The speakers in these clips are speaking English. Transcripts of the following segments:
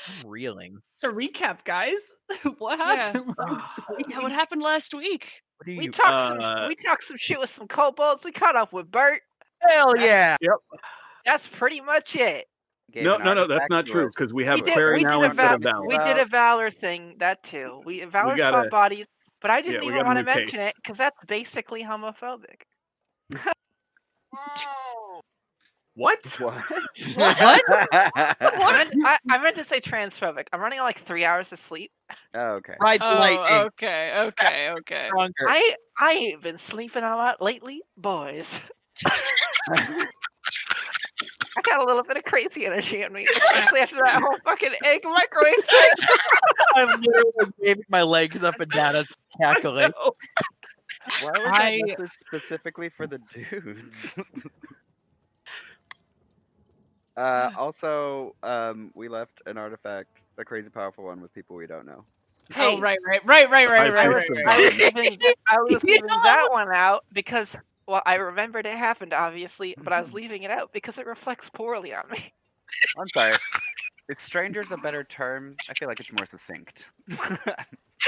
I'm reeling. So recap, guys. What Yeah. happened last Yeah, what week? happened last week? What do We you? talked some we talked some shit with some kobolds. We caught up with Bert. Hell That's yeah! Yep. that's pretty much it. Gave an No, artifact that's not to our true because we We have did Clary we steward. did now a instead val of Valor. we did a Valor thing, that too. We Valor got swap a bodies, but I yeah, didn't we even got a wanna new mention case. it because that's basically homophobic. What? What? What? I meant to say transphobic. I'm running on, like, 3 hours of sleep. Oh, okay. Ride the lightning. Okay. Stronger. I ain't been sleeping a lot lately, boys. I got a little bit of crazy energy in me, especially after that whole fucking egg microwave thing. I'm literally waving my legs up and down as I'm cackling. No. Why was that I- message specifically for the dudes? Also, we left an artifact, a crazy powerful one, with people we don't know. Oh, Hey, right. I was You leaving know that one out because, well, I remembered it happened, obviously, but I was leaving it out because it reflects poorly on me. I'm sorry. Is strangers a better term? I feel like it's more succinct.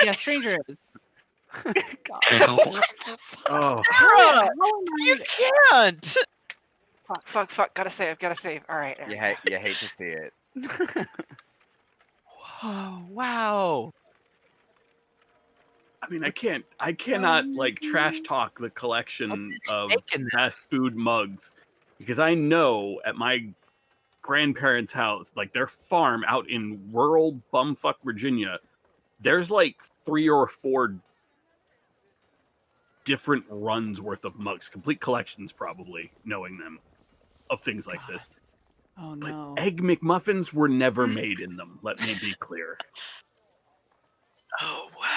Yeah, stranger is. Oh, Sarah, you can't. Fuck, gotta save. Alright. You hate to see it. Whoa, wow. I mean, I cannot like trash talk the collection of taking fast food mugs because I know at my grandparents' house, like their farm out in rural bumfuck Virginia, there's like 3 or 4 different runs worth of mugs, complete collections probably, knowing them, of things like this. Oh But no. Egg McMuffins were never made in them. Let me be clear. Oh, wow.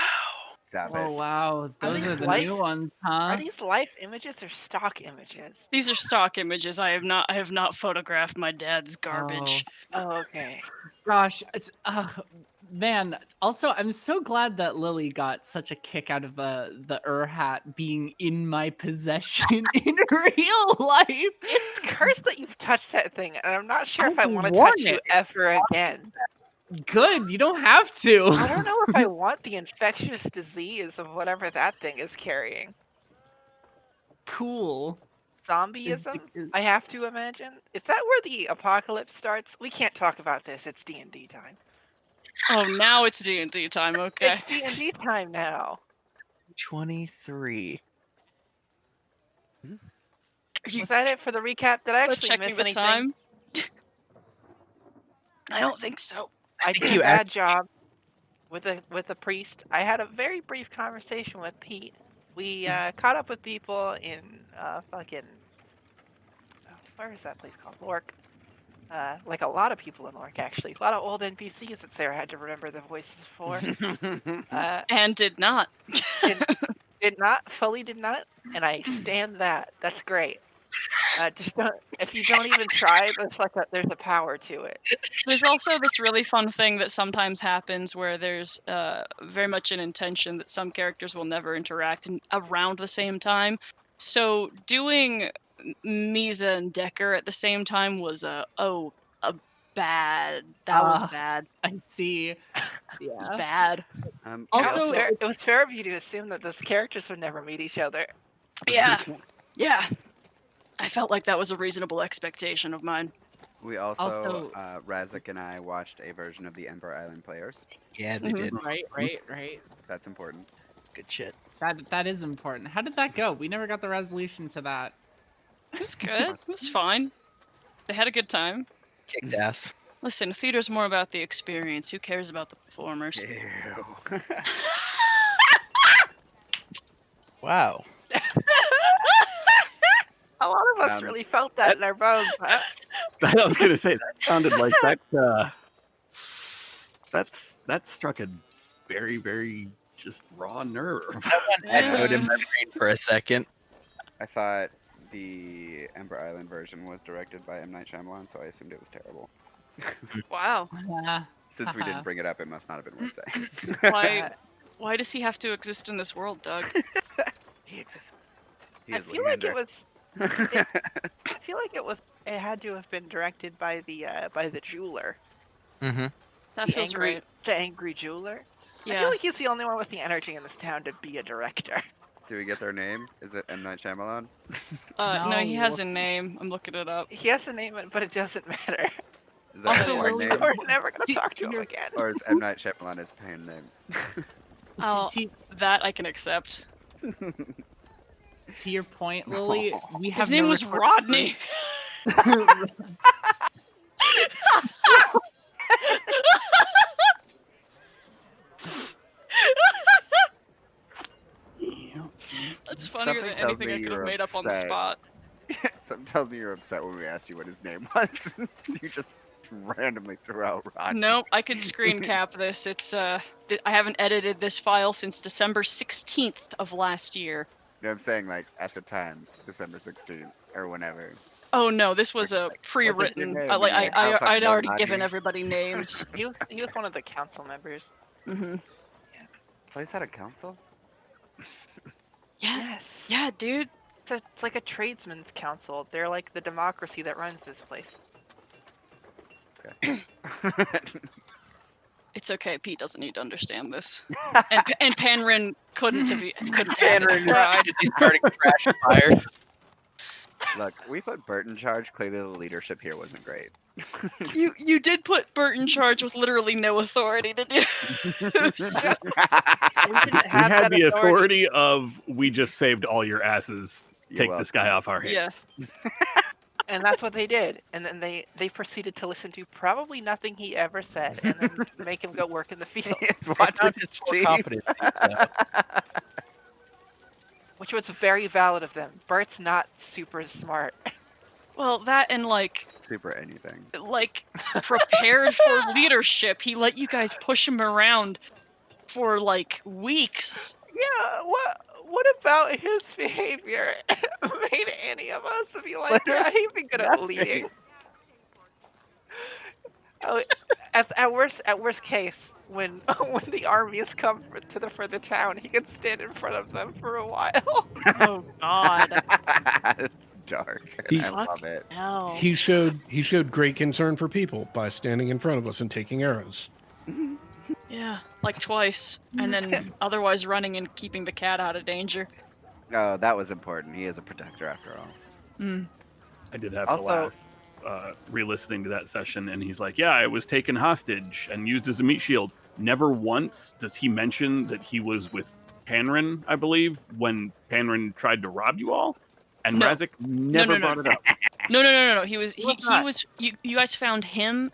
Stop Oh it. wow, those these are the life- new ones, Are huh? these life images or stock images? These are stock images. I have not photographed my dad's garbage. Oh, okay. Gosh, it's man. Also, I'm so glad that Lily got such a kick out of the hat being in my possession in real life. It's cursed that you've touched that thing, and I'm not sure if I I've want to worn touch you it. ever again. Good, you don't have to. I don't know if I want the infectious disease of whatever that thing is carrying. Cool. Zombieism? is- I have to imagine. Is that where the apocalypse starts? We can't talk about this. It's D&D time. Oh, now it's D&D time. Okay. It's D&D time now. 23. Was that it for the recap? Did I So actually checking miss the anything? time. I don't think so. I did you, a bad job with a priest. I had a very brief conversation with Pete. We caught up with people in fucking where is that place called? Lork. Like a lot of people in Lork, actually. A lot of old NPCs that Sarah had to remember the voices for. And did not. Fully did not, and I stand that. That's great. Just don't. If you don't even try, there's a power to it. There's also this really fun thing that sometimes happens where there's very much an intention that some characters will never interact around the same time. So doing Misa and Decker at the same time was bad. That was bad. I see. It was Yeah. bad. Also- it was fair of you to assume that those characters would never meet each other. Yeah. Yeah. I felt like that was a reasonable expectation of mine. We also, Also- Razik and I watched a version of the Ember Island Players. Yeah, they did. Right. That's important. Good shit. That is important. How did that go? We never got the resolution to that. It was good. It was fine. They had a good time. Kicked ass. Listen, theater's more about the experience. Who cares about the performers? Ew. Wow. A lot of us really felt that in our bones. Huh? I was gonna say that sounded like that. That struck a very, very just raw nerve. Echoed in my brain for a second. I thought the Ember Island version was directed by M. Night Shyamalan, so I assumed it was terrible. Wow. Yeah. Since we didn't bring it up, it must not have been worth saying. Why does he have to exist in this world, Doug? He exists. I feel like it was. I feel like it had to have been directed by the jeweler. Mm-hmm. That feels right. The angry jeweler. I Yeah. feel like he's the only one with the energy in this town to be a director. Do we get their name? Is it M. Night Shyamalan? No, he No. has a name. I'm looking it up. He has a name, but it doesn't matter. Is that Also, his Lily- name? We're never gonna Do- talk to him you're- again. Or is M. Night Shyamalan his pen name? Oh, To, that I can accept. to your point, Lily, we have His name no was record Rodney. That's funnier Something than tells anything me I could you're have made up on the upset. spot. Something tells me you're upset when we asked you what his name was. You just randomly threw out Rodney. Nope, I could screen cap this. It's I haven't edited this file since December 16th of last year. You know what I'm saying? Like, at the time, December 16th, or whenever. Oh no, this was a Like, pre-written. name? Like And you're like, "I don't I'd fucking know, already Rodney." given everybody names. He was one of the council members. hmm Place had a council? Yeah, Yes. yeah, dude. It's like a tradesman's council. They're like the democracy that runs this place. Okay. It's okay. Pete doesn't need to understand this. And Panrin couldn't have Tanner tried. is starting crashing fires. Look, we put Bert in charge. Clearly, the leadership here wasn't great. You did put Bert in charge with literally no authority to do so. We didn't We have had that the authority of we just saved all your asses. You're Take welcome. this guy off our Yeah. hands. and that's what they did. And then they proceeded to listen to probably nothing he ever said, and then make him go work in the field, It's Watch watching his full sheep. confidence. which was very valid of them. Bert's not super smart. Well, that and like Super anything. prepared for leadership. He let you guys push him around for like weeks. Yeah, what about his behavior made any of us be like, yeah, he'd be good at leading? Oh, at worst case, when the armies come for the town, he can stand in front of them for a while. Oh God. It's dark. He- I love it. No. He showed great concern for people by standing in front of us and taking arrows. Yeah, like twice, and then otherwise running and keeping the cat out of danger. Oh, that was important. He is a protector after all. I did have Also- to laugh re-listening to that session, and he's like, "Yeah, I was taken hostage and used as a meat shield." Never once does he mention that he was with Panrin, I believe, when Panrin tried to rob you all, and No. Razik never no, brought it up. No. He was What's he that? was you guys found him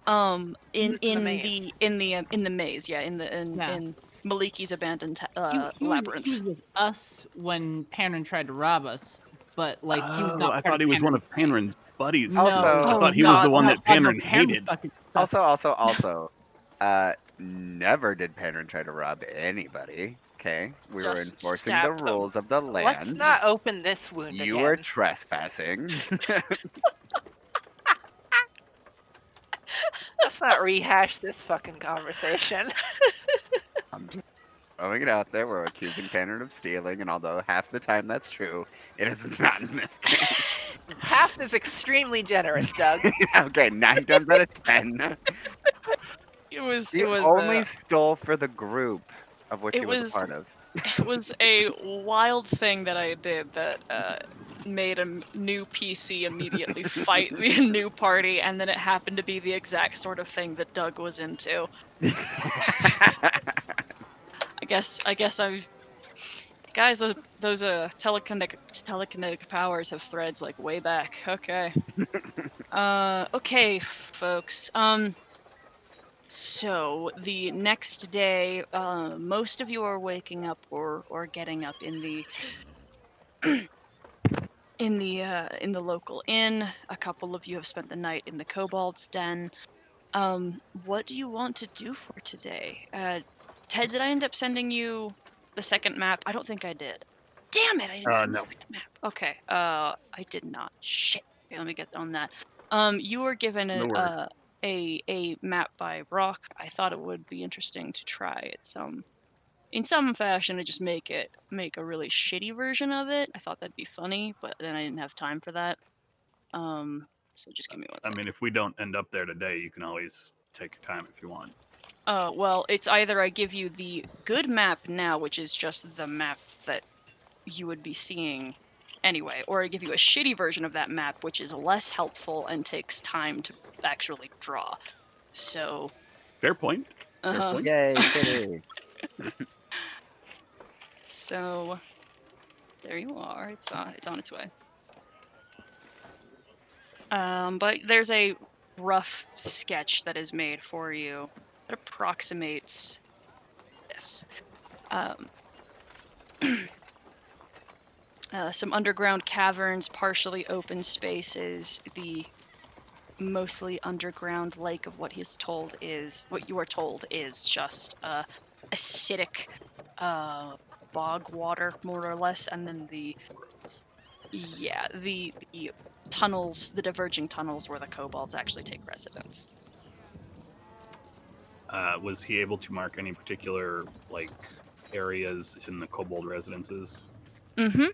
in the the maze. in the maze, yeah, in Maliki's abandoned He labyrinth. was with us when Panrin tried to rob us, but like he was Oh, not. I part thought he was one Panrin's of Panrin's buddies. No. Also- I Oh, thought he was the God. one that God, no, Panrin Panrin hated. fucking sucked. Also, never did Panrin try to rob anybody. Okay, we were Just enforcing the stabbed them. rules of the land. Let's not open this wound You again. were trespassing. Let's not rehash this fucking conversation. I'm just throwing it out there. We're accusing Panrin of stealing, and although half the time that's true, it is not in this case. Half is extremely generous, Doug. Okay, 9 times out of 10. It was You only stole for the group of which it he was was- a part of. it was a wild thing that I did that made a new PC immediately fight the new party, and then it happened to be the exact sort of thing that Doug was into. I guess I've guys, those telekinetic powers have threads like way back. Okay. Okay, folks. So the next day, most of you are waking up or getting up in the in the local inn. A couple of you have spent the night in the Kobold's Den. What do you want to do for today? Ted, did I end up sending you the second map? I don't think I did. Damn it! I didn't send no. the second map. Okay. I did not. Shit. Okay, let me get on that. You were given No worries. a map by Brock. I thought it would be interesting to try it in some fashion to just make a really shitty version of it. I thought that'd be funny, but then I didn't have time for that. So just give me one I second. mean, if we don't end up there today, you can always take your time if you want. Oh, well, it's either I give you the good map now, which is just the map that you would be seeing anyway, or I give you a shitty version of that map, which is less helpful and takes time to actually draw. So, Fair point. Fair uh-huh. point. Yay, city. So, there you are. It's on its way. But there's a rough sketch that is made for you that approximates this. Some underground caverns, partially open spaces, the mostly underground lake of what you are told is just acidic bog water, more or less, and then the tunnels, the diverging tunnels where the kobolds actually take residence. Was he able to mark any particular areas in the kobold residences? Mm-hmm.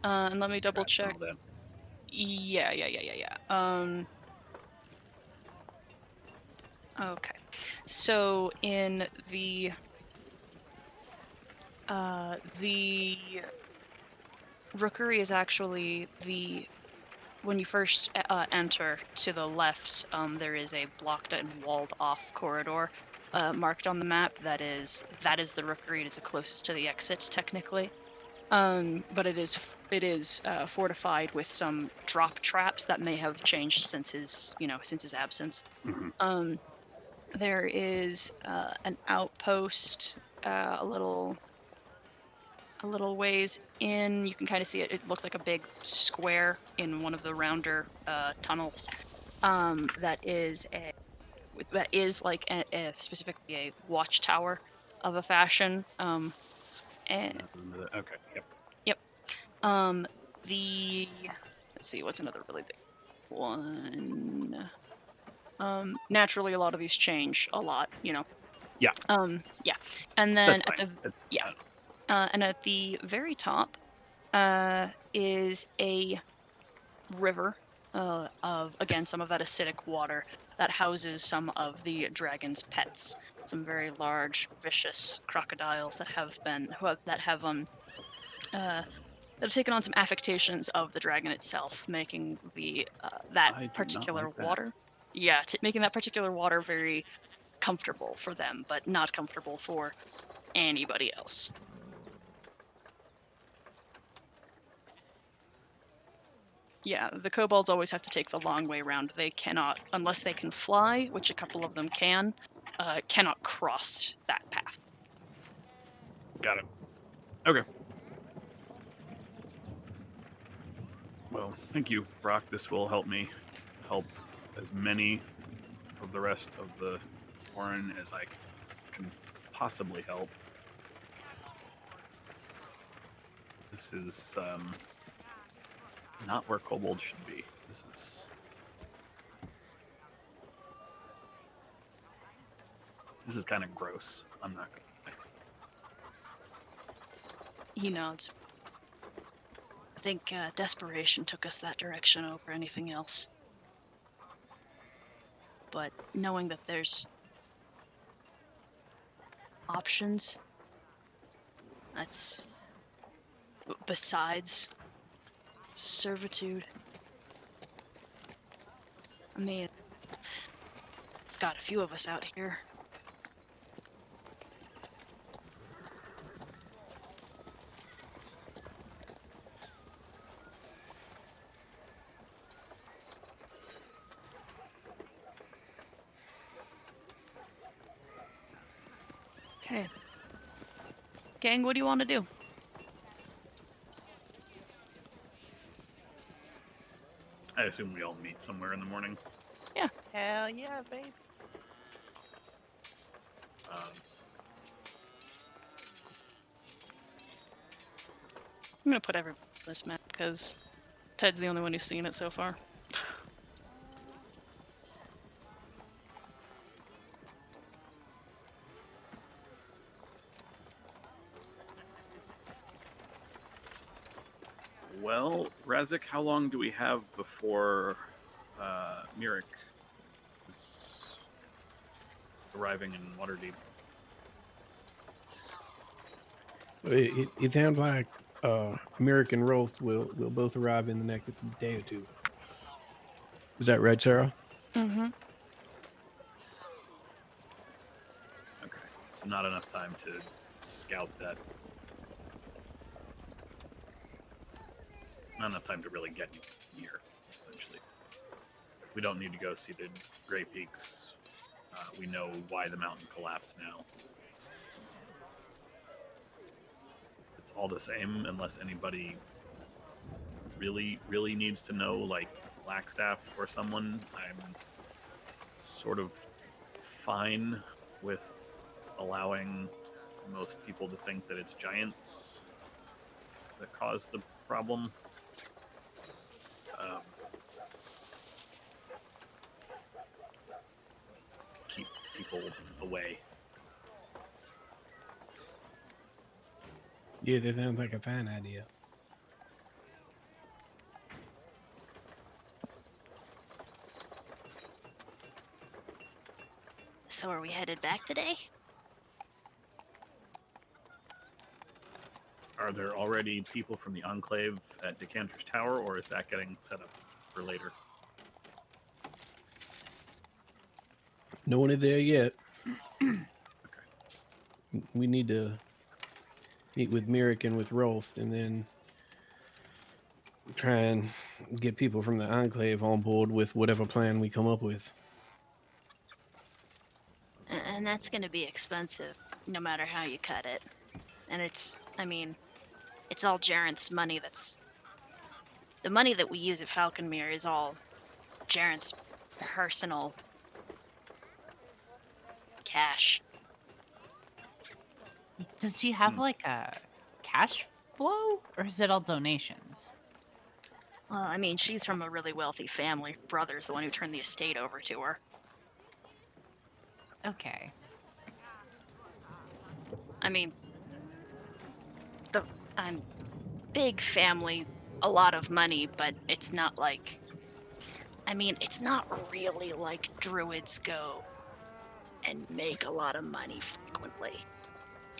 And let me double Traps and check. all that? Yeah. Okay. So in the rookery is actually when you first enter to the left, there is a blocked and walled off corridor marked on the map. That is the rookery. It is the closest to the exit technically. But it is fortified with some drop traps that may have changed since his absence. Mhm. There is an outpost a little ways in. You can kind of see it. It looks like a big square in one of the rounder tunnels. That is like specifically a watchtower of a fashion. And Okay. Yep. let's see, what's another really big one? Naturally, a lot of these change a lot, Yeah. Yeah. And then That's fine. and at the very top is a river of, again, some of that acidic water that houses some of the dragon's pets. Some very large, vicious crocodiles that have taken on some affectations of the dragon itself, making I do that not particular like that. water. Yeah, making that particular water very comfortable for them, but not comfortable for anybody else. Yeah, the kobolds always have to take the long way around. They cannot, unless they can fly, which a couple of them cannot cross that path. Got it. Okay. Well, thank you, Brock. This will help me help as many of the rest of the Warren as I can possibly help. This is not where kobolds should be. This is kind of gross. I'm not gonna lie. He nods. I think desperation took us that direction over anything else. But knowing that there's options, that's besides servitude. I mean, it's got a few of us out here. Okay. Gang, what do you want to do? I assume we all meet somewhere in the morning. Hell yeah, babe. I'm gonna put everybody on this map because Ted's the only one who's seen it so far. Well, Razik, how long do we have before Mirik is arriving in Waterdeep. It sounds like Merrick and Rolf will both arrive in the next day or two. Is that right, Sarah? Mm-hmm. Okay, so not enough time to scout that. Not enough time to really get near, essentially. We don't need to go see the Grey Peaks. We know why the mountain collapsed now. It's all the same unless anybody really, really needs to know, like Blackstaff or someone. I'm sort of fine with allowing most people to think that it's giants that caused the problem. Keep people away. Yeah, that sounds like a fine idea. So are we headed back today? Are there already people from the Enclave at Decanter's Tower, or is that getting set up for later? No one is there yet. We need to meet with Merrick and with Rolf, and then try and get people from the Enclave on board with whatever plan we come up with. And that's going to be expensive, no matter how you cut it. And it's all Jarrent's money that's... The money that we use at Falconmere is all Jarrent's personal cash. Does she have like a cash flow, or is it all donations? Well, she's from a really wealthy family. Brother's the one who turned the estate over to her. Okay. Big family, a lot of money, but it's not like... it's not really like druids go and make a lot of money frequently.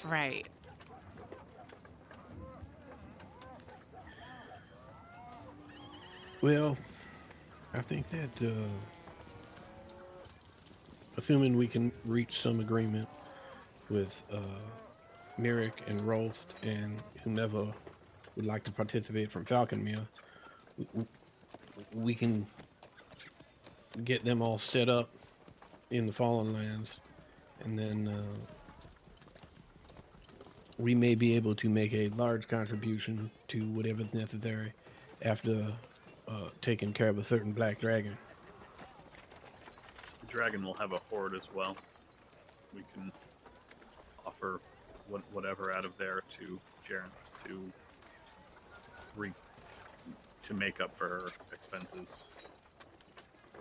Right. Well, I think that assuming we can reach some agreement with Merrick and Rolf and whomever would like to participate from Falconmere, we can get them all set up in the Fallen Lands, and then we may be able to make a large contribution to whatever's necessary after taking care of a certain black dragon. The dragon will have a horde as well. We can offer whatever out of there to Jaren to make up for her expenses.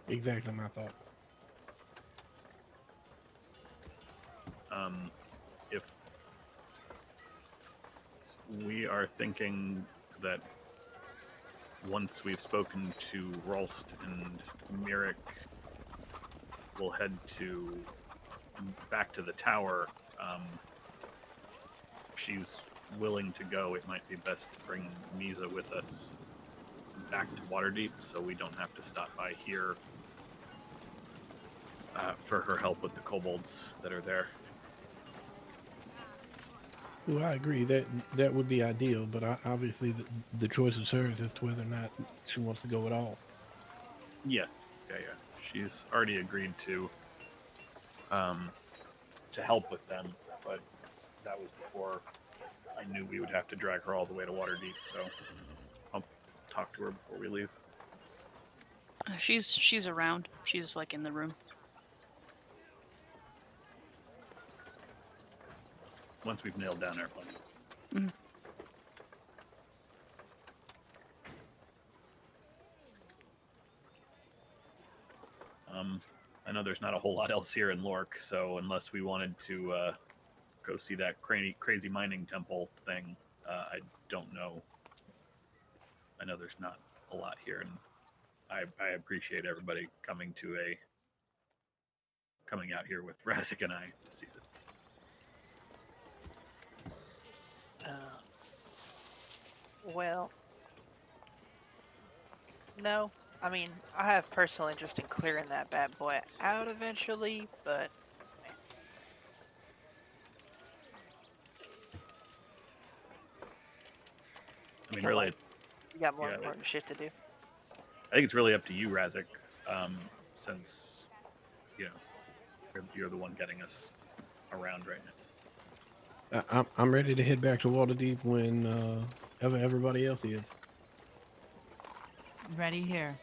Exactly my thought. If we are thinking that once we've spoken to Rolst and Merrick, we'll head back to the tower. If she's willing to go, it might be best to bring Misa with us back to Waterdeep, so we don't have to stop by here for her help with the kobolds that are there. Well, I agree that would be ideal, but obviously the choice is hers as to whether or not she wants to go at all. Yeah. She's already agreed to help with them, but that was before I knew we would have to drag her all the way to Waterdeep. So I'll talk to her before we leave. She's around. She's like in the room. Once we've nailed down our plan. Mm-hmm. I know there's not a whole lot else here in Lork, so unless we wanted to go see that crazy mining temple thing, I don't know. I know there's not a lot here, and I appreciate everybody coming to coming out here with Razik and I to see it. Well, no. I mean, I have personal interest in clearing that bad boy out eventually, but I mean, Come really, on. you got more Yeah, important shit to do. I think it's really up to you, Razik, since you're the one getting us around right now. I'm ready to head back to Waterdeep when everybody else is. Ready here.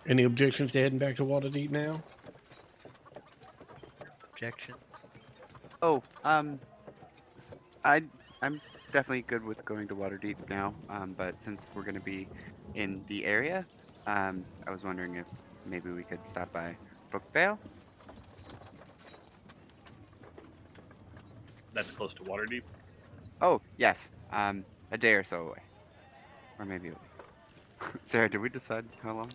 Any objections to heading back to Waterdeep now? Objections? Oh, I'm definitely good with going to Waterdeep now. But since we're gonna be in the area, I was wondering if maybe we could stop by Brookvale. That's close to Waterdeep. Oh, yes. A day or so away, or maybe a week. Sarah, did we decide how long?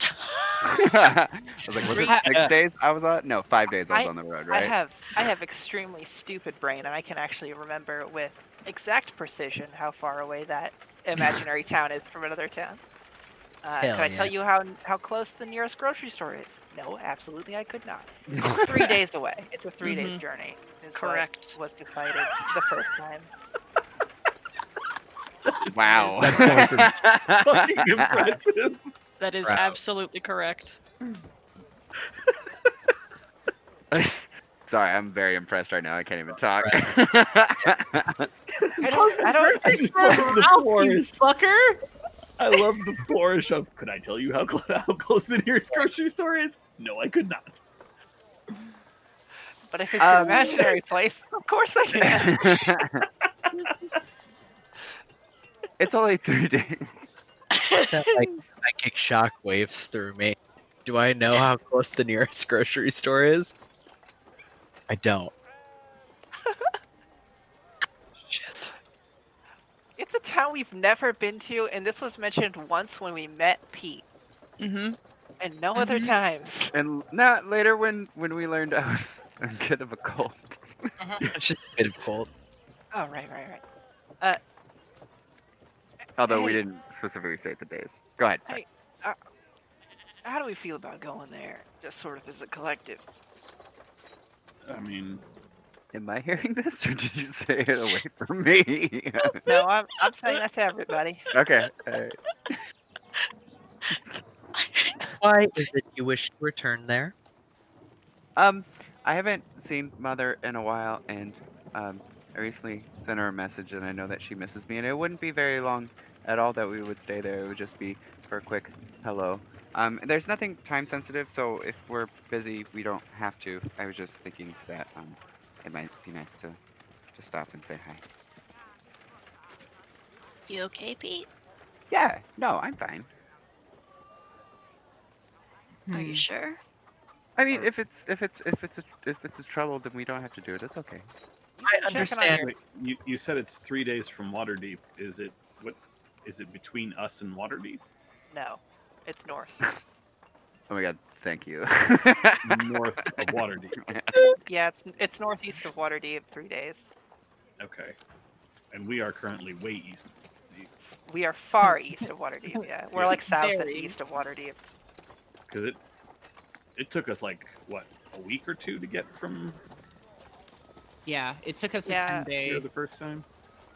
I was like, was it 6 days I was on? No, 5 days I was on the road, right? I have extremely stupid brain, and I can actually remember with exact precision how far away that imaginary town is from another town. Hell Could I tell yeah. you how close the nearest grocery store is? No, absolutely I could not. It's 3 days away. It's a 3 days Mhm. journey. Is Correct. What was decided the first time. Wow. That's fucking impressive. That is Proud. absolutely correct. Sorry, I'm very impressed right now. I can't even talk. I don't. I just love the You flourish. fucker! I love the flourish of. Could I tell you how close the nearest grocery store is? No, I could not. But if it's an imaginary place, of course I can. It's only 3 days. That, like psychic shockwaves through me. Do I know how close the nearest grocery store is? I don't. Shit. It's a town we've never been to, and this was mentioned once when we met Pete, Mm-hmm. and no other times. And not later when we learned I was a bit of a cult. It's just a bit of cold. Oh, right. Although we Hey. didn't specifically state the days. Go ahead. sorry. Hey, how do we feel about going there, just sort of as a collective? I mean, Am I hearing this, or did you say it away from me? No, I'm saying that to everybody. Okay. Alright. Why is it you wish to return there? I haven't seen Mother in a while, and I recently sent her a message, and I know that she misses me, and it wouldn't be very long at all that we would stay there. It would just be for a quick hello. There's nothing time sensitive, so if we're busy, we don't have to. I was just thinking that it might be nice to stop and say hi. You okay, Pete? Yeah, no, I'm fine. Are you sure? I mean, if it's a trouble, then we don't have to do it. It's okay. I Checking on understand. your- wait, you said it's 3 days from Waterdeep. Is it between us and Waterdeep? No, it's north. Oh my god, thank you. North of Waterdeep. Yeah, it's northeast of Waterdeep. 3 days. Okay. And we are currently way east. We are far east of Waterdeep. Yeah, we're like south and Very. east of Waterdeep. Because it took us like what, a week or two to get from Yeah, it took us a Yeah. 10 day here the first time.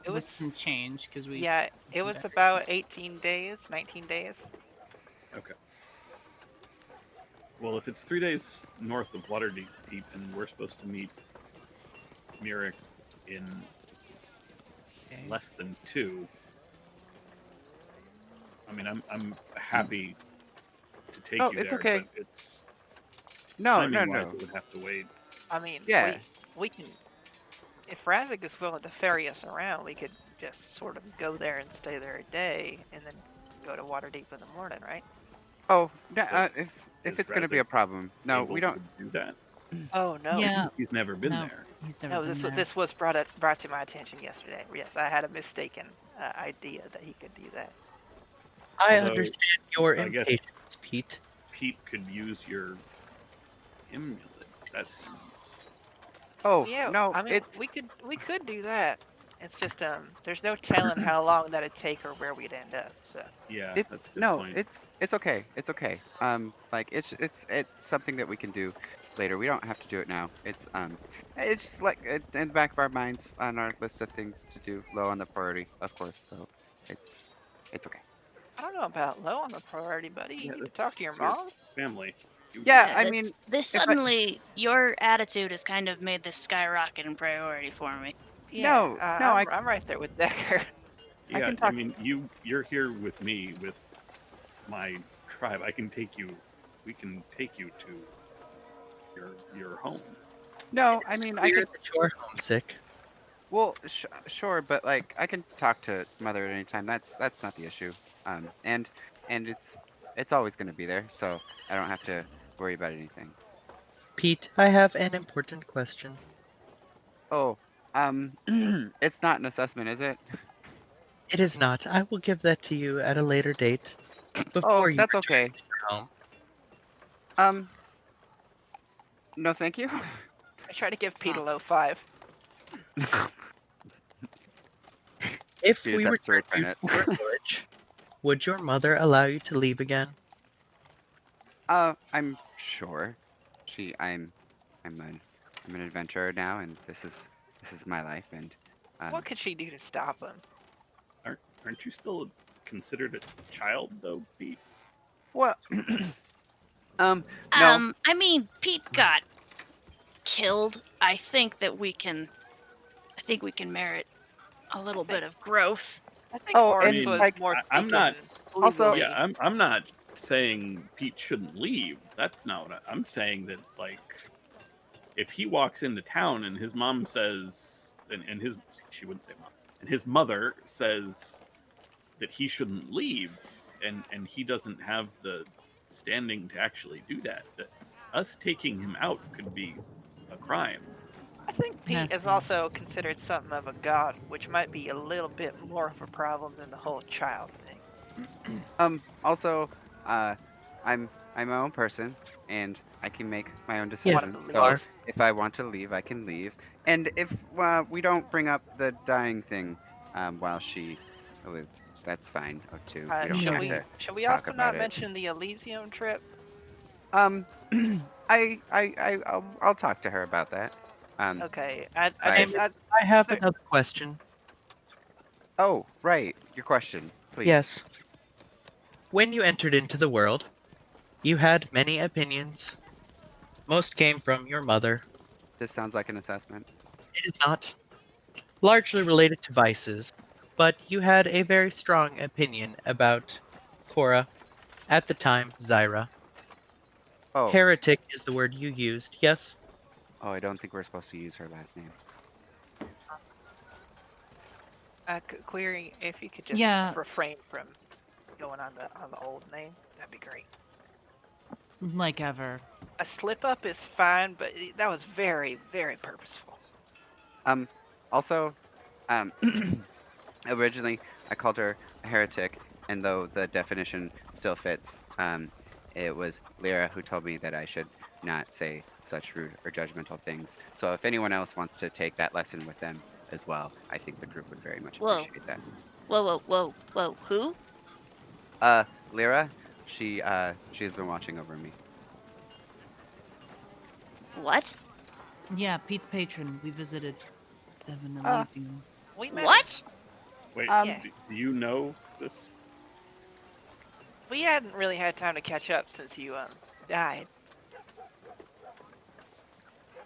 It with was some change because we. yeah, it was about 18 days, 19 days. Okay. Well, if it's 3 days north of Waterdeep, and we're supposed to meet Mirik in Okay. less than 2, I mean, I'm happy to take Oh, you it's there, okay. but it's No, timing-wise, it would have to wait. I mean, Yeah. we can. If Razik is willing to ferry us around, we could just sort of go there and stay there a day, and then go to Waterdeep in the morning, right? Oh, no, Is if it's gonna be a Razik problem, no, able we to don't. do that. Oh no. Yeah. He's never been No. there. He's never No, been there. this was brought to my attention yesterday. Yes, I had a mistaken idea that he could do that. I Although, understand your I guess- impatience, Pete. Pete could use your amulet. That seems. Oh Yeah, no, I mean, it's we could do that. It's just there's no telling how long that'd take or where we'd end up. So Yeah, it's that's a good no, point. it's okay. It's okay. Like it's something that we can do later. We don't have to do it now. It's like in the back of our minds on our list of things to do, low on the priority, of course. So it's okay. I don't know about low on the priority, buddy. Yeah, You need to that's talk to your your- mom. Family. Yeah, I this- mean, this if I- suddenly, your attitude has kind of made this skyrocket in priority for me. No, no, I'm right there with Decker. Yeah, can talk- mean, you're here with me with my tribe. I can take you. We can take you to your home. no, I mean, I Clear could. that you're homesick. Well, sure, but like I can talk to Mother at any time. That's not the issue. And it's always going to be there, so I don't have to worry about anything. Pete, I have an important question. Oh, it's not an assessment, is it? It is not. I will give that to you at a later date. Before you that's return okay. to your home. No, thank you. I try to give Pete a low 5. If Be a we tough return story, you to Bennett. your village, would your mother allow you to leave again? I'm sure. I'm an adventurer now, and this is my life, and What could she do to stop him? Aren't you still considered a child though, Pete? well, no. I mean, Pete got killed. I think we can merit a little bit of growth. I think Oh, Horace and, was like, more. I'm thinking not- Also- legally. Yeah, I'm not saying Pete shouldn't leave. That's not what I'm saying. That like, if he walks into town and his mom says, and she wouldn't say mom, and his mother says that he shouldn't leave, and he doesn't have the standing to actually do that. That us taking him out could be a crime. I think Pete Yes, is ma'am. also considered something of a god, which might be a little bit more of a problem than the whole child thing. Also, I'm my own person, and I can make my own Yes, decisions. you so are. if I want to leave, I can leave. And if we don't bring up the dying thing while she lives, that's fine too. We don't Should have we? to. Should we talk also about not it. mention the Elysium trip? I'll talk to her about that. Okay. I- I have So- another question. Oh, right. Your question, please. Yes. When you entered into the world, you had many opinions. Most came from your mother. This sounds like an assessment. It is not. Largely related to vices, but you had a very strong opinion about Cora, at the time, Zyra. Oh, Heretic is the word you used, yes? I don't think we're supposed to use her last name. Query, if you could just Yeah. refrain from going on the old name, that'd be great. Like ever. A slip up is fine, but that was very, very purposeful. Also, originally I called her a heretic, and though the definition still fits, it was Lyra who told me that I should not say such rude or judgmental things. So if anyone else wants to take that lesson with them as well, I think the group would very much Whoa. appreciate that. Whoa. Who? Lyra, she has been watching over me. What? Yeah, Pete's patron. We visited Devon Ah. Elysium. We met. What? Wait, Yeah. do you know this? We hadn't really had time to catch up since you died.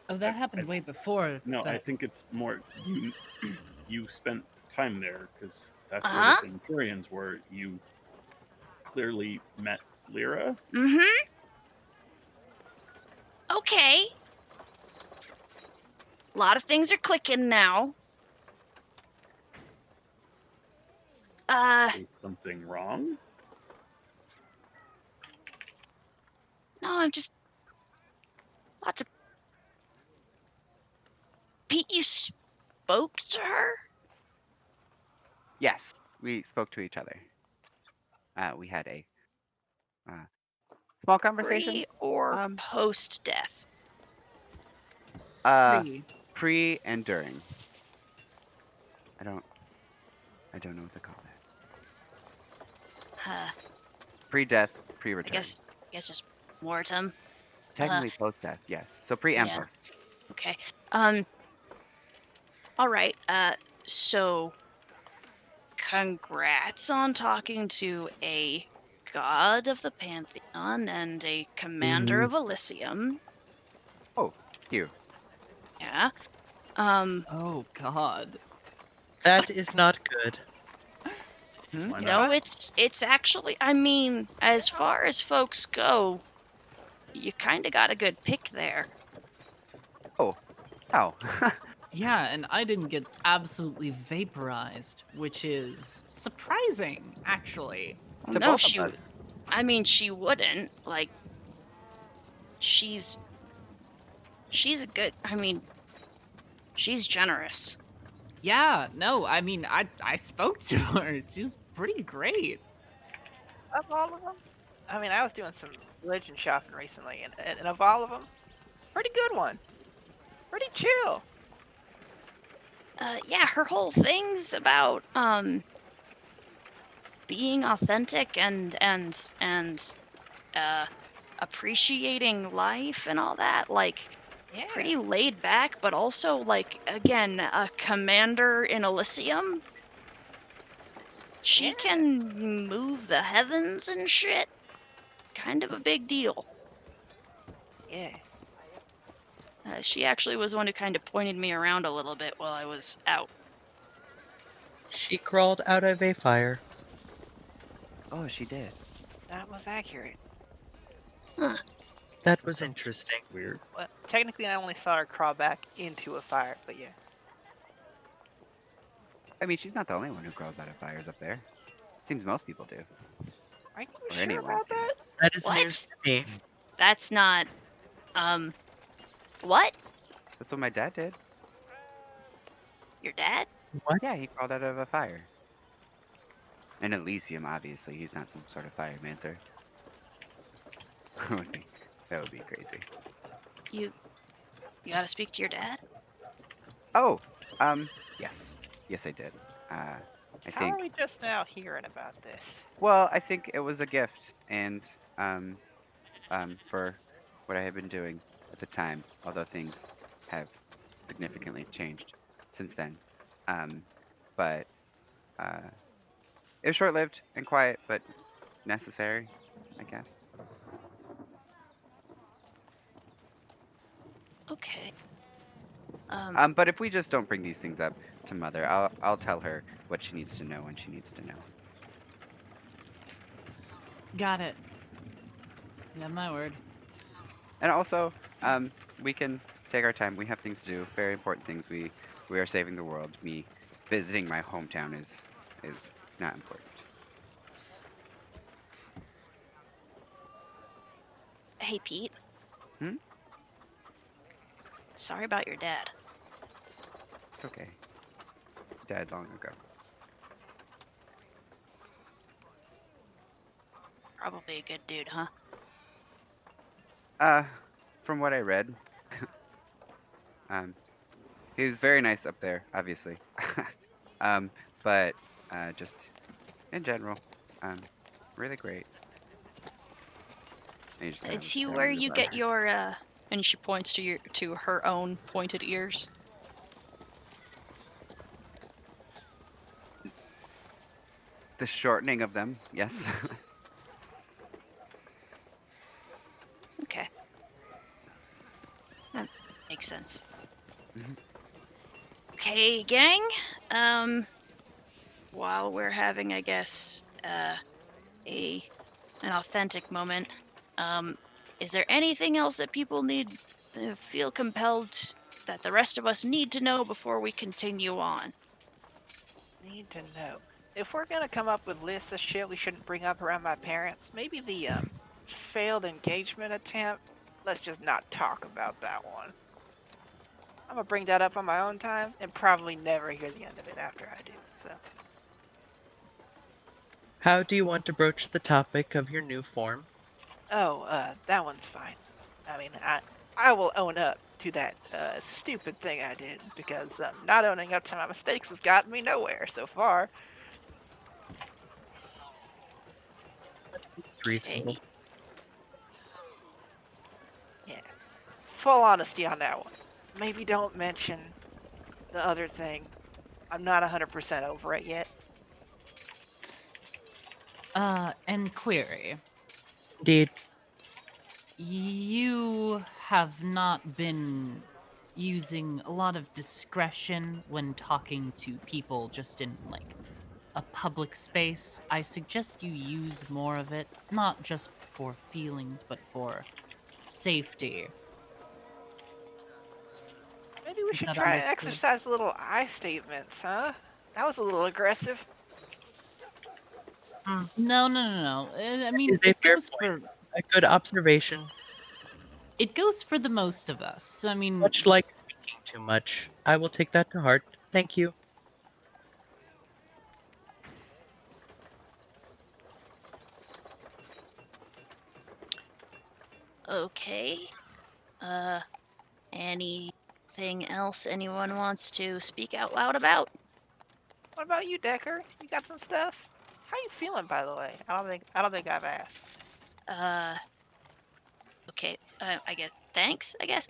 Oh, that happened way before. No, I that. think it's more you spent time there because that's Uh-huh. where the Centurions were. You clearly met Lyra. Mm-hmm. Okay. A lot of things are clicking now. Is something wrong? No, I'm just lots of Pete, you spoke to her? Yes, we spoke to each other. we had a small conversation. Pre or Um, post death? Pre. Pre and during. I don't know what to call that. Uh, Pre-death, I pre-return. guess just mortem. Technically post-death, yes. So pre and yeah. post. Okay. All right. So congrats on talking to a god of the Pantheon and a commander of Elysium. Oh, you. Yeah. Oh God. That is not good. Why You not? know, it's actually, I mean, as far as folks go, you kind of got a good pick there. Oh. Oh. Yeah, and I didn't get absolutely vaporized, which is surprising, actually. To No, both of us. I mean, she wouldn't. Like, she's a good, I mean, she's generous. Yeah, no, I mean, I spoke to her. She's pretty great. Of all of them, I mean, I was doing some religion shopping recently, and of all of them, pretty good one. Pretty chill. Yeah, her whole thing's about being authentic and appreciating life and all that. Like, Yeah. pretty laid back, but also, like, again, a commander in Elysium. She Yeah. can move the heavens and shit. Kind of a big deal. Yeah. She actually was the one who kind of pointed me around a little bit while I was out. She crawled out of a fire. Oh, she did. That was accurate. That was interesting. Weird. Well, technically, I only saw her crawl back into a fire, but yeah. I mean, she's not the only one who crawls out of fires up there. Seems most people do. Are you Or sure anyone about can. that? That is What? news to me. That's not, what? That's what my dad did. Your dad? What? Yeah, he crawled out of a fire. In Elysium, obviously. He's not some sort of firemancer. That would be crazy. You gotta speak to your dad? Oh, yes. Yes, I did. I How think. are we just now hearing about this? Well, I think it was a gift, and for what I had been doing at the time, although things have significantly changed since then. But it was short-lived and quiet, but necessary, I guess. Okay. But if we just don't bring these things up to Mother, I'll tell her what she needs to know when she needs to know. Got it. Yeah, my word. And also, we can take our time. We have things to do, very important things. We are saving the world. Me visiting my hometown is not important. Hey, Pete. Hmm? Sorry about your dad. It's okay. He died long ago. Probably a good dude, huh? From what I read, he was very nice up there, obviously. But just in general, really great. And he just kinda Is he looks where down at you his get eye. your, And she points to her own pointed ears. The shortening of them, yes. Okay. That makes sense. Mhm. Okay, gang. While we're having, I guess, an authentic moment, is there anything else that people feel compelled that the rest of us need to know before we continue on? Need to know. If we're gonna come up with lists of shit we shouldn't bring up around my parents, maybe the failed engagement attempt. Let's just not talk about that one. I'm gonna bring that up on my own time and probably never hear the end of it after I do. So How do you want to broach the topic of your new form? Oh, that one's fine. I mean, I will own up to that stupid thing I did because not owning up to my mistakes has gotten me nowhere so far. It's reasonable. Okay. Yeah, full honesty on that one. Maybe don't mention the other thing. I'm not 100% over it yet. And query. Indeed. You have not been using a lot of discretion when talking to people just in, like, a public space. I suggest you use more of it, not just for feelings, but for safety. Maybe we Is should that try and understood? exercise little I statements, huh? That was a little aggressive. No. I mean, Is a it fair goes for A good observation. for the most of us. I mean, Much like speaking too much. I will take that to heart. Thank you. Okay. Anything else anyone wants to speak out loud about? What about you, Decker? You got some stuff? How you feeling, by the way? I don't think I've asked. Uh, okay. I guess. Thanks. I guess.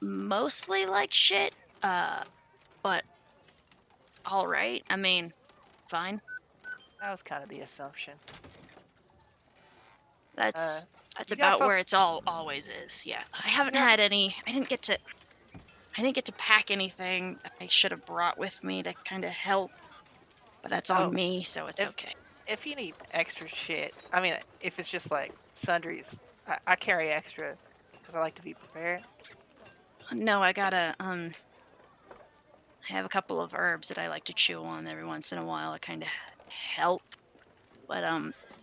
Mostly like shit. But all right. I mean, fine. That was kind of the assumption. That's you got about folk- where it's always is. Yeah. I haven't had any. I didn't get to pack anything I should have brought with me to kind of help. But that's on Oh, me, so it's if- okay. If you need extra shit, I mean, if it's just like sundries, I carry extra because I like to be prepared. No, I gotta I have a couple of herbs that I like to chew on every once in a while. It kind of help, but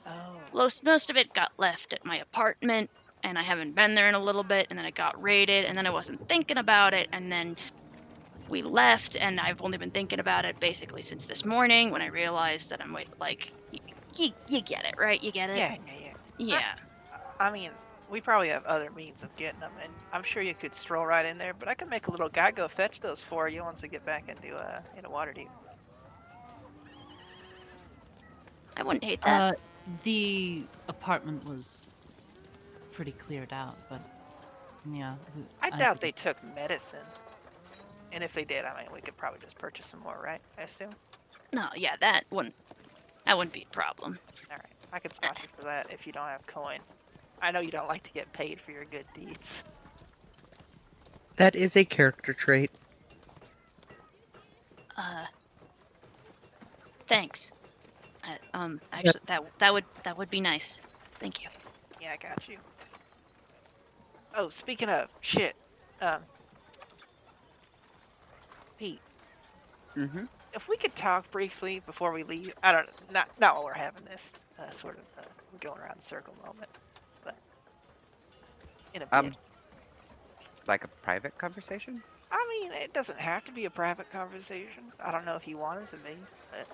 Oh, most of it got left at my apartment, and I haven't been there in a little bit. And then it got raided, and then I wasn't thinking about it, and then we left, and I've only been thinking about it basically since this morning when I realized that I'm like, you get it, right? You get it? yeah. Yeah. I mean, we probably have other means of getting them, and I'm sure you could stroll right in there. But I could make a little guy go fetch those for you once we get back into Waterdeep. I wouldn't hate that. The apartment was pretty cleared out, but yeah. I doubt they took medicine. And if they did, I mean, we could probably just purchase some more, right? I assume. No, yeah, that wouldn't be a problem. All right, I could spot you for that if you don't have coin. I know you don't like to get paid for your good deeds. That is a character trait. Thanks. Actually, that would be nice. Thank you. Yeah, I got you. Oh, speaking of shit, Pete, Mm-hmm. if we could talk briefly before we leave. I don't not while we're having this sort of we're going around the circle moment, but in a bit. Like a private conversation? I mean, it doesn't have to be a private conversation. I don't know if you want it to be, but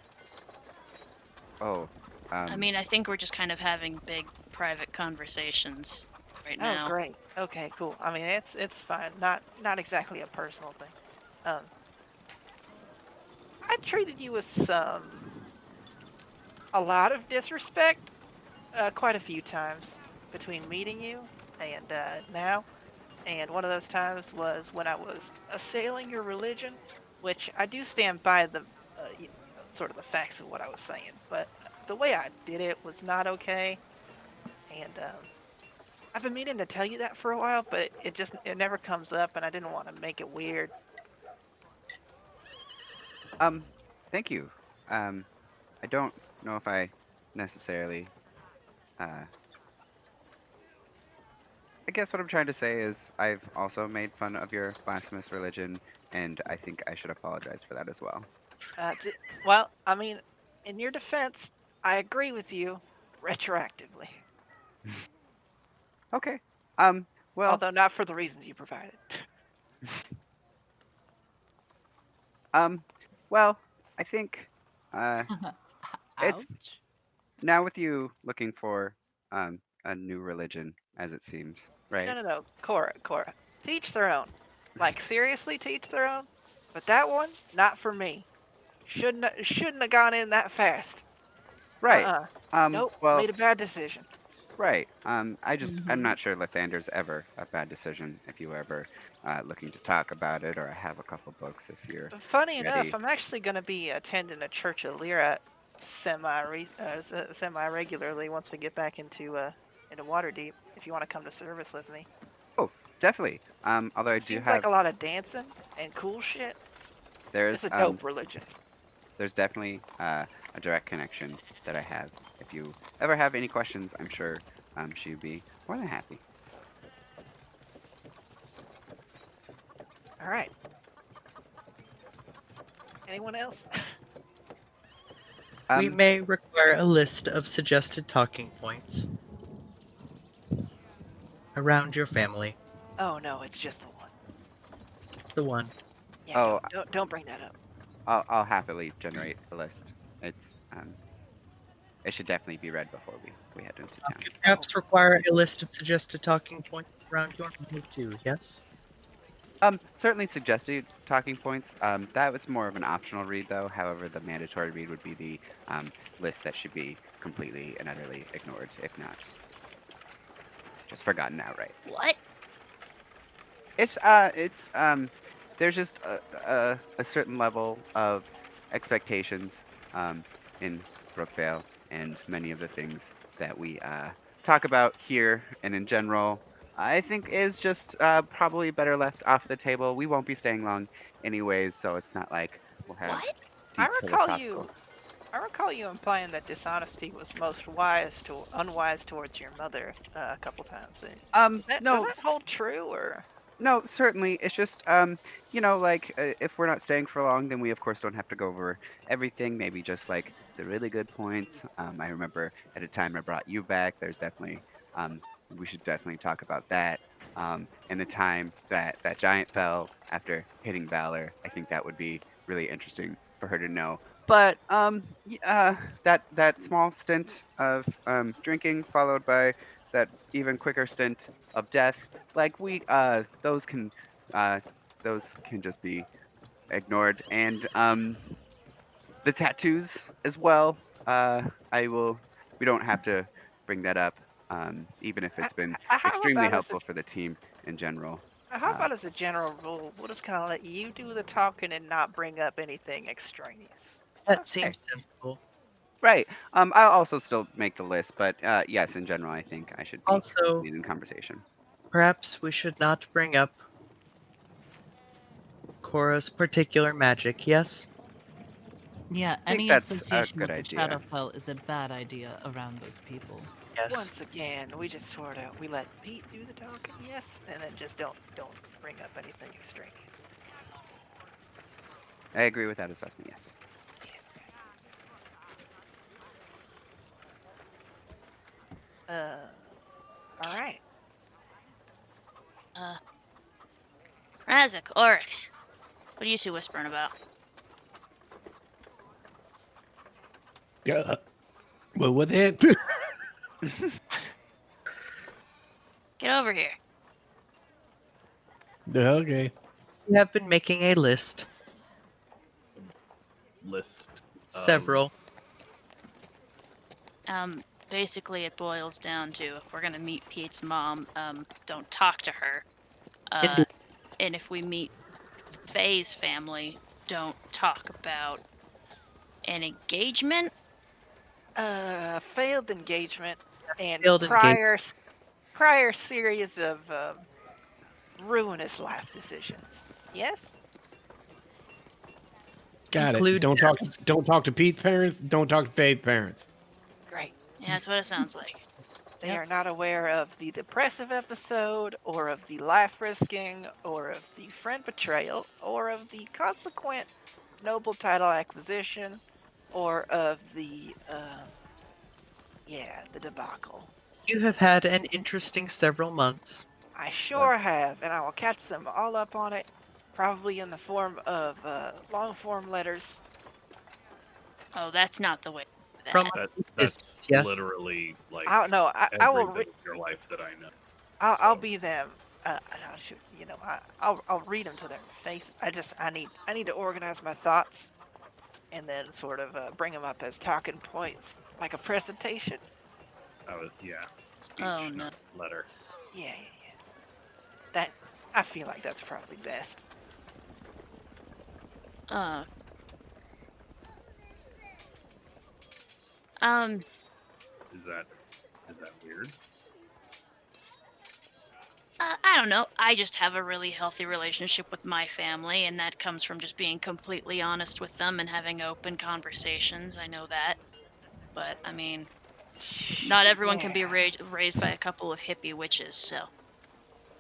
Oh. I mean, I think we're just kind of having big private conversations right now. oh, great. Okay, cool. I mean, it's fine. Not exactly a personal thing. I treated you with a lot of disrespect, quite a few times between meeting you and now. And one of those times was when I was assailing your religion, which I do stand by the sort of the facts of what I was saying, but the way I did it was not okay. And I've been meaning to tell you that for a while, but it never comes up, and I didn't want to make it weird. Thank you. I don't know if I necessarily, I guess what I'm trying to say is I've also made fun of your blasphemous religion, and I think I should apologize for that as well. Well, I mean, in your defense, I agree with you retroactively. Okay. Well, Although not for the reasons you provided. well, I think, it's Ouch. now with you looking for a new religion, as it seems, right? No. Cora. To each their own. Like, seriously, to each their own? But that one, not for me. Shouldn't have gone in that fast. Right. Nope. Well, Made a bad decision. right. I'm Mhm. not sure Lathander's ever a bad decision if you were ever looking to talk about it, or I have a couple books if you're Funny ready. enough, I'm actually going to be attending a Church of Lyra semi regularly once we get back into Waterdeep. If you want to come to service with me. Oh, definitely. Although I do Seems have like a lot of dancing and cool shit. there's It's a dope religion. there's definitely a direct connection that I have. If you ever have any questions, I'm sure she'd be more than happy. All right. Anyone else? We may require a list of suggested talking points around your family. Oh no, it's just the one. The one. Yeah, Oh. don't bring that up. I'll happily generate a list. It's it should definitely be read before we head into town. Perhaps require a list of suggested talking points around your family too, yes? Certainly suggested talking points. That was more of an optional read, though. However, the mandatory read would be the list that should be completely and utterly ignored, if not just forgotten outright. What? It's there's just a certain level of expectations in Brookvale, and many of the things that we talk about here and in general, I think is just probably better left off the table. We won't be staying long anyways, so it's not like we'll have What? I deep recall you implying that dishonesty was most unwise towards your mother a couple times. no, Does that hold true, or? no, certainly. It's just, if we're not staying for long, then we of course don't have to go over everything. Maybe just like the really good points. I remember at a time I brought you back. There's definitely, we should definitely talk about that. And the time that that giant fell after hitting Valor. I think that would be really interesting for her to know. But that small stint of drinking followed by that even quicker stint of death, like those can just be ignored. And the tattoos as well. We don't have to bring that up, even if it's been How extremely about as helpful for the team in general. How about as a general rule, we'll just kind of let you do the talking and not bring up anything extraneous? That seems sensible. Right. I'll also still make the list, but yes, in general, I think I should be Also, leading conversation. perhaps we should not bring up Cora's particular magic, yes? Yeah, I think any that's a association good with the idea. Shadowfell is a bad idea around those people. Yes. Once again, we just sort of we let Pete do the talking, yes, and then just don't bring up anything extraneous. I agree with that assessment, yes. All right. Razak, Oryx. What are you two whispering about? Well, with that, Get over here. okay. We have been making a list. List. Several. Basically it boils down to if we're gonna meet Pete's mom, don't talk to her. Indeed. And if we meet Faye's family, don't talk about an engagement. Failed engagement and Failed prior series of ruinous life decisions. Yes. Got Include it. Don't talk to Pete's parents. Don't talk to Faye's parents. Great. Yeah, that's what it sounds like. They are not aware of the depressive episode, or of the life risking, or of the friend betrayal, or of the consequent noble title acquisition, or of the debacle. You have had an interesting several months. I sure have, and I will catch them all up on it, probably in the form of long form letters. Oh, that's not the way that. From That's yes. literally like I don't know. I every will. bit of your life that I know. I'll So- be them. I'll shoot, I'll read them to their face. I need to organize my thoughts, and then sort of bring them up as talking points, like a presentation. Yeah, speech, Oh, no. not letter. Yeah. That I feel like that's probably best. Uh, Is that weird? I don't know. I just have a really healthy relationship with my family, and that comes from just being completely honest with them and having open conversations. I know that. But, I mean, not everyone can be Yeah. raised by a couple of hippie witches, so.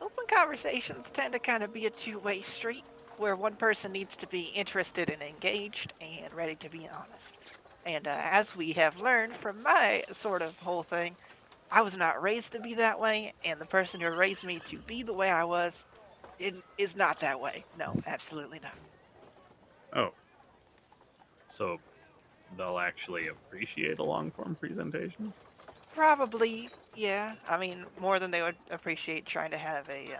Open conversations tend to kind of be a two-way street, where one person needs to be interested and engaged and ready to be honest. And as we have learned from my sort of whole thing, I was not raised to be that way, and the person who raised me to be the way I was is not that way. No, absolutely not. Oh, so they'll actually appreciate a long form presentation. Probably, yeah. I mean, more than they would appreciate trying to have a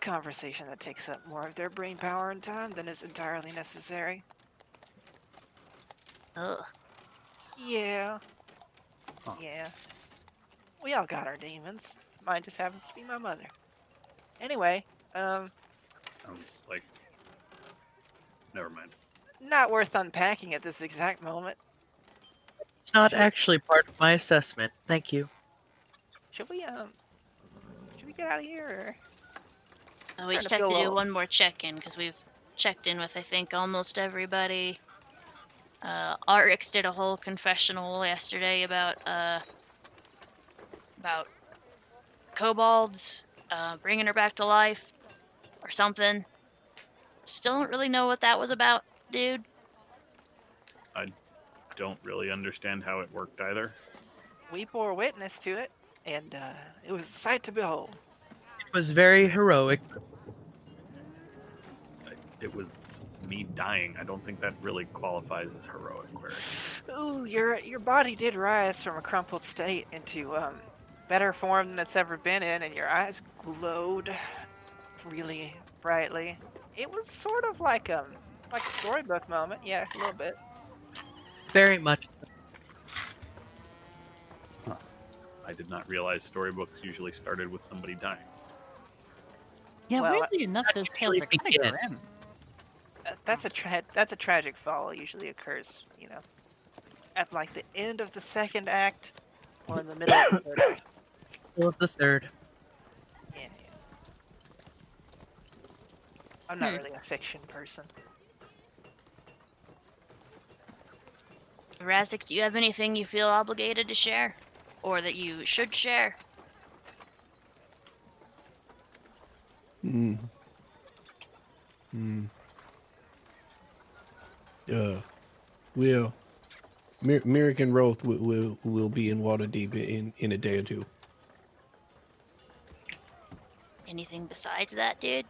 conversation that takes up more of their brain power and time than is entirely necessary. Ugh. Yeah. Huh. Yeah. We all got our demons. Mine just happens to be my mother. Anyway, Sounds like. Never mind. not worth unpacking at this exact moment. It's not Sure. actually part of my assessment. Thank you. Should we get out of here? Or? We Starting just to have to feel a do little- one more check-in, because we've checked in with, I think, almost everybody. Arix did a whole confessional yesterday about kobolds bringing her back to life or something. Still don't really know what that was about, dude. Don't really understand how it worked either. We bore witness to it, and it was a sight to behold. It was very heroic. It was me dying. I don't think that really qualifies as heroic. Very. Ooh, your body did rise from a crumpled state into better form than it's ever been in, and your eyes glowed really brightly. It was sort of like a storybook moment, yeah, a little bit. Very much. I did not realize storybooks usually started with somebody dying. Yeah, Well, weirdly enough, those tales actually are kind begin. of grim. That's a tragic fall. Usually occurs, at like the end of the second act or in the middle of the third act. Middle of the third. Yeah. I'm not really a fiction person. Razik, do you have anything you feel obligated to share? Or that you should share? Well, Merrick and Roth will be in Waterdeep in a day or two. Anything besides that, dude?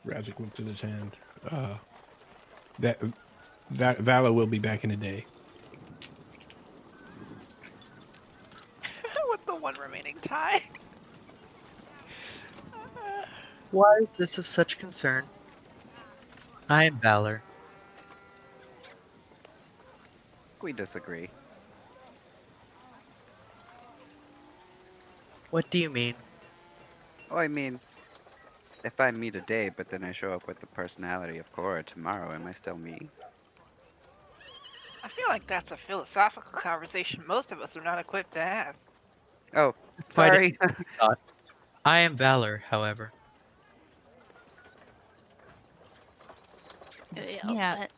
Razik looks at his hand. That Valor will be back in a day. With the one remaining tie. Why is this of such concern? I am Valor. We disagree. What do you mean? Oh, I mean, if I'm me today, but then I show up with the personality of Cora tomorrow, am I still me? I feel like that's a philosophical conversation most of us are not equipped to have. Oh, Quite sorry. I am Valor, however. Yeah. but-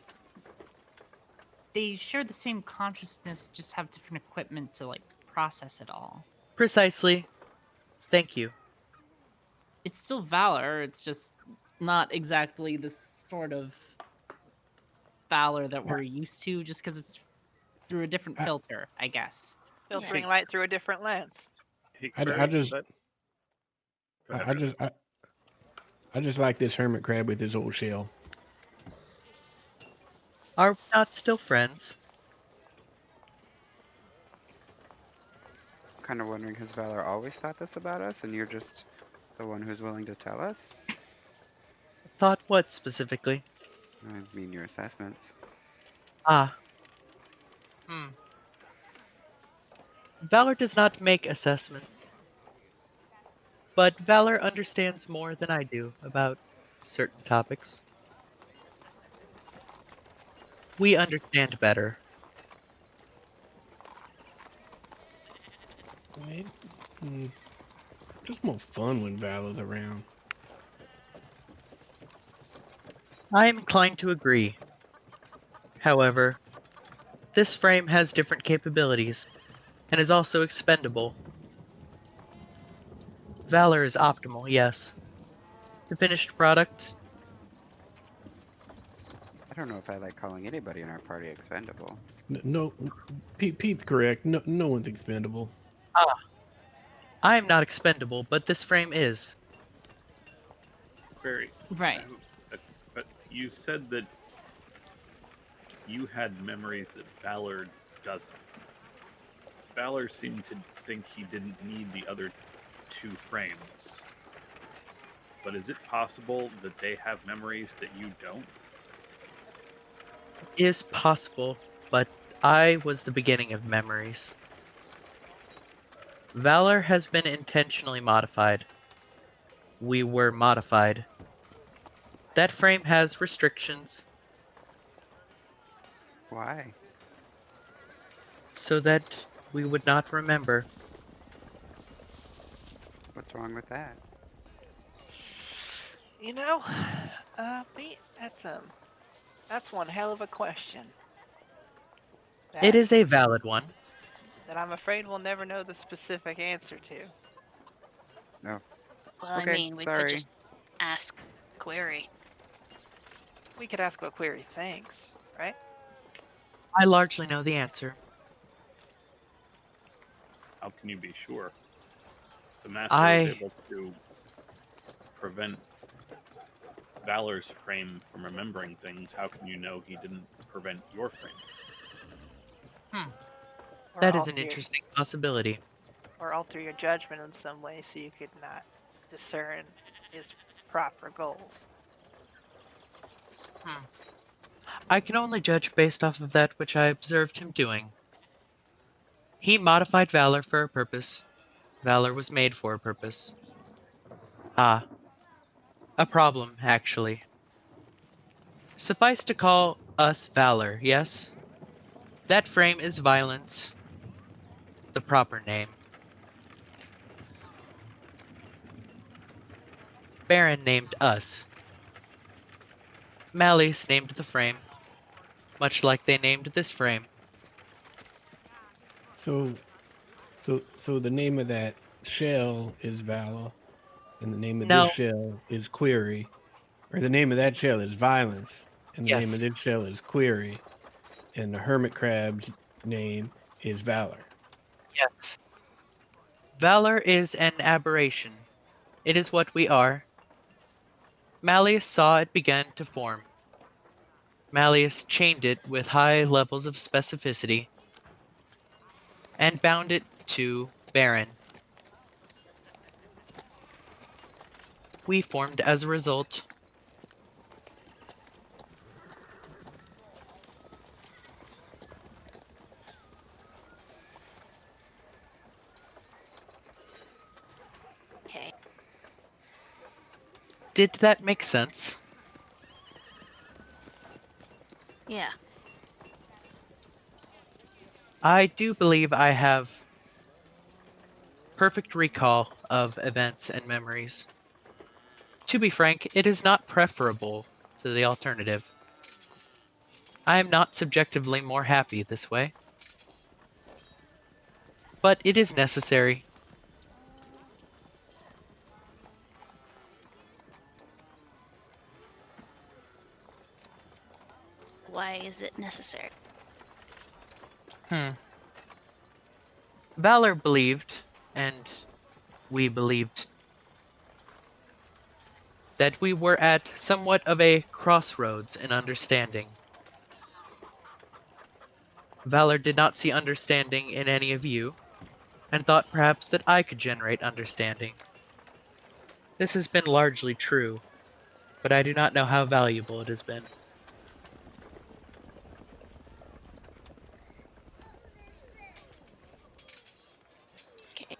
They share the same consciousness, just have different equipment to process it all. Precisely. Thank you. It's still Valor, it's just not exactly the sort of Valor that we're used to, just because it's through a different filter, I guess. Filtering light through a different lens. Hey, I Query, just- go ahead, I Joe. I just like this hermit crab with his old shell. Are we not still friends? Kind of wondering, has Valor always thought this about us, and you're just the one who's willing to tell us? Thought what specifically? I mean, your assessments. Ah. Valor does not make assessments. But Valor understands more than I do about certain topics. We understand better. Just more fun when Valor's around. I am inclined to agree. However, this frame has different capabilities, and is also expendable. Valor is optimal, yes. The finished product, I don't know if I like calling anybody in our party expendable. No, Pete's correct. No one's expendable. I am not expendable, but this frame is. Query. Right. But you said that you had memories that Valor doesn't. Valor seemed to think he didn't need the other two frames. But is it possible that they have memories that you don't? Is possible, but I was the beginning of memories. Valor has been intentionally modified. We were modified. That frame has restrictions Why? so that we would not remember. What's wrong with that? You know, Pete, that's one hell of a question. It is a valid one. That I'm afraid we'll never know the specific answer to. No. Well, Okay, I mean, we sorry. could just ask Query. We could ask what Query thinks, right? I largely know the answer. How can you be sure? The Master was able to prevent Valor's frame from remembering things. How can you know he didn't prevent your frame? Or That is an alter your- interesting possibility. Or alter your judgment in some way so you could not discern his proper goals. I can only judge based off of that which I observed him doing. He modified Valor for a purpose. Valor was made for a purpose. A problem, actually. Suffice to call us Valor, yes? That frame is violence. The proper name. Baron named us. Malleus named the frame, much like they named this frame. So the name of that shell is Valor, and the name of No. this shell is Query, or the name of that shell is Violence, and the name Yes. of this shell is Query, and the hermit crab's name is Valor. Yes. Valor is an aberration. It is what we are. Malleus saw it began to form. Malleus chained it with high levels of specificity and bound it to Baron. We formed as a result. Okay. Did that make sense? Yeah. I do believe I have perfect recall of events and memories. To be frank, it is not preferable to the alternative. I am not subjectively more happy this way. But it is necessary. Why is it necessary? Valor believed, and we believed, that we were at somewhat of a crossroads in understanding. Valor did not see understanding in any of you, and thought perhaps that I could generate understanding. This has been largely true, but I do not know how valuable it has been. Okay.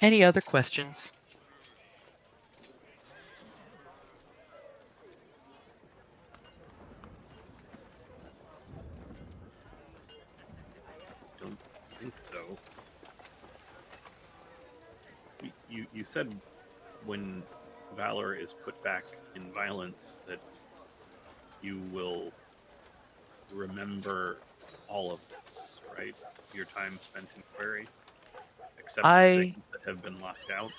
Any other questions? Don't think so. You said when Valor is put back in violence that you will remember all of this, right? Your time spent in Query, except for things that have been locked out.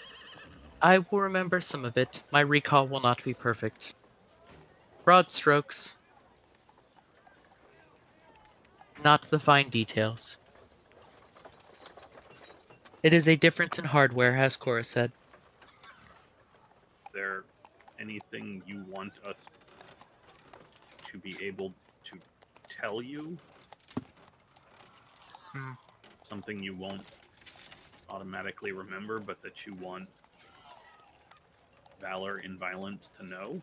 I will remember some of it. My recall will not be perfect. Broad strokes, not the fine details. It is a difference in hardware, as Cora said. Is there anything you want us to be able to tell you? Something you won't automatically remember, but that you want Valor in Violence to know?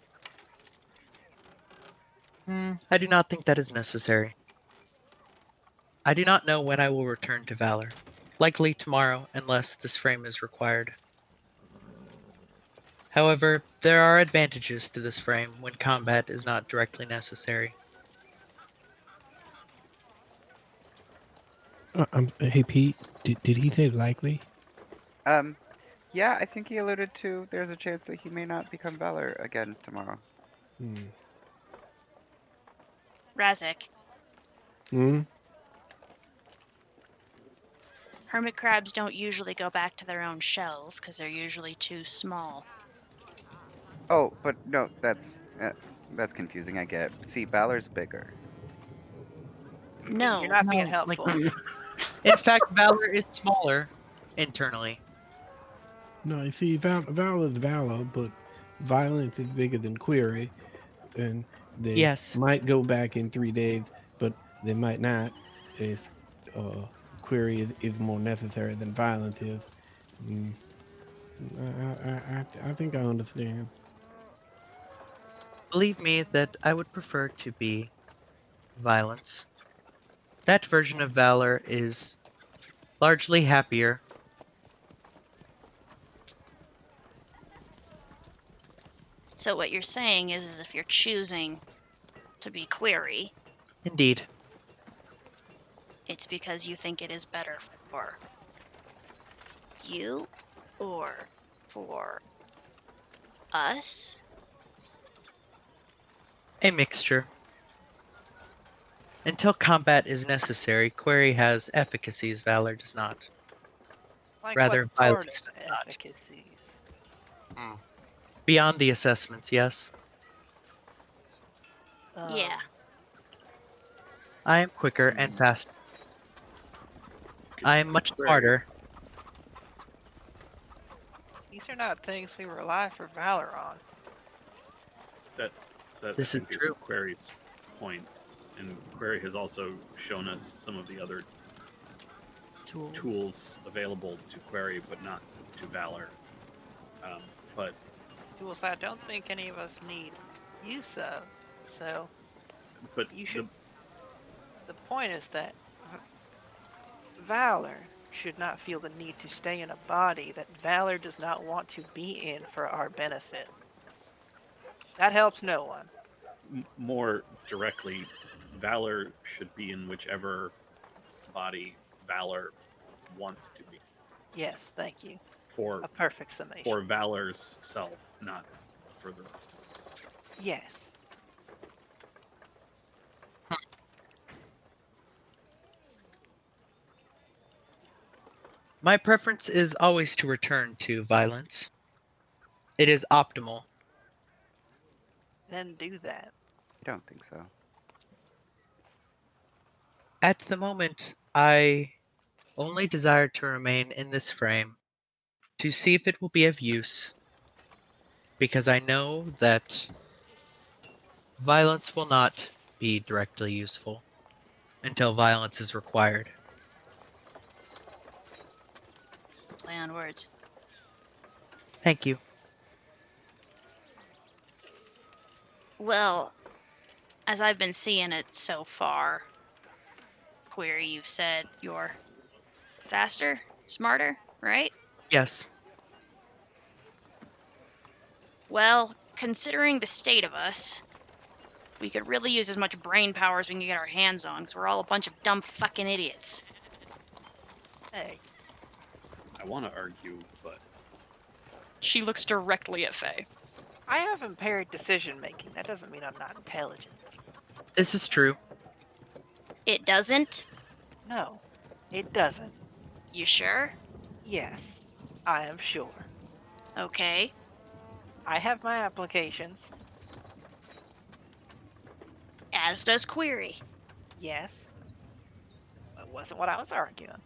I do not think that is necessary. I do not know when I will return to Valor. Likely tomorrow, unless this frame is required. However, there are advantages to this frame when combat is not directly necessary. Hey Pete, did he say likely? Yeah, I think he alluded to there's a chance that he may not become Valor again tomorrow. Razek, Hmm? hermit crabs don't usually go back to their own shells because they're usually too small. Oh, but no, that's confusing. I get. See, Valor's bigger. No. You're not being no, helpful. In fact, Valor is smaller internally. No, you see, Valor is Valor, but violence is bigger than Query, and they Yes. might go back in 3 days, but they might not if Query is more necessary than violence is. I think I understand. Believe me that I would prefer to be Violence. That version of Valor is largely happier. So what you're saying is if you're choosing to be Query, Indeed. it's because you think it is better for you or for us? A mixture. Until combat is necessary, Query has efficacies Valor does not. Like Rather, what sort violence of does not. efficacies? Beyond the assessments, yes. Yeah. I am quicker and faster. I am much smarter. These are not things we rely for Valor on. That This I is think true. Query's point, and Query has also shown us some of the other tools available to Query, but not to Valor. But Tools I don't think any of us need use of. So you should. The point is that Valor should not feel the need to stay in a body that Valor does not want to be in for our benefit. That helps no one. More directly, Valor should be in whichever body Valor wants to be. Yes, thank you. For a perfect summation. For Valor's self, not for the rest of us. Yes. My preference is always to return to Violence. It is optimal. Then do that. I don't think so. At the moment, I only desire to remain in this frame to see if it will be of use, because I know that violence will not be directly useful until violence is required. Play on words. Thank you. Well, as I've been seeing it so far, Query, you've said you're faster, smarter, right? Yes. Well, considering the state of us, we could really use as much brain power as we can get our hands on, because we're all a bunch of dumb fucking idiots. Hey, I want to argue, but She looks directly at Faye. I have impaired decision making. That doesn't mean I'm not intelligent. This is true. It doesn't? No, it doesn't. You sure? Yes, I am sure. Okay. I have my applications. As does Query. Yes. It wasn't what I was arguing.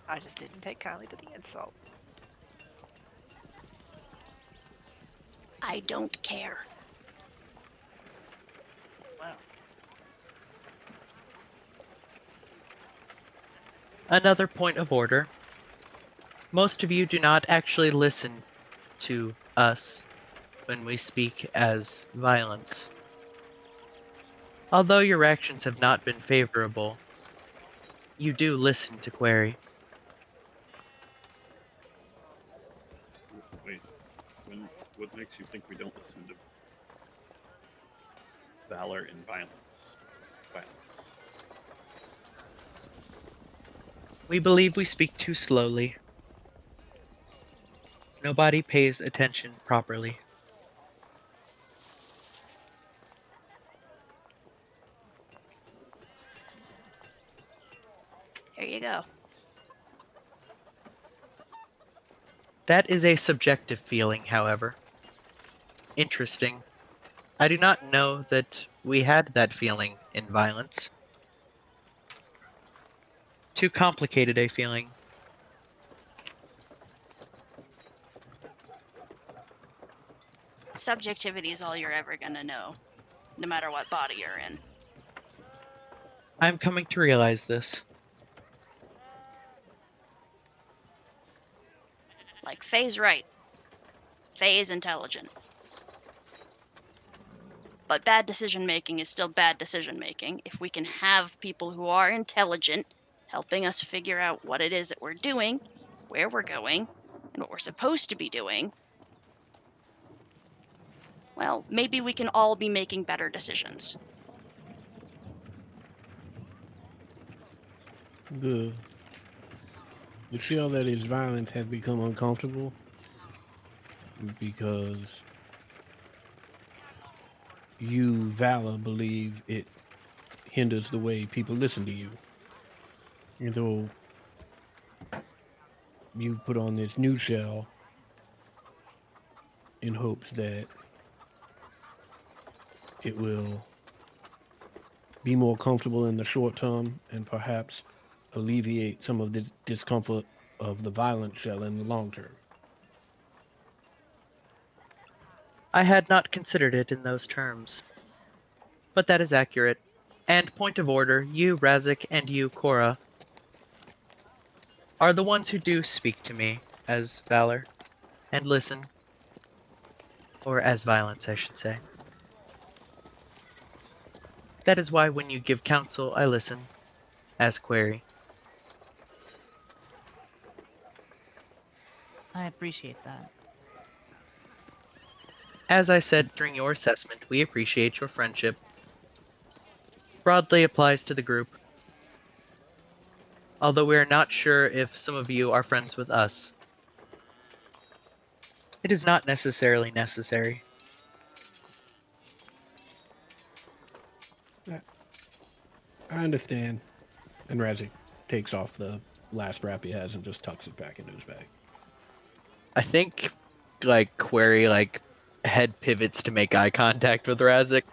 I just didn't take kindly to the insult. I don't care. Well, Another point of order. Most of you do not actually listen to us when we speak as violence. Although your actions have not been favorable, you do listen to Query. wait, what makes you think we don't listen to valor and violence? We believe we speak too slowly. Nobody pays attention properly. There you go. That is a subjective feeling, however. Interesting. I do not know that we had that feeling in violence. Too complicated a feeling. Subjectivity is all you're ever gonna know, no matter what body you're in. I'm coming to realize this. Like, Faye's right. Faye is intelligent. But bad decision making is still bad decision making. If we can have people who are intelligent helping us figure out what it is that we're doing, where we're going, and what we're supposed to be doing, well, maybe we can all be making better decisions. The shell that is violence has become uncomfortable because you, Valor, believe it hinders the way people listen to you. And so you put on this new shell in hopes that it will be more comfortable in the short term and perhaps alleviate some of the discomfort of the violent shell in the long term. I had not considered it in those terms. But that is accurate. And point of order, you, Razik, and you, Cora, are the ones who do speak to me as Valor, and listen. Or as violence, I should say. That is why when you give counsel, I listen, as Query. I appreciate that. As I said during your assessment, we appreciate your friendship. Broadly applies to the group. Although we are not sure if some of you are friends with us. It is not necessarily necessary. I understand. And Razik takes off the last wrap he has and just tucks it back into his bag. I think, Query, head pivots to make eye contact with Razik.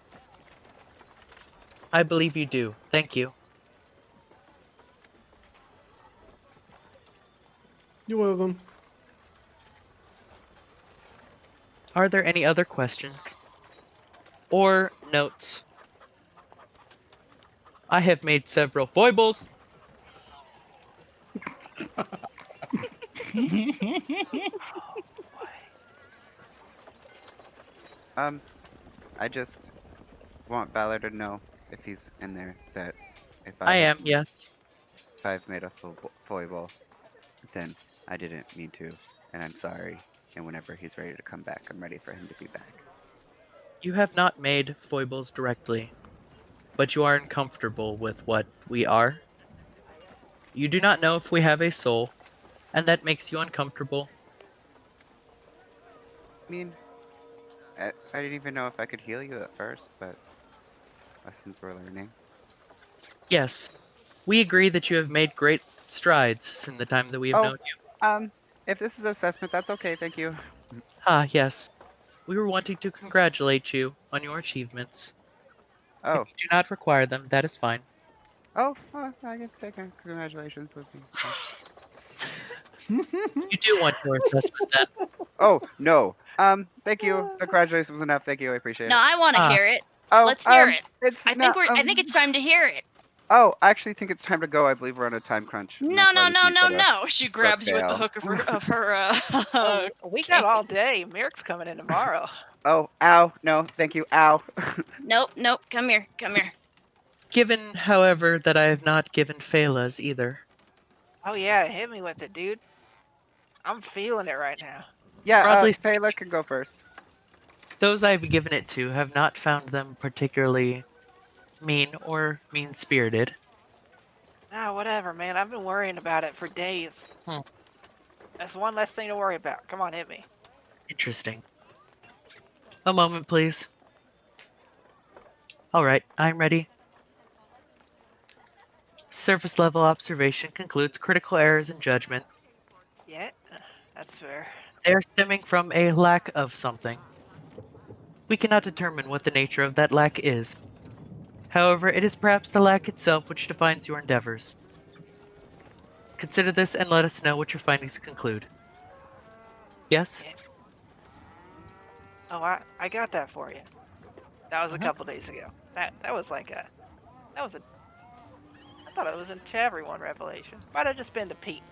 I believe you do. Thank you. You're welcome. Are there any other questions? Or notes? I have made several foibles. I just want Valor to know if he's in there that if I have- am, yes. if I've made a foible, then I didn't mean to, and I'm sorry. And whenever he's ready to come back, I'm ready for him to be back. You have not made foibles directly, but you are uncomfortable with what we are. You do not know if we have a soul, and that makes you uncomfortable. I mean, I didn't even know if I could heal you at first, but lessons we're learning. Yes, we agree that you have made great strides in the time that we have Oh. known you. If this is assessment, that's okay. Thank you. Ah, yes. We were wanting to congratulate you on your achievements. Oh, If you do not require them, that is fine. I can take congratulations with me. You do want your assessment then. Oh no. Thank you. The congratulations was enough. Thank you. I appreciate it. No, I want to Ah. hear it. Oh, Let's hear it. It's I think I think it's time to hear it. Oh, I actually think it's time to go. I believe we're on a time crunch. and No, that's why no, we no, can't no, go to- no. She grabs you with the Brookvale. hook of her Oh, we got all day. Mirk's coming in tomorrow. Oh, ow. No, thank you. Ow. Nope, nope. Come here, come here. Given, however, that I have not given Phelas either. Oh yeah, hit me with it, dude. I'm feeling it right now. Yeah, Broadly Fela can go first. Those I have given it to have not found them particularly mean or mean-spirited. Ah, whatever, man. I've been worrying about it for days. Hmm. That's one less thing to worry about. Come on, hit me. Interesting. A moment, please. Alright, I'm ready. Surface level observation concludes critical errors in judgment. Yeah, that's fair. They are stemming from a lack of something. We cannot determine what the nature of that lack is. However, it is perhaps the lack itself which defines your endeavors. Consider this and let us know what your findings conclude. Yes? Yeah. Oh, I got that for you. That was a couple days ago. That was like a, I thought it was to everyone revelation. Might have just been to Pete.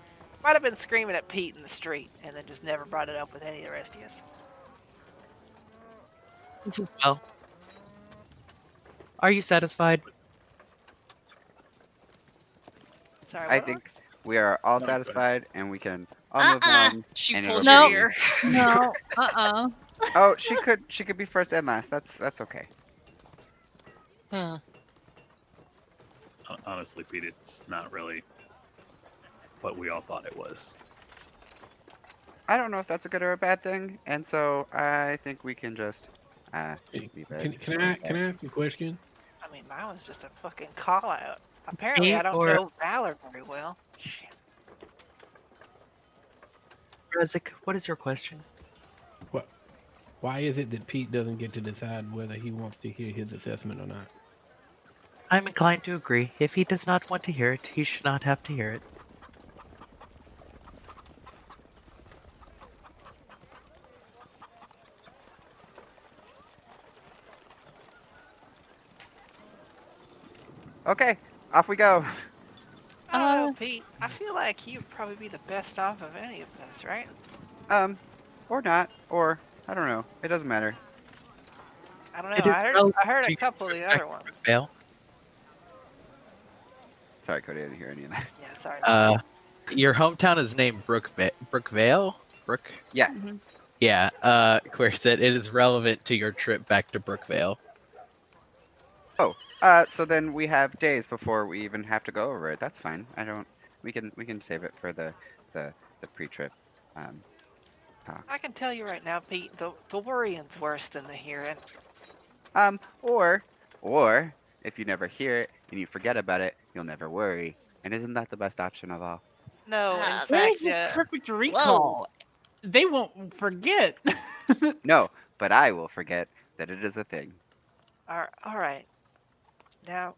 Might have been screaming at Pete in the street and then just never brought it up with any of the rest of us. This is well. Are you satisfied? Sorry, I what? think we are all No, satisfied, and we can all move on. She and pulls it'll your be- ear. No. Oh, she could be first and last. That's okay. Honestly, Pete, it's not really what we all thought it was. I don't know if that's a good or a bad thing, and so I think we can just leave it. Can I ask a question? I mean, mine was just a fucking call out. Apparently, I don't or- know Valor very well. Shit. Rezik, what is your question? Why is it that Pete doesn't get to decide whether he wants to hear his assessment or not? I'm inclined to agree. If he does not want to hear it, he should not have to hear it. Okay, off we go. I don't know, Pete. I feel like you'd probably be the best off of any of us, right? Or not, or I don't know. It doesn't matter. I don't know. It is I heard to a couple of the other ones. Fail. Sorry, Cody, I didn't hear any of that. Yeah, sorry. Your hometown is named Brookvale? Brook? Yes. Yeah, Queer said it is relevant to your trip back to Brookvale. So then we have days before we even have to go over it. That's fine. We can save it for the pre-trip talk. I can tell you right now, Pete, the worrying's worse than the hearing. Or if you never hear it and you forget about it, you'll never worry. And isn't that the best option of all? No, in Ah, fact, There's perfect recall. They won't forget. No, but I will forget that it is a thing. all right. Now,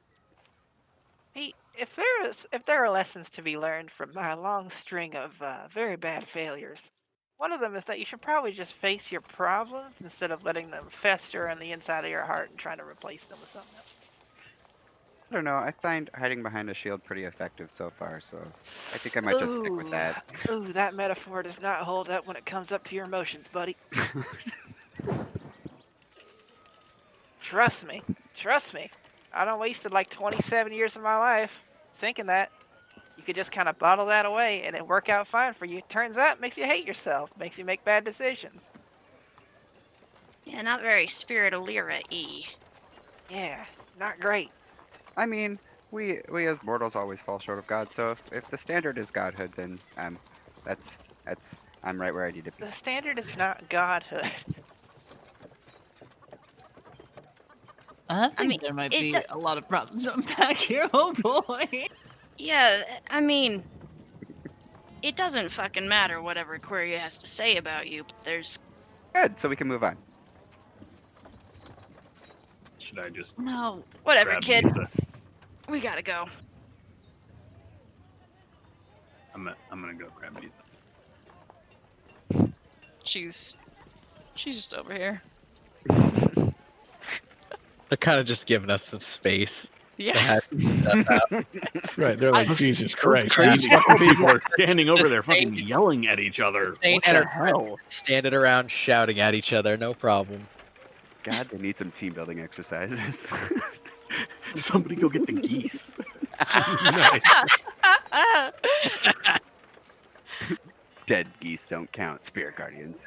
Pete, if there are lessons to be learned from my long string of very bad failures, one of them is that you should probably just face your problems instead of letting them fester on the inside of your heart and trying to replace them with something else. I don't know. I find hiding behind a shield pretty effective so far, so I think I might just stick with that. Ooh, that metaphor does not hold up when it comes up to your emotions, buddy. Trust me. Trust me. I done wasted like 27 years of my life thinking that you could just kind of bottle that away and it work out fine for you. Turns out it makes you hate yourself, makes you make bad decisions. Yeah, not very Spirit of Lyra-y. Yeah, not great. I mean, we as mortals always fall short of God, so if the standard is godhood, then that's I'm right where I need to be. The standard is not godhood. I think mean, there might it be do- a lot of problems to unpack here. Oh boy. Yeah, I mean, it doesn't fucking matter what Aquaria has to say about you, but there's... Good, so we can move on. Should I just No. Whatever, grab kid. Misa? We gotta go. I'm gonna go grab Misa. She's just over here. They're kind of just giving us some space to Yeah. hash stuff out. Right, they're like, Jesus Christ. Crazy man." fucking people are standing over there fucking yelling at each other. Insane What the entertainment. hell? Standing around shouting at each other, no problem. God, they need some team building exercises. Somebody go get the geese. Nice. Dead geese don't count, spirit guardians.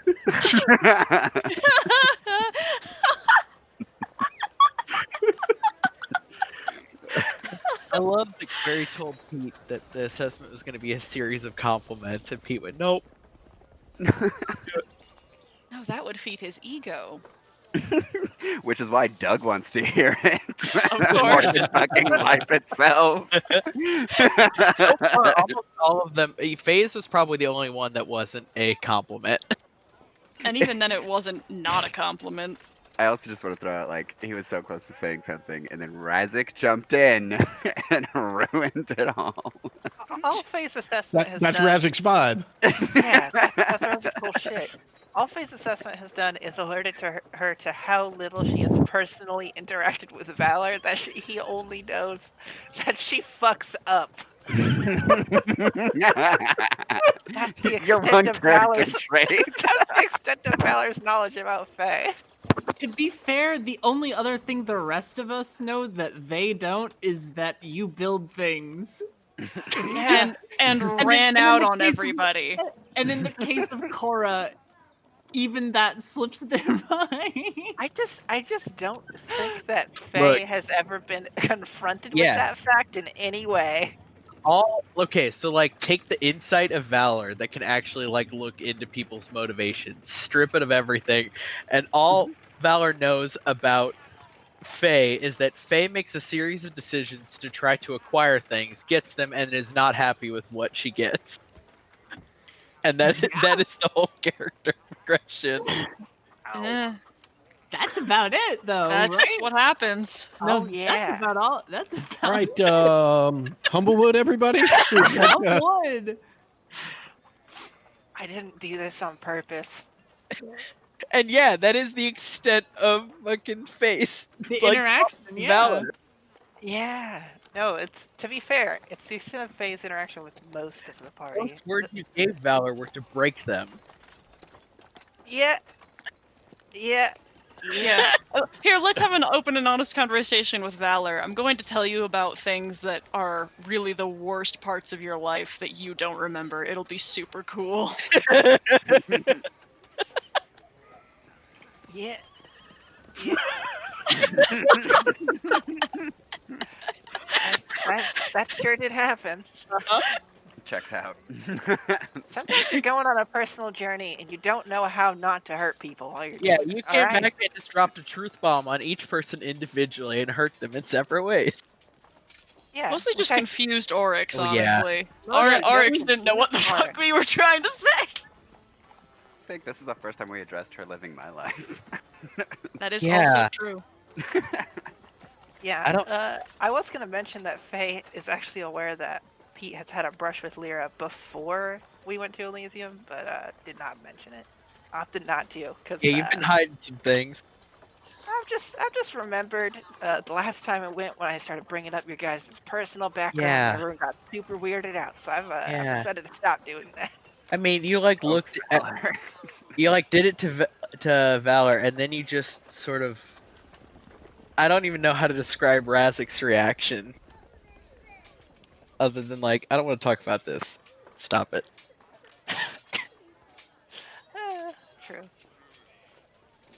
I love that Barry told Pete that the assessment was going to be a series of compliments, and Pete went, "Nope." No, that would feed his ego. Which is why Doug wants to hear it. Of More course. than fucking life itself. Almost all of them. FaZe was probably the only one that wasn't a compliment. And even then, it wasn't not a compliment. I also just want to throw out, like, he was so close to saying something, and then Razik jumped in and ruined it all. All phase assessment has That's done. Razik's vibe. Yeah, that's Razik's bullshit. All phase assessment has done is alerted to her to how little she has personally interacted with Valor. That he only knows that she fucks up. That's the Your extent one of character Valor's. trait. That's the extent of Valor's knowledge about Faye. To be fair, the only other thing the rest of us know that they don't is that you build things. Yeah. And then ran in out the on case of- everybody. And in the case of Korra, even that slips their mind. I just don't think that Faye Look. has ever been confronted Yeah. with that fact in any way. So like take the insight of Valor that can actually like look into people's motivations, strip it of everything, and all Valor knows about Faye is that Faye makes a series of decisions to try to acquire things, gets them, and is not happy with what she gets. And that is the whole character progression. Eh, That's about it, though. that's right? what happens. No, Oh, yeah. That's about all. That's about All right, Humblewood, everybody. Humblewood. I didn't do this on purpose. And yeah, that is the extent of fucking Face. The Like, interaction, yeah. Valor. Yeah. No, it's to be fair, it's the extent of Faye's interaction with most of the party. Most words you gave Valor were to break them. Yeah. Yeah. Yeah. Here, let's have an open and honest conversation with Valor. I'm going to tell you about things that are really the worst parts of your life that you don't remember. It'll be super cool. Yeah. Yeah. that sure did happen. Checks out. Sometimes you're going on a personal journey and you don't know how not to hurt people while you're Yeah, doing you it, came alright? back and just dropped a truth bomb on each person individually and hurt them in separate ways. Yeah. Mostly just which I- confused Oryx, Oh, yeah. honestly. Oh, yeah, Oryx just- didn't know what the fuck Oryx. we were trying to say. I think this is the first time we addressed her living my life. That is Yeah. also true. Yeah. I don't- I was gonna mention that Faye is actually aware that Pete has had a brush with Lyra before we went to Elysium, but did not mention it. Opted not to, because Yeah, you've been hiding some things. I've just remembered the last time I went when I started bringing up your guys' personal backgrounds, Yeah. and everyone got super weirded out. So I've Yeah. decided to stop doing that. I mean, you like Oh, looked at, Valor. you like did it to Valor, and then you just sort of. I don't even know how to describe Razik's reaction. Other than like, I don't want to talk about this. Stop it. True.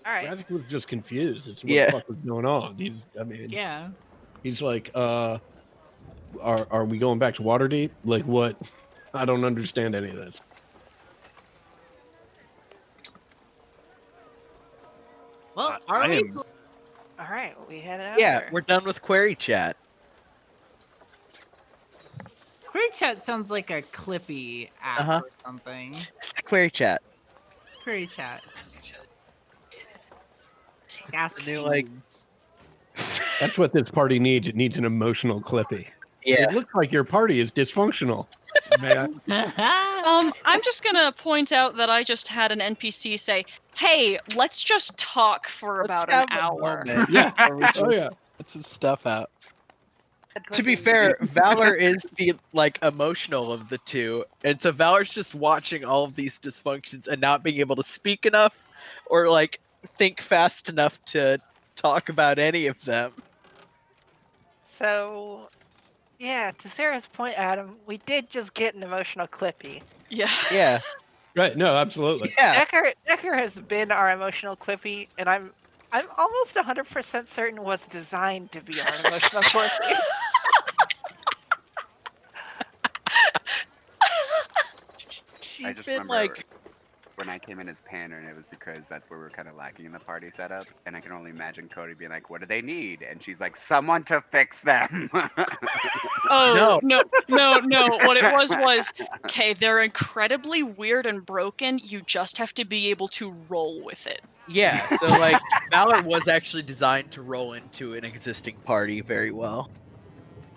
All right. Razik was just confused. It's what Yeah. the fuck was going on. Yeah. He's like, are we going back to Waterdeep? Like what? I don't understand any of this. Well, I are we? am- All right. We headed out. Yeah, we're done with query chat. Query chat sounds like a Clippy app Uh-huh. or something. Query chat. Query chat. The new, like- That's what this party needs. It needs an emotional Clippy. Yeah. It looks like your party is dysfunctional. Man, I'm just gonna point out that I just had an NPC say, "Hey, let's just talk for about an hour." yeah. Or we Oh should yeah. get some stuff out. To be fair, Valor is the like emotional of the two, and so Valor's just watching all of these dysfunctions and not being able to speak enough or like think fast enough to talk about any of them. So, yeah, to Sarah's point, Adam, we did just get an emotional Clippy. Yeah. Yeah, Right. No, absolutely. yeah. Decker has been our emotional Clippy, and I'm almost 100% certain was designed to be our emotional Clippy. I She's just been remember like, when I came in as Panner, and it was because that's where we're kind of lacking in the party setup. And I can only imagine Cody being like, "What do they need?" And she's like, "Someone to fix them." Oh no. What it was okay. They're incredibly weird and broken. You just have to be able to roll with it. yeah. So like, Valor was actually designed to roll into an existing party very well.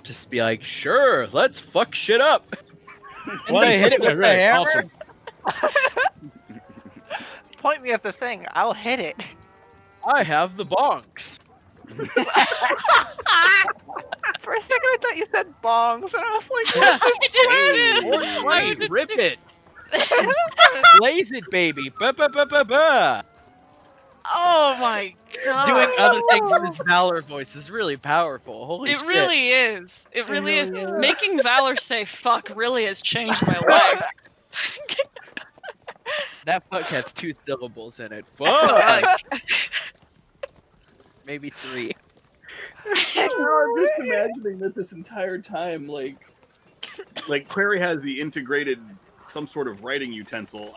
Just be like, sure, let's fuck shit up. Want to hit it with the Right, hammer? awesome. Point me at the thing, I'll hit it. I have the bonks. For a second, I thought you said bongs, and I was like, I did too. Rip it. Blaze it, baby. Ba ba ba ba ba. Oh my god. Doing other things in his Valor voice is really powerful. Holy It shit. really is. It really is. really is. Making Valor say fuck really has changed my life. That fuck has 2 syllables in it. Fuck. Fuck. Maybe 3. I'm just imagining that this entire time, like Query has the integrated some sort of writing utensil.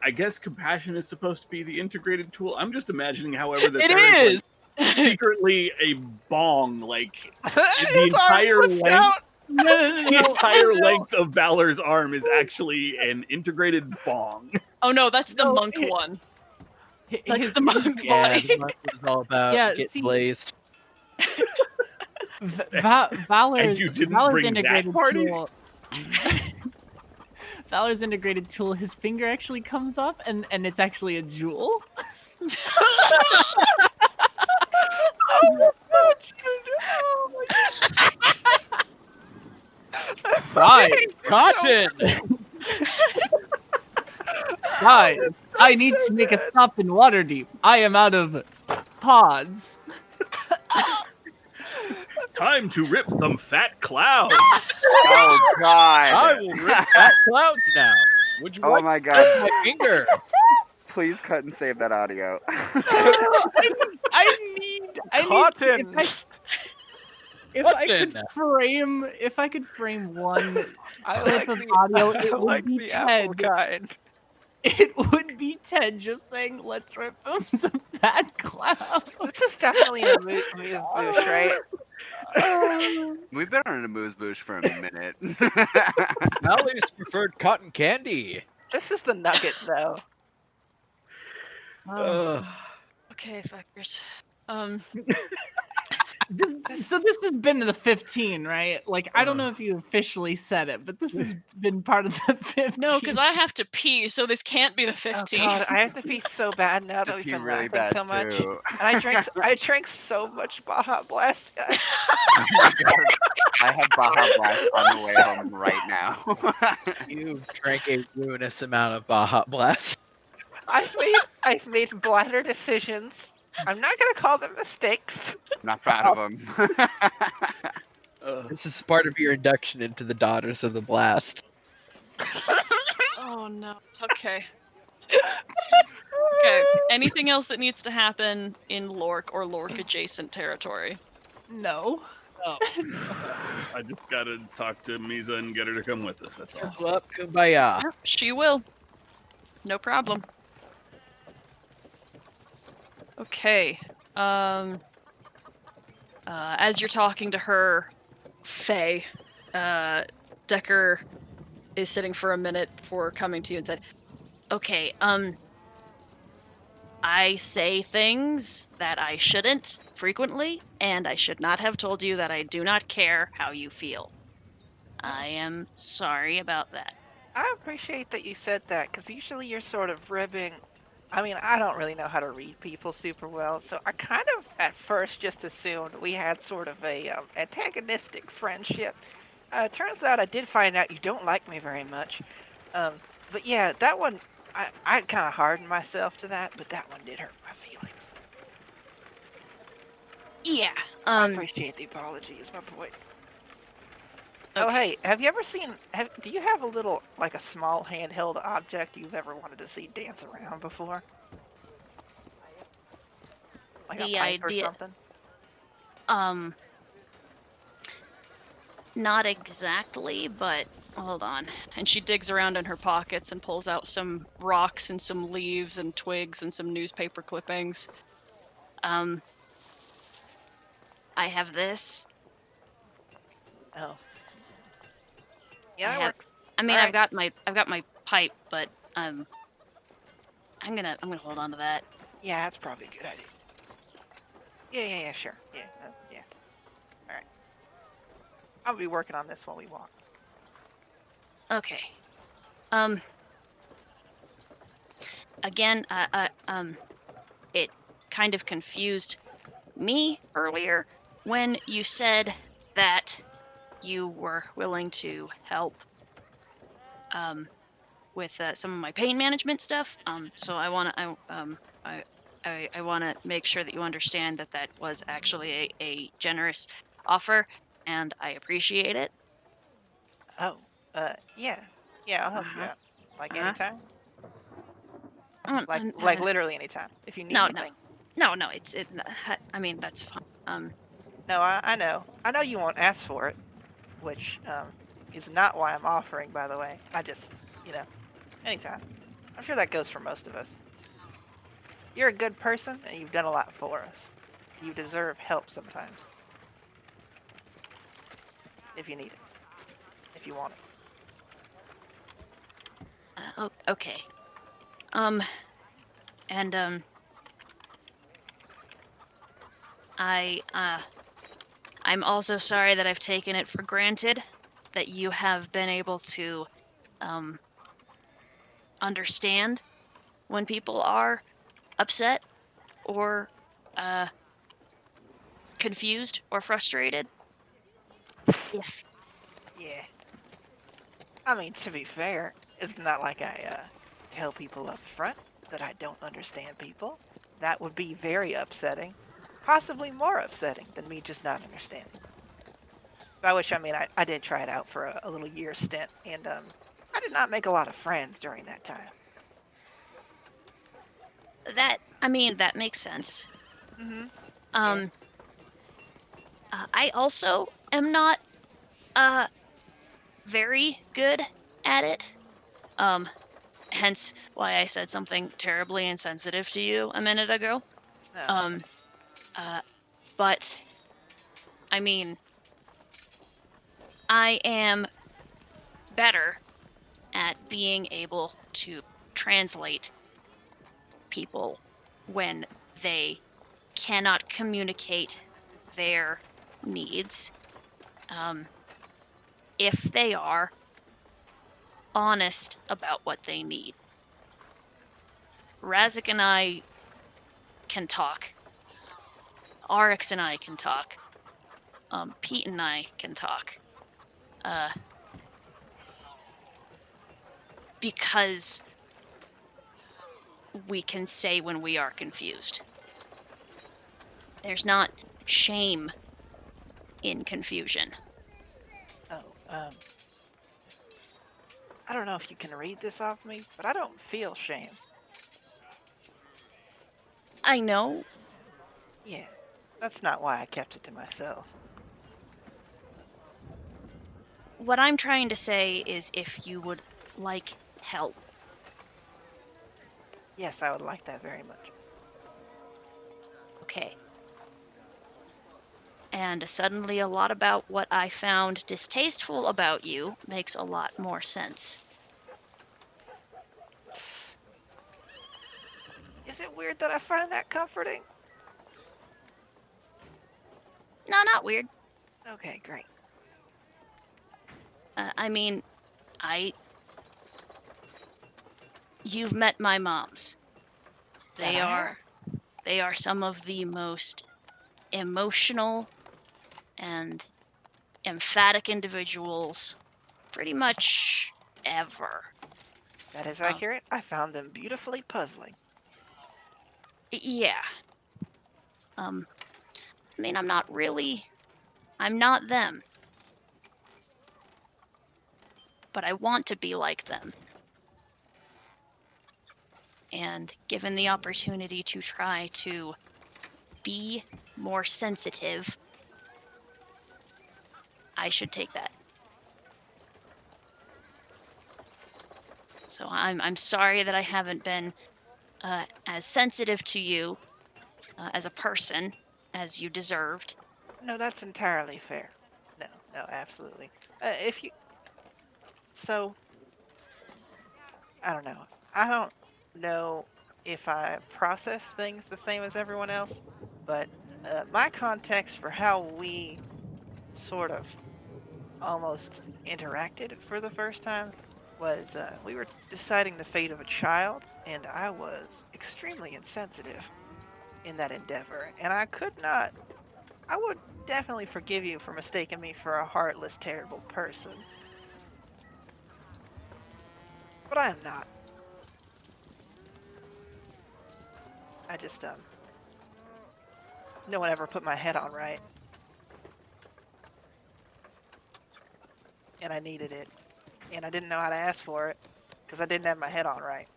I guess compassion is supposed to be the integrated tool. I'm just imagining, however, that It there is. like, secretly a bong, like the His arm entire flips length. out. The entire length of Valor's arm is actually an integrated bong. Oh no, that's the No, monk it- one. His- That's the monk Yeah, body. the monk was all about Yeah, getting see- blazed. Valor's, you didn't Valor's bring that integrated party? tool. Valor's integrated tool. His finger actually comes up, and it's actually a jewel. Right, cotton. Guys, I need to make a stop in Waterdeep. I am out of pods. Time to rip some fat clouds. Oh God! I will rip that clouds now. Would you Oh like my to touch God! my finger? Please cut and save that audio. I need Cotton. if I Cotton. could frame one I clip like of the, audio, I it would like be the apple Ted. kind. It would be Ted just saying, "Let's rip him some bad clouds." This is definitely a amuse-bouche, right? We've been on a amuse-bouche for a minute. Mally's preferred cotton candy. This is the nugget, though. Okay, fuckers. So this has been the 15, right? Like, I don't know if you officially said it, but this has been part of the 15. No, because I have to pee, so this can't be the Oh 15. god, I have to pee so bad now that we've Pee been really laughing bad so much. too. And I drank so much Baja Blast, guys. Oh my God. I have Baja Blast on the way home right now. You drank a ruinous amount of Baja Blast. I've made bladder decisions. I'm not gonna call them mistakes. Not proud of them. This is part of your induction into the Daughters of the Blast. Oh no. Okay. Okay. Anything else that needs to happen in Lork or Lork adjacent territory? No. I just gotta talk to Misa and get her to come with us. That's all. Circle up, kumbaya. Yeah, she will. No problem. Okay. As you're talking to her, Faye, Decker is sitting for a minute before coming to you and said, "Okay, I say things that I shouldn't frequently, and I should not have told you that I do not care how you feel. I am sorry about that." I appreciate that you said that, because usually you're sort of ribbing. I mean, I don't really know how to read people super well, so I kind of at first just assumed we had sort of a antagonistic friendship. Turns out I did find out you don't like me very much. But yeah, that one, I'd kind of hardened myself to that, but that one did hurt my feelings. Yeah. I appreciate the apology, is my point. Oh, Okay. hey, have you ever seen, do you have a little, like a small handheld object you've ever wanted to see dance around before? Like The a pipe idea- or something? Not exactly, but hold on. And she digs around in her pockets and pulls out some rocks and some leaves and twigs and some newspaper clippings. I have this. Oh. Yeah, I that have- works. I mean, Alright. I've got my pipe, but I'm gonna hold on to that. Yeah, that's probably a good idea. Yeah, sure. Yeah, yeah. Alright. I'll be working on this while we walk. Okay. Again, it kind of confused me earlier when you said that you were willing to help with some of my pain management stuff. So I want to make sure that you understand that that was actually a generous offer, and I appreciate it. Oh, yeah. Yeah, I'll help you Uh-huh. out. Like Uh-huh. anytime? Oh, Like literally anytime. If you need no, anything. no, I mean, that's fine. No, I know. I know you won't ask for it, which is not why I'm offering, by the way. I just, anytime. I'm sure that goes for most of us. You're a good person, and you've done a lot for us. You deserve help sometimes. If you need it. If you want it. Okay. I'm also sorry that I've taken it for granted that you have been able to, understand when people are upset or, confused or frustrated. If Yeah. I mean, to be fair, it's not like I tell people up front that I don't understand people. That would be very upsetting. Possibly more upsetting than me just not understanding. By which I mean I did try it out for a little year stint, and I did not make a lot of friends during that time. that makes sense. Mm-hmm. I also am not very good at it. Hence why I said something terribly insensitive to you a minute ago. No. But I mean, I am better at being able to translate people when they cannot communicate their needs, if they are honest about what they need. Razik and I can talk. Arix and I can talk. Pete and I can talk. Because we can say when we are confused. There's not shame in confusion. Oh, I don't know if you can read this off me, but I don't feel shame. I know. Yeah, that's not why I kept it to myself. What I'm trying to say is if you would like help. Yes, I would like that very much. Okay. And suddenly a lot about what I found distasteful about you makes a lot more sense. Is it weird that I find that comforting? No, not weird. Okay, great. I mean, you've met my moms. That I They are some of the most emotional and emphatic individuals pretty much ever. That is accurate. I found them beautifully puzzling. Yeah. I mean, I'm not them. But I want to be like them. And given the opportunity to try to be more sensitive, I should take that. So I'm sorry that I haven't been as sensitive to you as a person as you deserved. No, that's entirely fair. No, absolutely. So, I don't know. I don't know if I process things the same as everyone else, but my context for how we sort of almost interacted for the first time was we were deciding the fate of a child, and I was extremely insensitive in that endeavor, and I would definitely forgive you for mistaking me for a heartless, terrible person. But I am not. I just, no one ever put my head on right. And I needed it. And I didn't know how to ask for it, because I didn't have my head on right.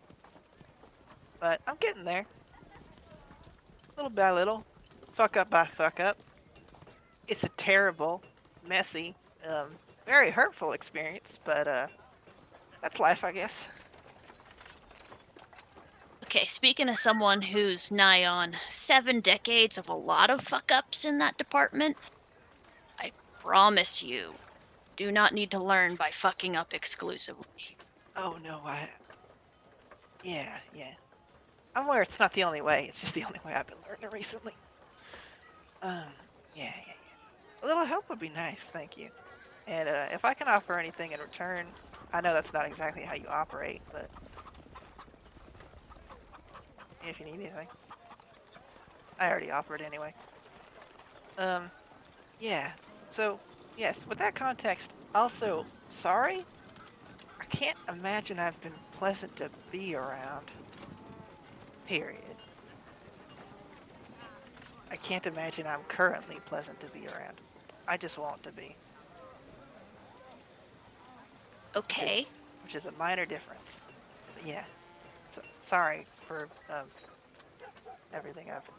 But I'm getting there. Little by little. Fuck up by fuck up. It's a terrible, messy, very hurtful experience, but, that's life, I guess. Okay, speaking of someone who's nigh on 7 decades of a lot of fuck-ups in that department, I promise you, do not need to learn by fucking up exclusively. Oh, no, Yeah. I'm aware it's not the only way, it's just the only way I've been learning recently. Yeah. A little help would be nice, thank you. And, if I can offer anything in return, I know that's not exactly how you operate, but if you need anything. I already offered anyway. Yeah. So, yes, with that context, also, sorry? I can't imagine I've been pleasant to be around. Period. I can't imagine I'm currently pleasant to be around. I just want to be. Okay. Which is a minor difference. But yeah. So, sorry for everything I've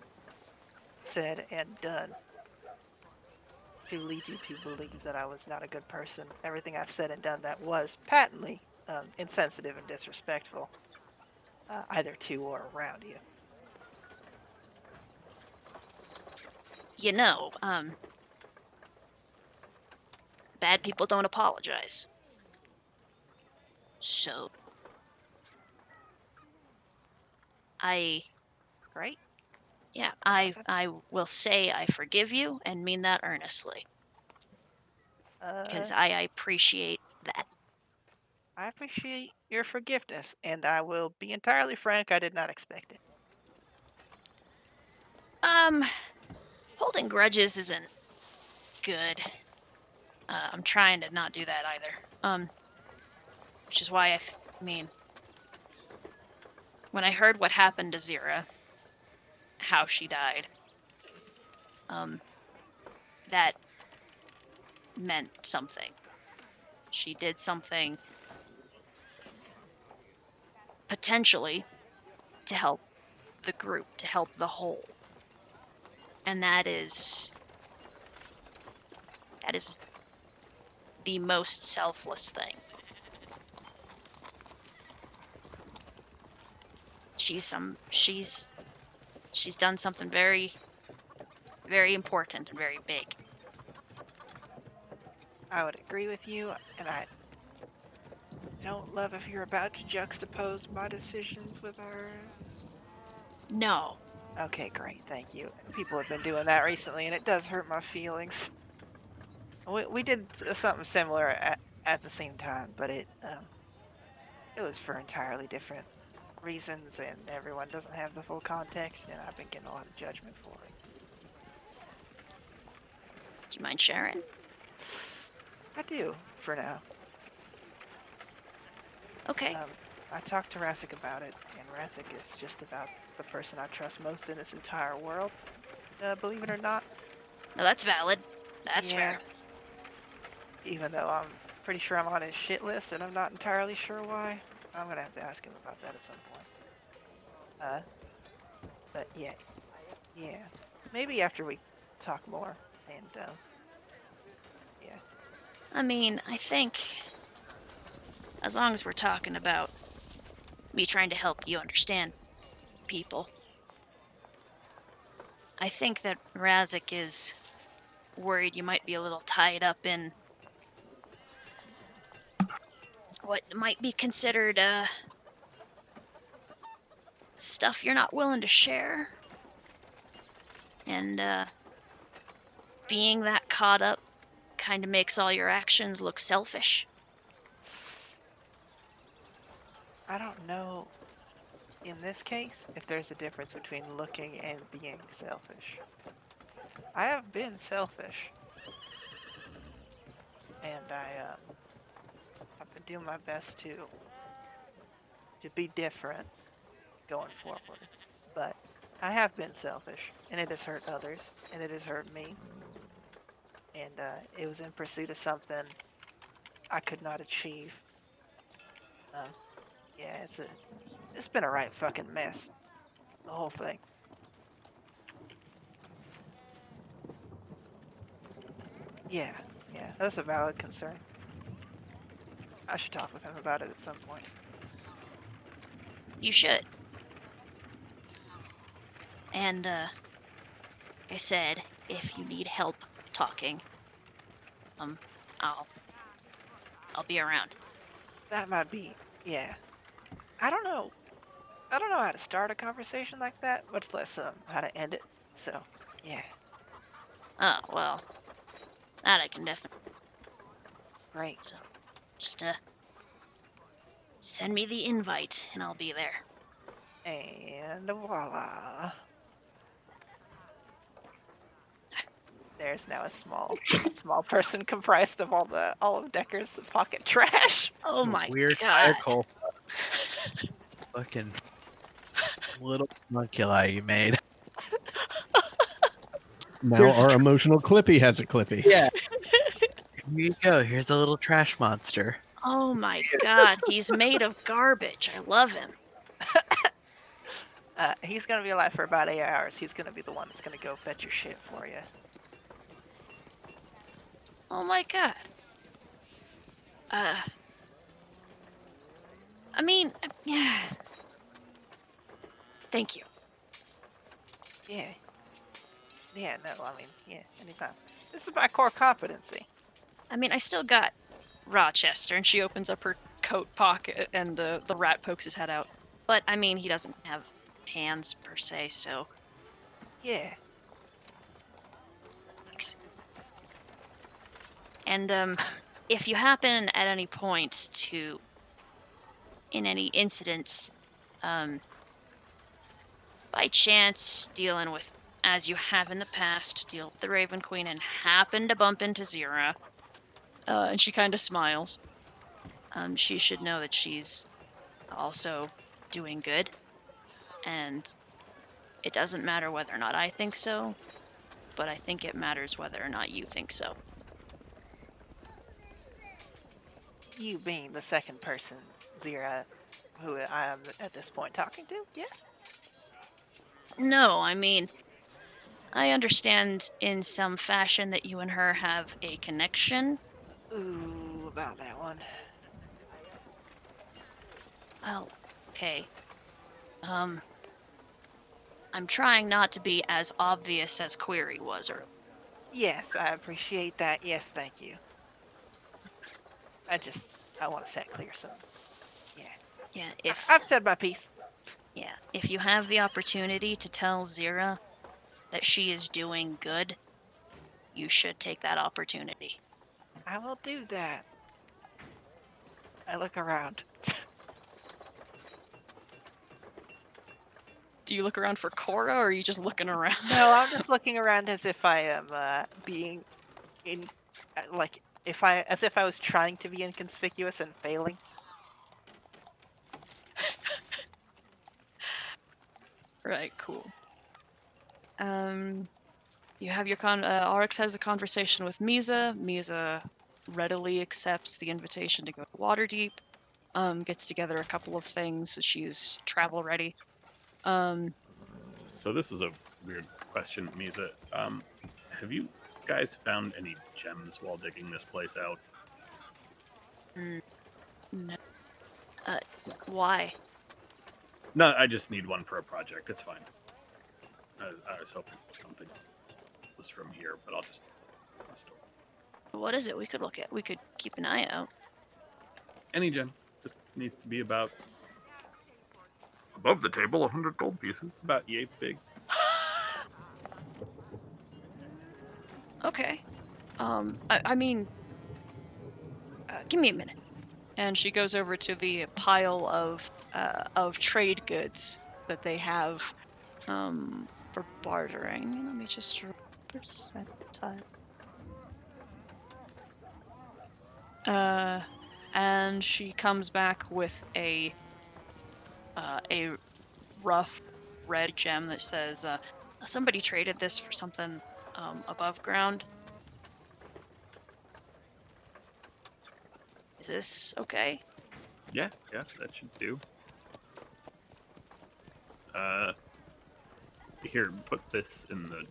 said and done to lead you to believe that I was not a good person. Everything I've said and done that was patently insensitive and disrespectful, either to or around you. You know, bad people don't apologize. So, Right? Yeah, I will say I forgive you and mean that earnestly because I appreciate that. I appreciate your forgiveness, and I will be entirely frank, I did not expect it. Um, holding grudges isn't good. I'm trying to not do that either. Which is why I mean, when I heard what happened to Zira, how she died, that meant something. She did something potentially to help the group, to help the whole. And that is the most selfless thing. She's done something very, very important and very big. I would agree with you, and I don't love if you're about to juxtapose my decisions with hers. No. Okay, great, thank you. People have been doing that recently, and it does hurt my feelings. We did something similar at the same time, but it was for entirely different reasons, and everyone doesn't have the full context, and I've been getting a lot of judgment for it. Do you mind sharing? I do, for now. Okay. I talked to Rasik about it, and Rasik is just about the person I trust most in this entire world, believe it or not. No, that's valid. That's Yeah. fair. Even though I'm pretty sure I'm on his shit list, and I'm not entirely sure why. I'm gonna have to ask him about that at some point. But yeah. Maybe after we talk more, and yeah. I mean, I think as long as we're talking about me trying to help you understand people, I think that Razik is worried you might be a little tied up in what might be considered stuff you're not willing to share. And being that caught up kind of makes all your actions look selfish. I don't know, in this case, if there's a difference between looking and being selfish. I have been selfish. And I've been doing my best to be different going forward. But I have been selfish, and it has hurt others, and it has hurt me. And it was in pursuit of something I could not achieve. Yeah, it's been a right fucking mess. The whole thing. Yeah, that's a valid concern. I should talk with him about it at some point. You should. And, like I said, if you need help talking, I'll be around. That might be, yeah. I don't know how to start a conversation like that, much less how to end it. So, yeah. Oh, well, that I can definitely. Great. So, just, send me the invite and I'll be there. And voila. There's now a small person comprised of all of Decker's pocket trash. Oh my Weird god. fire fucking little homunculi you made. Now our emotional Clippy has a Clippy. Yeah. Here you go. Here's a little trash monster. Oh my god, he's made of garbage. I love him. He's gonna be alive for about 8 hours. He's gonna be the one that's gonna go fetch your shit for you. Oh my god. I mean, yeah. Thank you. Yeah. Yeah, no, I mean, yeah, anytime. This is my core competency. I mean, I still got Rochester, and she opens up her coat pocket, and the rat pokes his head out. But, I mean, he doesn't have hands, per se, so Yeah. Thanks. And if you happen at any point to, in any incidents, by chance dealing with, as you have in the past, deal with the Raven Queen and happen to bump into Zira, And she kind of smiles. she should know that she's also doing good. And it doesn't matter whether or not I think so, but I think it matters whether or not you think so. You being the second person, Zira, who I am at this point talking to? Yes? No, I mean, I understand in some fashion that you and her have a connection. Ooh, about that one. Well, okay. I'm trying not to be as obvious as Query was, or Yes, I appreciate that. Yes, thank you. I want to set clear some. yeah, I've said my piece. if you have the opportunity to tell Zira that she is doing good, you should take that opportunity. I will do that. I look around. Do you look around for Cora, or are you just looking around? No, I'm just looking around as if I am being as if I was trying to be inconspicuous and failing. Right, cool. You have your Oryx has a conversation with Misa. Misa readily accepts the invitation to go to Waterdeep. Gets together a couple of things. She's travel ready. So this is a weird question, Misa. Have you guys found any gems while digging this place out? No. Why? No, I just need one for a project. It's fine. I was hoping something was from here, but I'll just store. What is it we could look at? We could keep an eye out. Any gem just needs to be about above the table. 100 gold pieces, about yay big. Okay. I mean, give me a minute. And she goes over to the pile of trade goods that they have for bartering. Let me just percentile. And she comes back with a rough red gem that says, "Somebody traded this for something above ground. Is this okay?" Yeah, that should do. Here, put this in the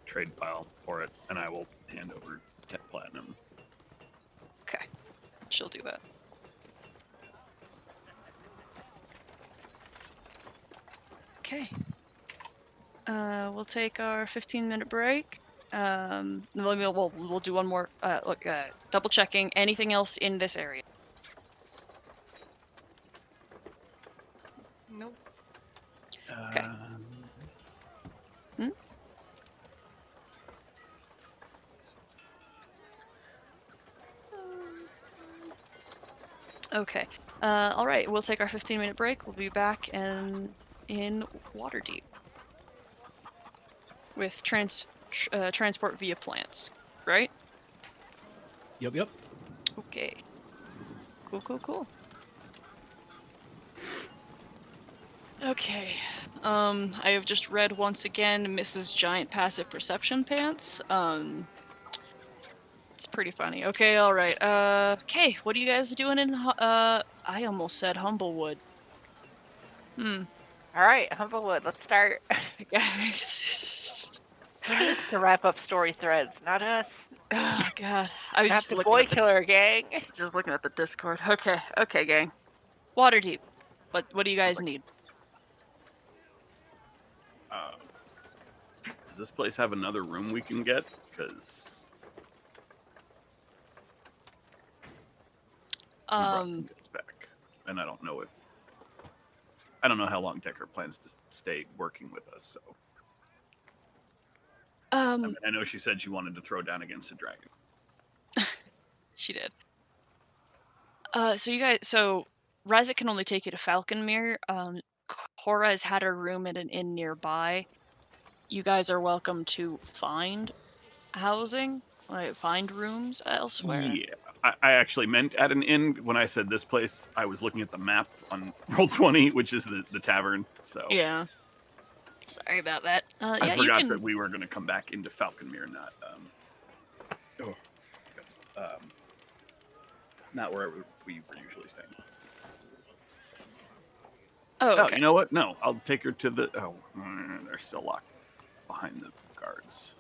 trade pile for it, and I will hand over 10 platinum. Okay, she'll do that. Okay. We'll take our 15-minute break. We'll do one more. Double checking. Anything else in this area? Nope. Okay. Okay. All right. We'll take our 15-minute break. We'll be back in Waterdeep with transport via plants, right? Yep. Okay. Cool. Okay. I have just read once again Mrs. Giant Passive Perception Pants. It's pretty funny. Okay, alright. Okay, what are you guys doing in, I almost said Humblewood. Alright, Humblewood, let's start. Guys. Who needs to wrap up story threads? Not us. Oh, God. I was Not just the looking boy at the, killer gang. just looking at the Discord. Okay, gang. Waterdeep. What do you guys need? Does this place have another room we can get? Because it's back, and I don't know how long Decker plans to stay working with us. So I mean, I know she said she wanted to throw down against a dragon. She did. So Ryzik can only take you to Falconmere. Cora has had her room at an inn nearby. You guys are welcome to find housing, like find rooms elsewhere. Yeah, I actually meant at an inn. When I said this place, I was looking at the map on Roll20, which is the tavern. So Yeah. Sorry about that. I Yeah, you forgot can. that we were going to come back into Falconmere, not where we were usually staying. Oh, Oh, okay. you know what? No, I'll take her to the. Oh, they're still locked behind the guards.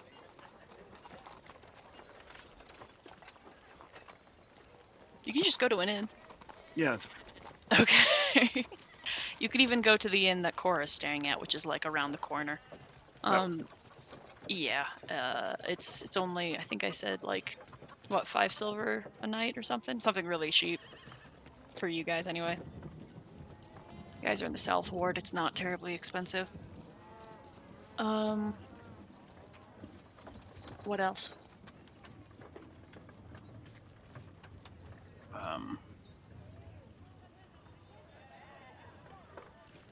You can just go to an inn. Yeah, it's Okay. You could even go to the inn that Cora's staying at, which is like around the corner. Yeah. It's only, I think I said like, what, 5 silver a night or something? Something really cheap for you guys anyway. You guys are in the South Ward. It's not terribly expensive. What else?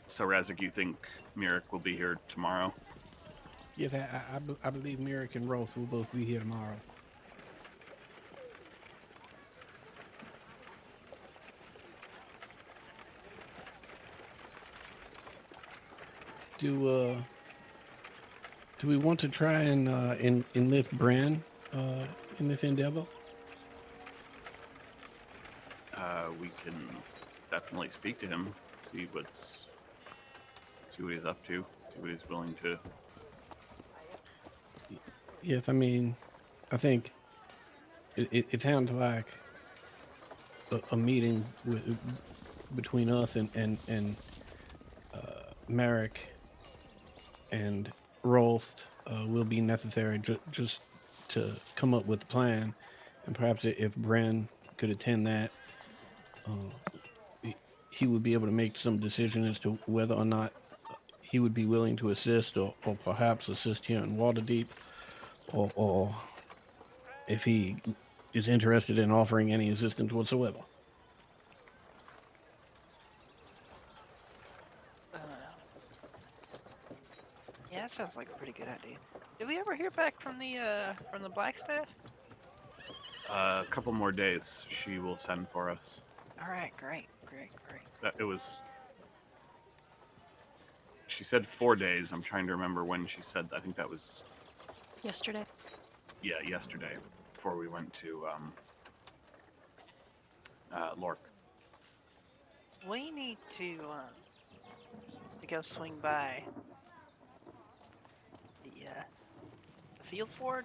So Razik, you think Mirik will be here tomorrow? Yes, I believe Merrick and Roth will both be here tomorrow. Do we want to try and enlist Bran in this endeavor? We can definitely speak to him, see what he's up to, see what he's willing to. Yes, I mean, I think it sounds like a meeting between us and Merrick and Rolst will be necessary just to come up with a plan, and perhaps if Bran could attend that, he would be able to make some decision as to whether or not he would be willing to assist, or perhaps assist here in Waterdeep, or if he is interested in offering any assistance whatsoever. Yeah, that sounds like a pretty good idea. Did we ever hear back from the Blackstaff? A couple more days, she will send for us. All right, great. It was. She said 4 days. I'm trying to remember when she said. I think that was. Yesterday? Yeah, yesterday, before we went to Lork. We need to go swing by the Fields Ward.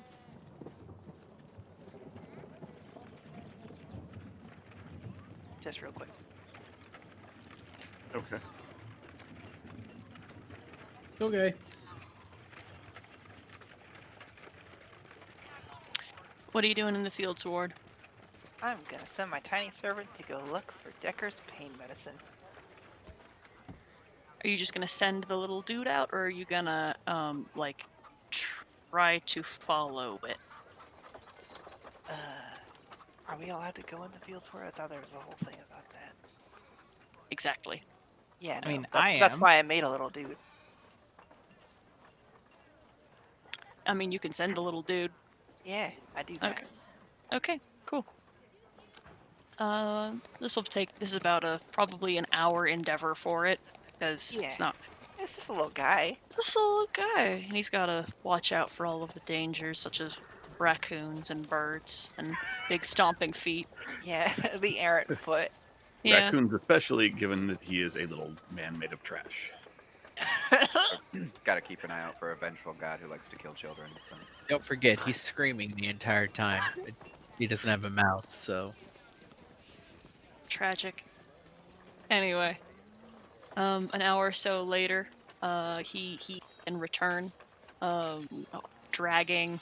Just real quick. Okay. Okay. What are you doing in the Fields Ward? I'm gonna send my tiny servant to go look for Decker's pain medicine. Are you just gonna send the little dude out, or are you gonna, like, try to follow it? Are we allowed to go in the Fields Ward? I thought there was a whole thing about that. Exactly. Yeah, I mean, that's am. why I made a little dude. I mean, you can send the little dude. Yeah, I do that. Okay, cool. This is about probably an hour endeavor for it, because Yeah. it's not. It's just a little guy. Just a little guy, and he's gotta watch out for all of the dangers, such as raccoons and birds and big stomping feet. Yeah, the errant foot. Yeah. Raccoons, especially given that he is a little man made of trash. Gotta keep an eye out for a vengeful god who likes to kill children. So. Don't forget, he's screaming the entire time. He doesn't have a mouth, so. Tragic. Anyway, an hour or so later, he can return, dragging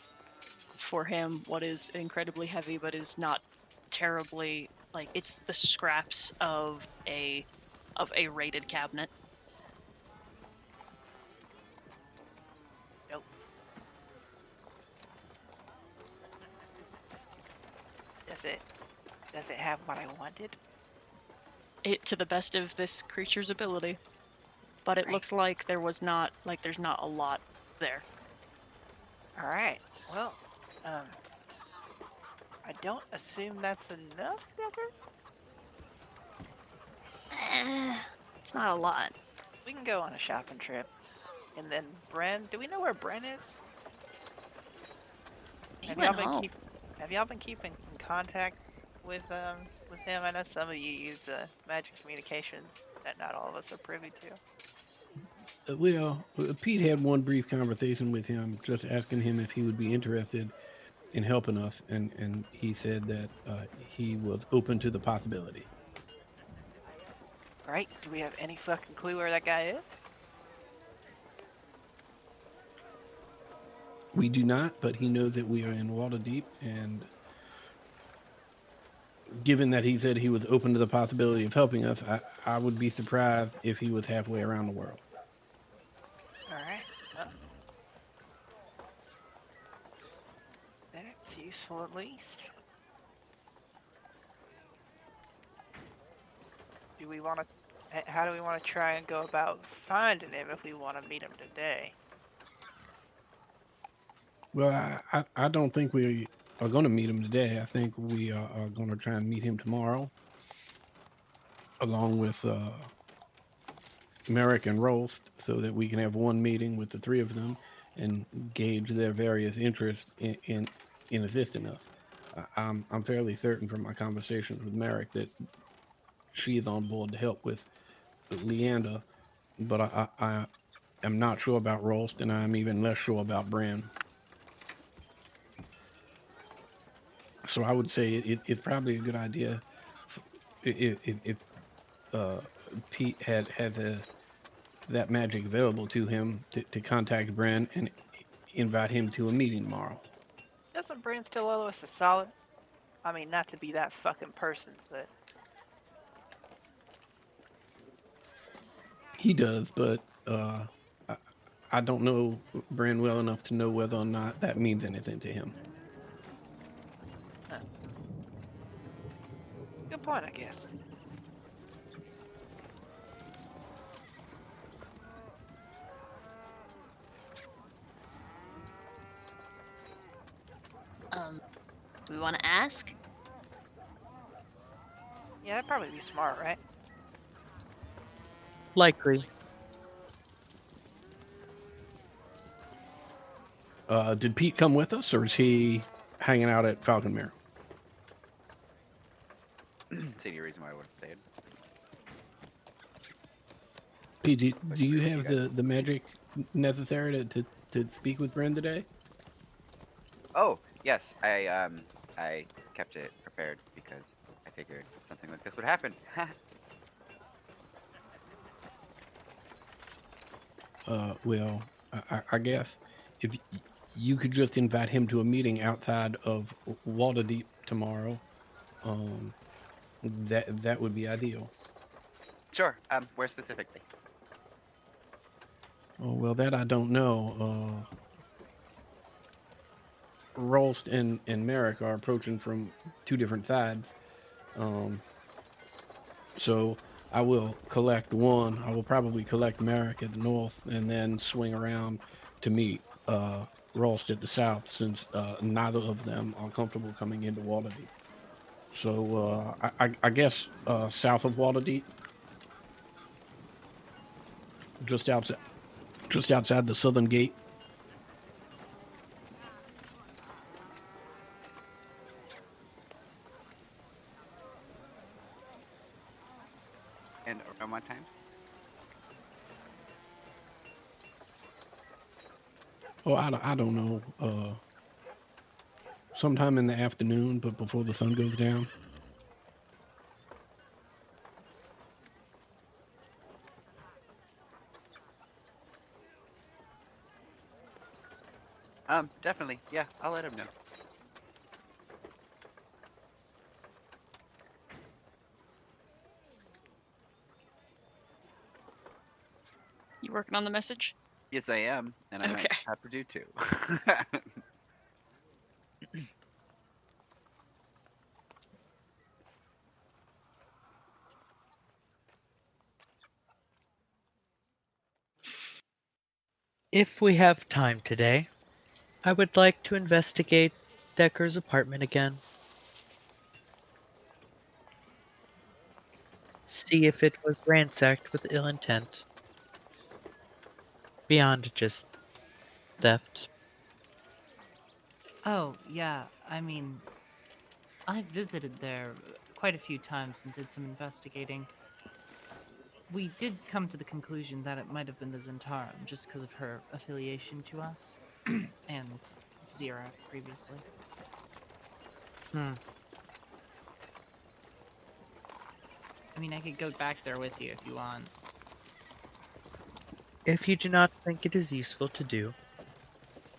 for him what is incredibly heavy, but is not terribly, like, it's the scraps of a raided cabinet. Nope. Does it have what I wanted? It to the best of this creature's ability. But it Right. looks like there's not a lot there. All right. Well, I don't assume that's enough, Decker. It's not a lot. We can go on a shopping trip, and then Bren. Do we know where Bren is? He Have went y'all been home. Have y'all been keeping in contact with him? I know some of you use magic communication that not all of us are privy to. Well, Pete had one brief conversation with him, just asking him if he would be interested in helping us, and he said that he was open to the possibility. Right? Do we have any fucking clue where that guy is? We do not, but he knows that we are in Waterdeep, and given that he said he was open to the possibility of helping us, I would be surprised if he was halfway around the world. All right. Well, that's useful at least. Do we want to? How do we want to try and go about finding him if we want to meet him today? Well, I don't think we are going to meet him today. I think we are going to try and meet him tomorrow, along with Merrick and Rolst, so that we can have one meeting with the three of them and gauge their various interests in assisting us. I'm fairly certain from my conversations with Merrick that she is on board to help with Leander, but I am not sure about Rolst, and I'm even less sure about Bran. So I would say it's probably a good idea if Pete had that magic available to him to contact Bran and invite him to a meeting tomorrow. Doesn't Bran still owe us a solid? I mean, not to be that fucking person, but He does, but I don't know Bran well enough to know whether or not that means anything to him. good point, I guess. Do we want to ask? Yeah, that'd probably be smart, right? Likely. Did Pete come with us, or is he hanging out at Falconmere? See any reason why I would have stayed. Pete, But do you you have guys- the magic necessary to speak with Bran today? Oh, yes. I kept it prepared because I figured something like this would happen. Well, I guess if you could just invite him to a meeting outside of Waterdeep tomorrow, that would be ideal. Sure. Where specifically? Oh, well, that I don't know. Rolst and Merrick are approaching from two different sides. So I will collect one. I will probably collect Merrick at the north and then swing around to meet Rolst at the south, since neither of them are comfortable coming into Waterdeep. So I guess south of Waterdeep, just outside the southern gate. And around what time? Oh, I don't know. Sometime in the afternoon, but before the sun goes down. Definitely. Yeah, I'll let him know. You working on the message? Yes, I am, and I might Okay. have to do too. If we have time today, I would like to investigate Decker's apartment again. See if it was ransacked with ill intent. Beyond just theft. Oh, yeah, I mean, I visited there quite a few times and did some investigating. We did come to the conclusion that it might have been the Zentarum, just because of her affiliation to us, and Zira previously. Hmm. I mean, I could go back there with you if you want. If you do not think it is useful to do,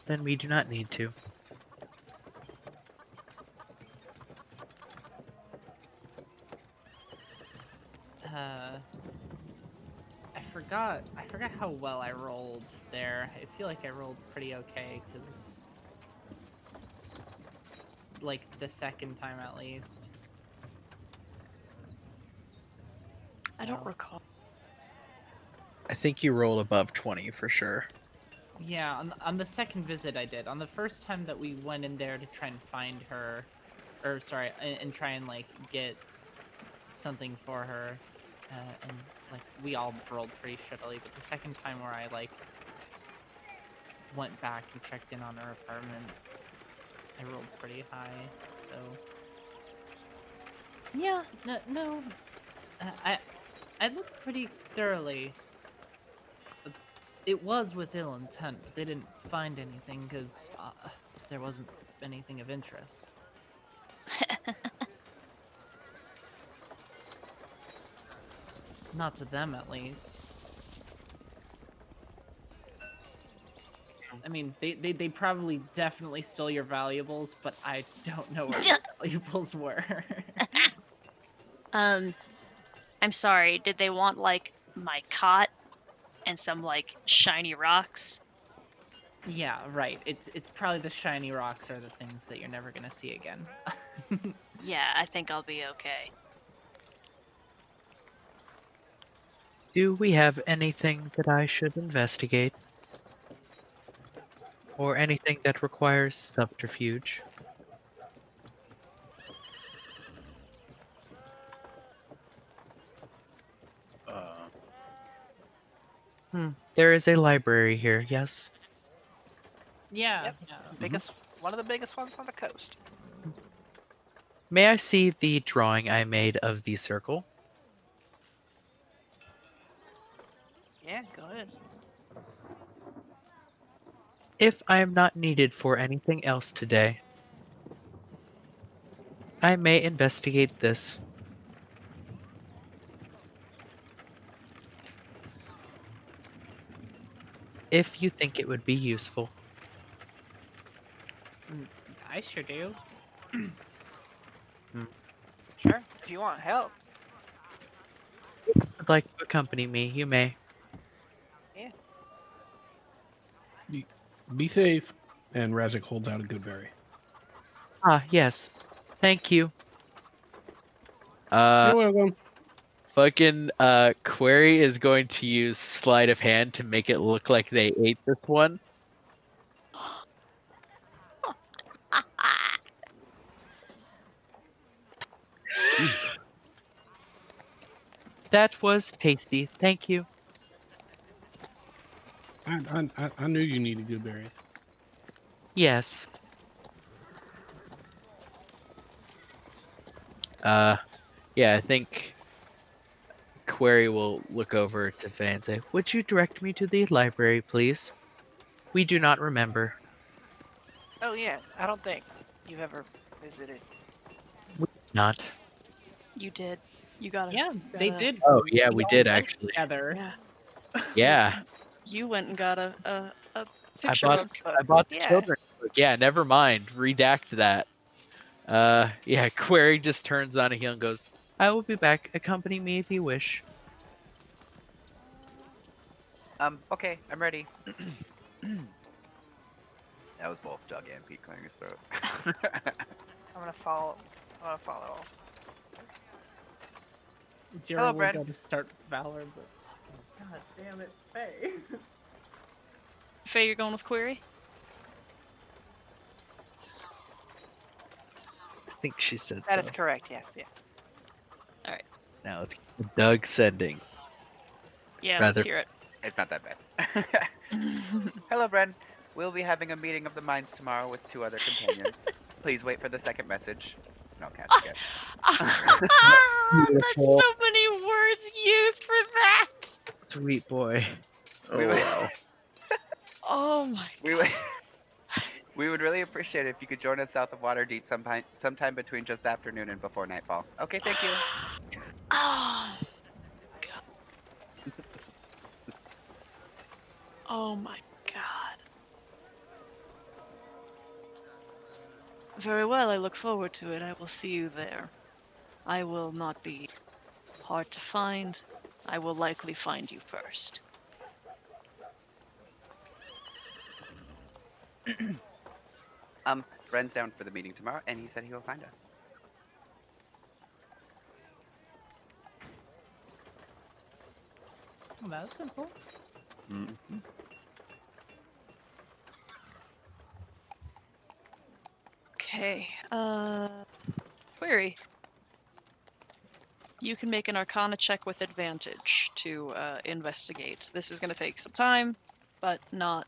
then we do not need to. I forgot how well I rolled there. I feel like I rolled pretty okay, because, like, the second time at least. I don't So, recall. I think you rolled above 20 for sure. yeah, on the second visit I did. On the first time that we went in there to try and find her, or sorry, and try and, like, get something for her, and, like, we all rolled pretty shittily, but the second time where I, like, went back and checked in on her apartment, I rolled pretty high, so... Yeah, no, I looked pretty thoroughly. But it was with ill intent, but they didn't find anything because there wasn't anything of interest. Not to them, at least. I mean, they probably definitely stole your valuables, but I don't know where your valuables were. I'm sorry. Did they want like my cot and some like shiny rocks? Yeah, right. It's probably the shiny rocks are the things that you're never gonna see again. Yeah, I think I'll be okay. Do we have anything that I should investigate? Or anything that requires subterfuge? There is a library here, yes? Yeah. Yep. Yeah. One of the biggest ones on the coast. May I see the drawing I made of the circle? Yeah, go ahead. If I am not needed for anything else today, I may investigate this. If you think it would be useful. I sure do. Sure. If you want help. Would like to accompany me, you may. Be safe. And Razik holds out a good berry. Ah, yes. Thank you. You're welcome. Fucking Query is going to use sleight of hand to make it look like they ate this one. That was tasty. Thank you. I knew you needed good berries. Yes. Yeah, I think Query will look over to Faye and say, "Would you direct me to the library, please? We do not remember." Oh yeah, I don't think you've ever visited. Not. You did. You got it. Yeah, they did. Oh, yeah, we all did went actually. Together. Yeah. Yeah. You went and got a I picture bought, book. I bought the Yeah. children's book. Yeah, never mind. Redact that. Yeah, Query just turns on a heel and goes, "I will be back. Accompany me if you wish." Okay, I'm ready. That was both Doug and Pete clearing his throat. I'm gonna follow. Zero Hello, will Brad. go to start Valor, but god damn it, Faye. Faye, you're going with Query? I think she said That so. is correct. Yes. Yeah. Now let's get Doug sending. Yeah, Rather- let's hear it. It's not that bad. Hello, Bren. We'll be having a meeting of the minds tomorrow with 2 other companions. Please wait for the second message. No, can't skip. That's Beautiful. so many words used for that. Sweet boy. We Oh, would- wow. Oh my. We would really appreciate it if you could join us south of Waterdeep sometime between just afternoon and before nightfall. Okay, thank you. Oh. God. Oh my god. Very well, I look forward to it. I will see you there. I will not be hard to find. I will likely find you first. Bren's down for the meeting tomorrow, and he said he will find us. Well, that was simple. Mhm. Okay, Query. You can make an Arcana check with advantage to investigate. This is going to take some time, but not.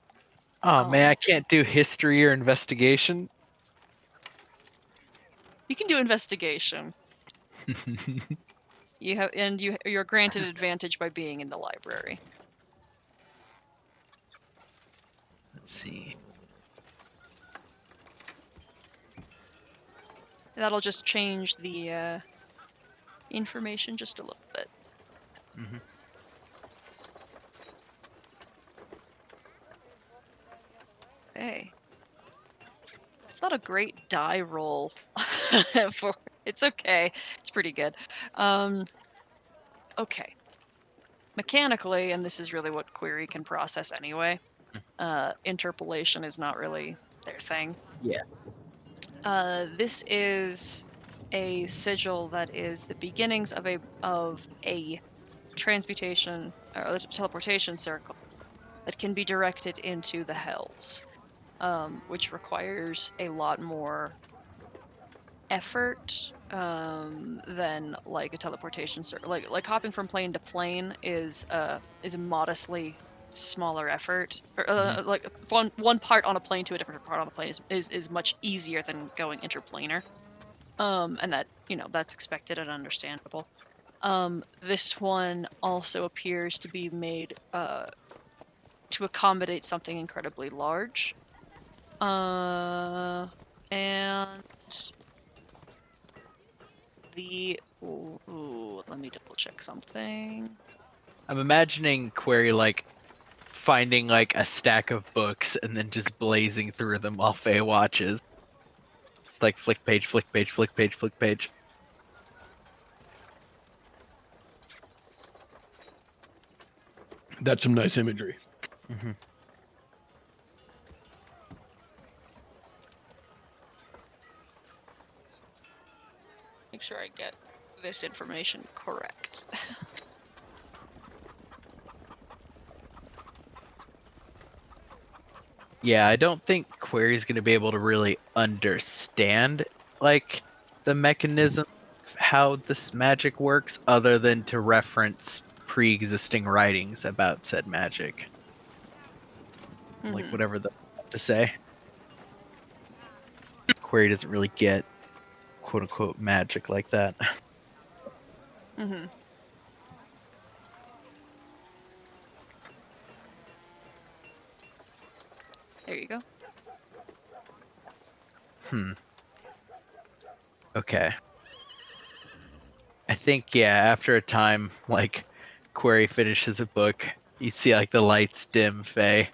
Oh man, Oh. I can't do history or investigation. You can do investigation. You're granted advantage by being in the library. Let's see. That'll just change the information just a little bit. Mhm. Okay. It's not a great die roll for. It's okay. It's pretty good. Okay. Mechanically, and this is really what Query can process anyway. Interpolation is not really their thing. Yeah. This is a sigil that is the beginnings of a transmutation or a teleportation circle that can be directed into the hells, which requires a lot more effort than like a teleportation circle. Like hopping from plane to plane is a modestly smaller effort. Or, like one part on a plane to a different part on a plane is much easier than going interplanar. And that, that's expected and understandable. This one also appears to be made to accommodate something incredibly large. And let me double check something. I'm imagining Query like finding like a stack of books and then just blazing through them while Faye watches. It's like flick page, flick page, flick page, flick page. That's some nice imagery. Mm-hmm. Make sure I get this information correct. Yeah, I don't think Query's gonna be able to really understand like the mechanism of how this magic works other than to reference pre-existing writings about said magic. Like Mhm. whatever they have to say. Query doesn't really get quote unquote magic like that. Mhm. There you go. Okay. I think, yeah, after a time, like, Query finishes a book, you see, like, the lights dim Faye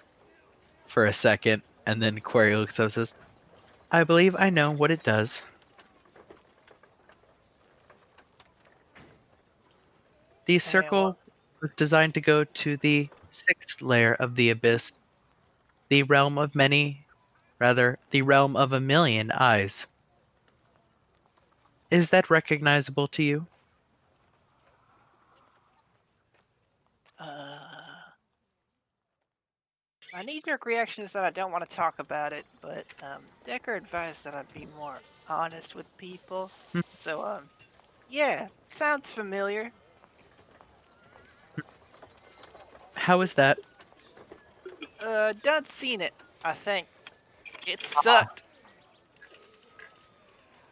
for a second, and then Query looks up and says, I believe I know what it does. The circle was designed to go to the 6th layer of the abyss, the realm of the realm of a million eyes. Is that recognizable to you? My knee-jerk reaction is that I don't want to talk about it, but Decker advised that I'd be more honest with people. Hmm. So, yeah, sounds familiar. How is that? Done seen it, I think. It sucked.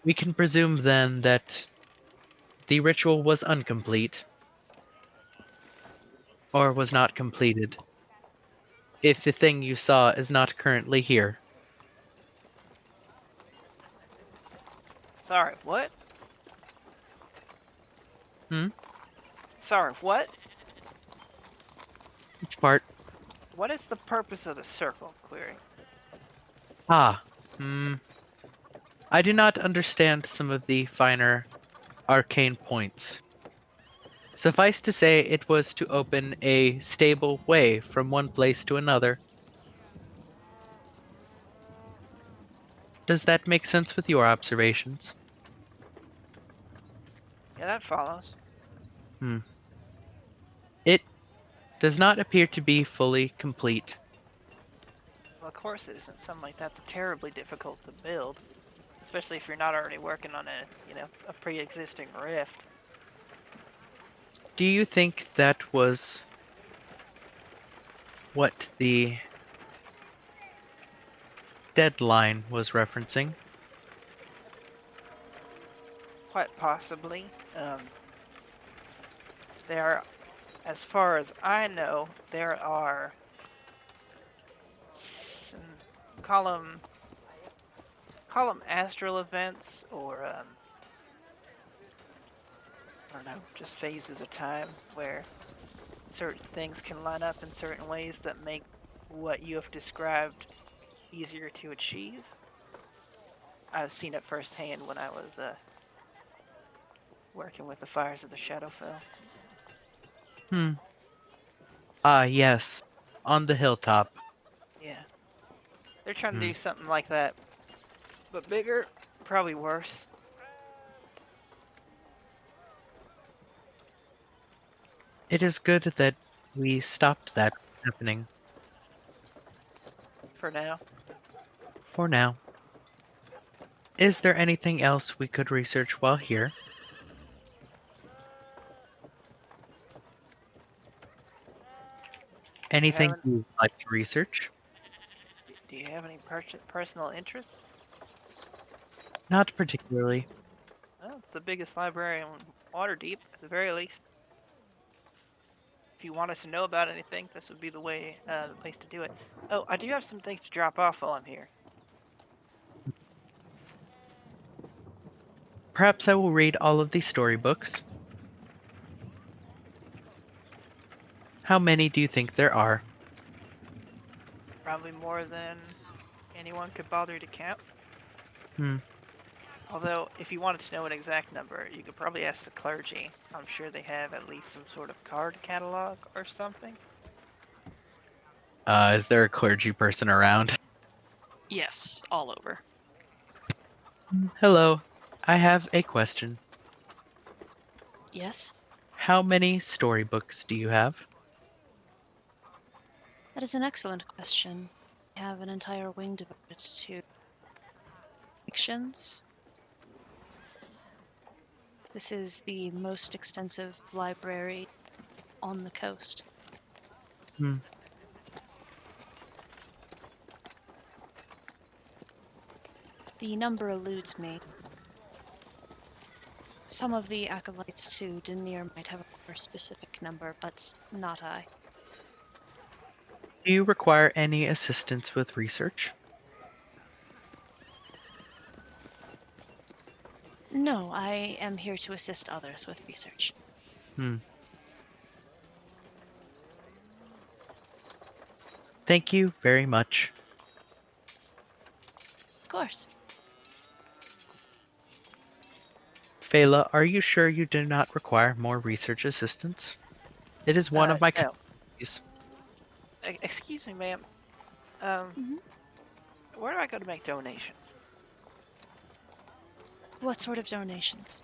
We can presume then that the ritual was incomplete, or was not completed, if the thing you saw is not currently here. Sorry, what? Hmm? Sorry, what? Which part? What is the purpose of the circle? Query. Ah, I do not understand some of the finer arcane points. Suffice to say, it was to open a stable way from one place to another. Does that make sense with your observations? Yeah, that follows. It does not appear to be fully complete. Well, of course it isn't. Something like that's terribly difficult to build, especially if you're not already working on a pre-existing rift. Do you think that was what the deadline was referencing? Quite possibly. There, as far as I know, there are call them astral events, or I don't know, just phases of time where certain things can line up in certain ways that make what you have described easier to achieve. I've seen it firsthand when I was working with the Fires of the Shadowfell. Ah, yes. On the hilltop. Yeah. They're trying to do something like that, but bigger, probably worse. It is good that we stopped that happening. For now. For now. Is there anything else we could research while here? Anything haven't- you'd like to research? Do you have any personal interests? Not particularly. Well, it's the biggest library in Waterdeep, at the very least. If you wanted to know about anything, this would be the place to do it. Oh, I do have some things to drop off while I'm here. Perhaps I will read all of these storybooks. How many do you think there are? Probably more than anyone could bother to count. Hmm. Although, if you wanted to know an exact number, you could probably ask the clergy. I'm sure they have at least some sort of card catalog or something. Is there a clergy person around? Yes, all over. Hello. I have a question. Yes? How many storybooks do you have? That is an excellent question. I have an entire wing devoted to fictions. This is the most extensive library on the coast. The number eludes me. Some of the acolytes to Denier might have a more specific number, but not I. Do you require any assistance with research? No, I am here to assist others with research. Thank you very much. Of course. Phala, are you sure you do not require more research assistance? It is one of my No. committees. Excuse me, ma'am. Mhm. Where do I go to make donations? What sort of donations?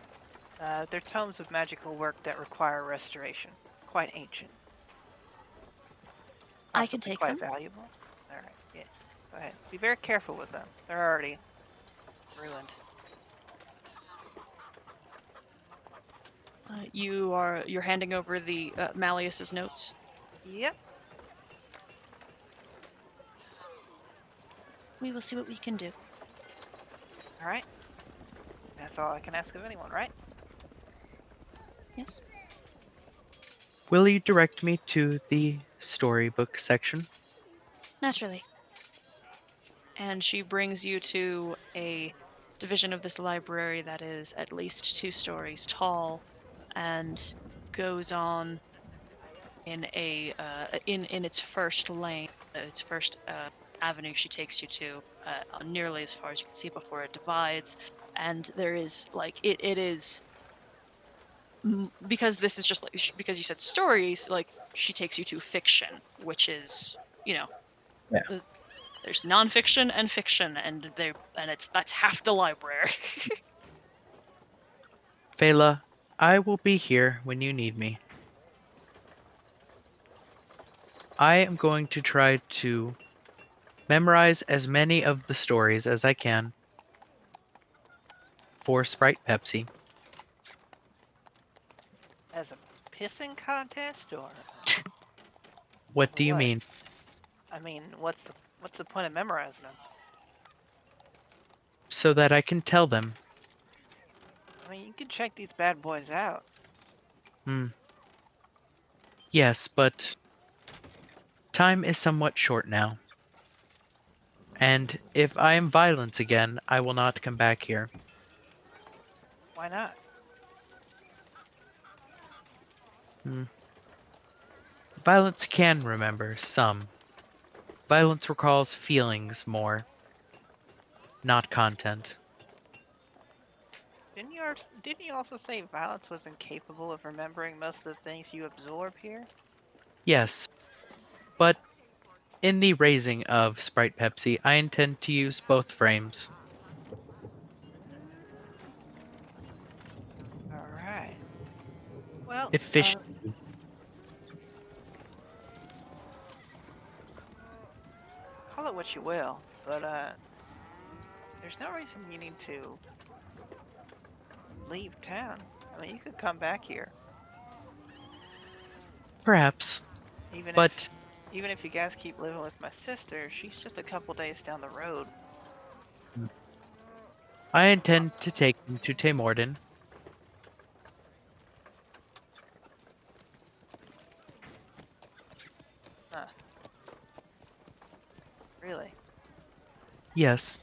They're tomes of magical work that require restoration. Quite ancient. I can Possibly take quite them. valuable. All right. Yeah. Go ahead. Be very careful with them. They're already ruined. You're handing over the Malleus's notes. Yep. We will see what we can do. All right. That's all I can ask of anyone, right? Yes. Will you direct me to the storybook section? Naturally. And she brings you to a division of this library that is at least 2 stories tall, and goes on in a in its first lane, its first avenue. She takes you to nearly as far as you can see before it divides, and there is like it is because this is just like because you said stories. Like she takes you to fiction, which is Yeah. there's nonfiction and fiction, and that's half the library. Fela, I will be here when you need me. I am going to try to memorize as many of the stories as I can for Sprite Pepsi. As a pissing contest, or What do you What? mean? I mean, what's the point of memorizing them? So that I can tell them. I mean, you can check these bad boys out. Yes, but time is somewhat short now. And if I am violent again, I will not come back here. Why not? Violence can remember some. Violence recalls feelings more, not content. Didn't you also say violence was incapable of remembering most of the things you absorb here? Yes, but in the raising of Sprite Pepsi, I intend to use both frames. All right. Well, Efficiently. call it what you will, but there's no reason you need to leave town. I mean, you could come back here, Perhaps, even but if you guys keep living with my sister. She's just a couple days down the road. I intend to take him to Tamorden. Huh. Really? Yes,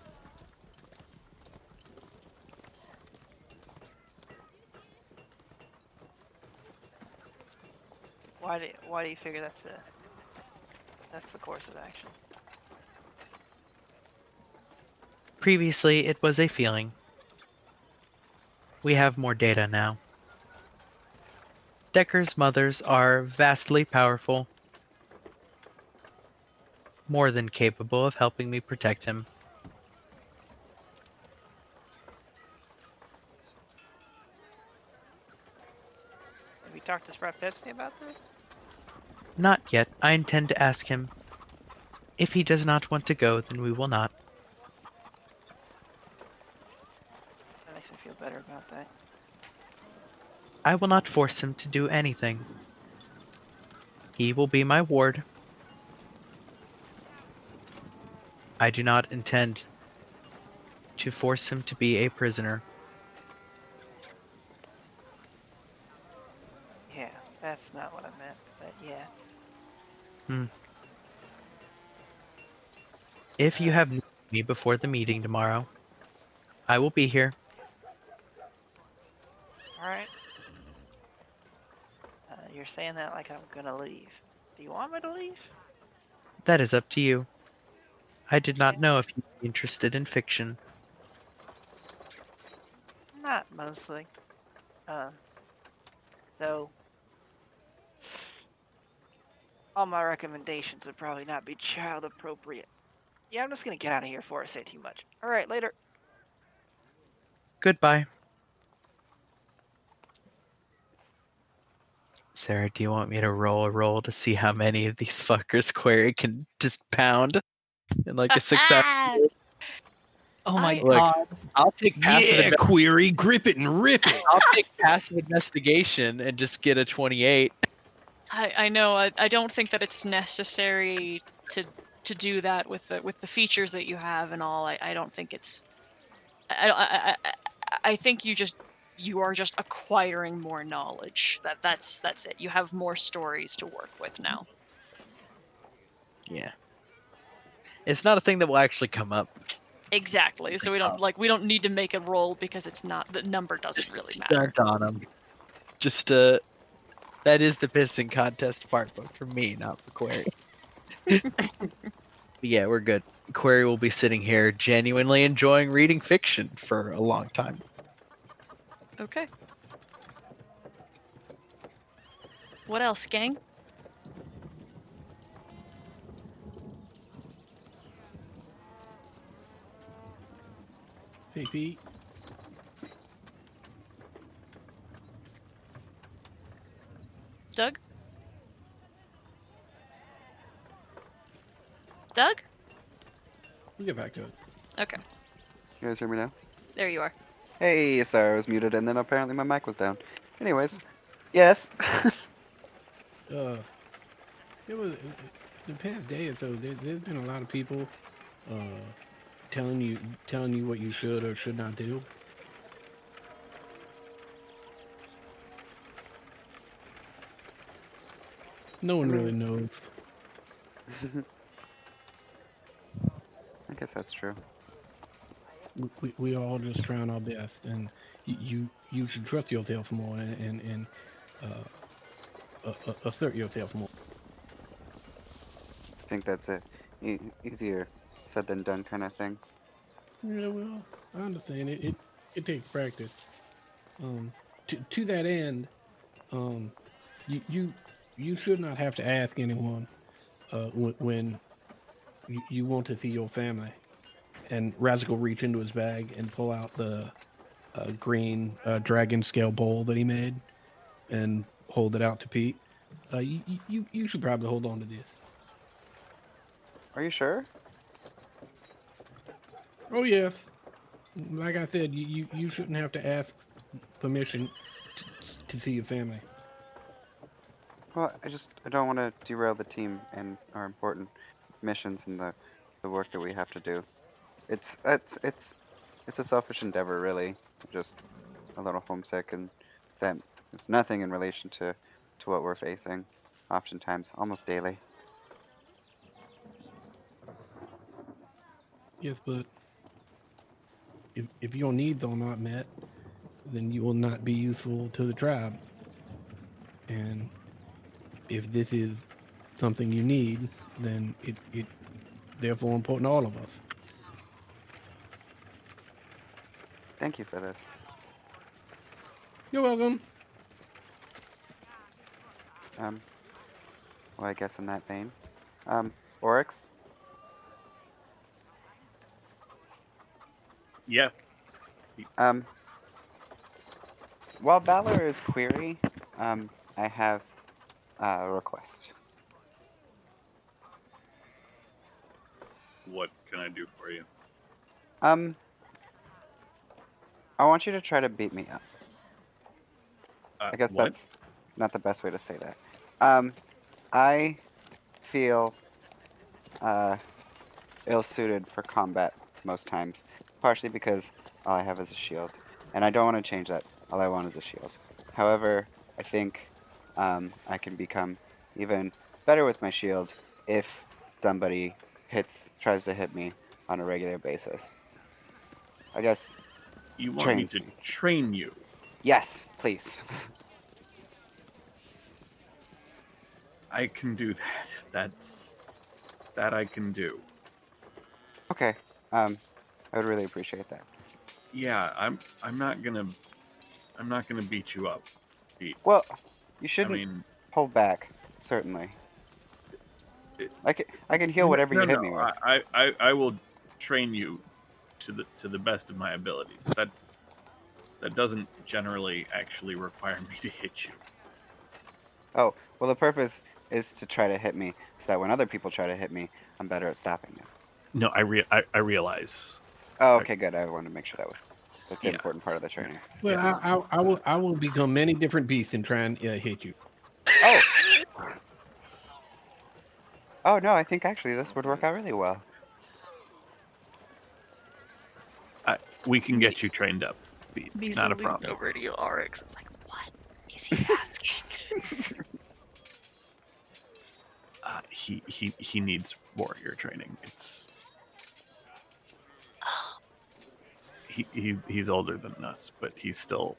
Why do you figure that's the course of action? previously it was a feeling. We have more data now. Decker's mothers are vastly powerful, more than capable of helping me protect him. Have you talked to Sprite Pepsi about this? Not yet. I intend to ask him. If he does not want to go, then we will not. That makes me feel better about that. I will not force him to do anything. He will be my ward. I do not intend to force him to be a prisoner. Yeah, that's not what I meant, but yeah. If you have need me before the meeting tomorrow, I will be here. Alright. You're saying that like I'm gonna leave. Do you want me to leave? That is up to you. I did not know if you'd be interested in fiction. Not mostly. Though all my recommendations would probably not be child appropriate. Yeah, I'm just gonna get out of here before I say too much. Alright, later. Goodbye. Sarah, do you want me to roll a roll to see how many of these fuckers Query can just pound? in like a 6-hour. Oh my I- Like, god. I'll take passive. Yeah, query, grip it and rip it. I'll take passive investigation and just get a 28. I know. I don't think that it's necessary to do that with the features that you have and all. I don't think it's. I think you are just acquiring more knowledge. That's it. You have more stories to work with now. Yeah. It's not a thing that will actually come up. Exactly. So we don't need to make a roll because it's not the number doesn't really matter. Stunt on them. Just that is the pissing contest part, but for me, not for Query. Yeah, we're good. Query will be sitting here genuinely enjoying reading fiction for a long time. Okay. What else, gang? Hey, Pete. Doug? Doug? We'll get back to it. Okay. You guys hear me now? There you are. Hey, sorry, I was muted, and then apparently my mic was down. Anyways, yes. It was the past day or so. There's been a lot of people telling you what you should or should not do. No one really knows. I guess that's true. We all just trying our best, and you should trust yourself more and assert yourself more. I think that's easier said than done kind of thing. Yeah, well, I understand it. It takes practice. To that end, you should not have to ask anyone when you want to see your family. And Razik will reach into his bag and pull out the green dragon scale bowl that he made and hold it out to Pete. You should probably hold on to this. Are you sure? Oh yes, like I said, you shouldn't have to ask permission to see your family. Well, I don't want to derail the team and our important missions and the work that we have to do. It's a selfish endeavor, really. Just a little homesick, and that it's nothing in relation to what we're facing, oftentimes, almost daily. Yes, but if your needs are not met, then you will not be useful to the tribe. And if this is something you need, then it therefore important to all of us. Thank you for this. You're welcome. Well, I guess in that vein, Oryx. Yeah. While Valor is query, I have a request. What can I do for you? I want you to try to beat me up. I guess what? that's not the best way to say that. I feel ill-suited for combat most times, partially because all I have is a shield, and I don't want to change that. All I want is a shield. However, I think I can become even better with my shield if somebody tries to hit me on a regular basis. I guess. You want me Trains to me. train you? Yes, please. I can do that. That I can do. Okay. I would really appreciate that. Yeah, I'm not gonna beat you up, Pete. Well, you I shouldn't mean, pull back. Certainly. It- I can heal whatever you hit me with. I will train you to the best of my ability. That doesn't generally actually require me to hit you. Oh, well, the purpose is to try to hit me so that when other people try to hit me, I'm better at stopping them. No, I realize. Oh, okay, good. I wanted to make sure that's an Yeah. important part of the training. Well, I will become many different beasts and try and hit you. Oh. Oh no, I think actually this would work out really well. We can get you trained up. Beezy Not a leans problem. over to you, RX. It's like, What is he asking? He needs warrior training. It's he's older than us, but he's still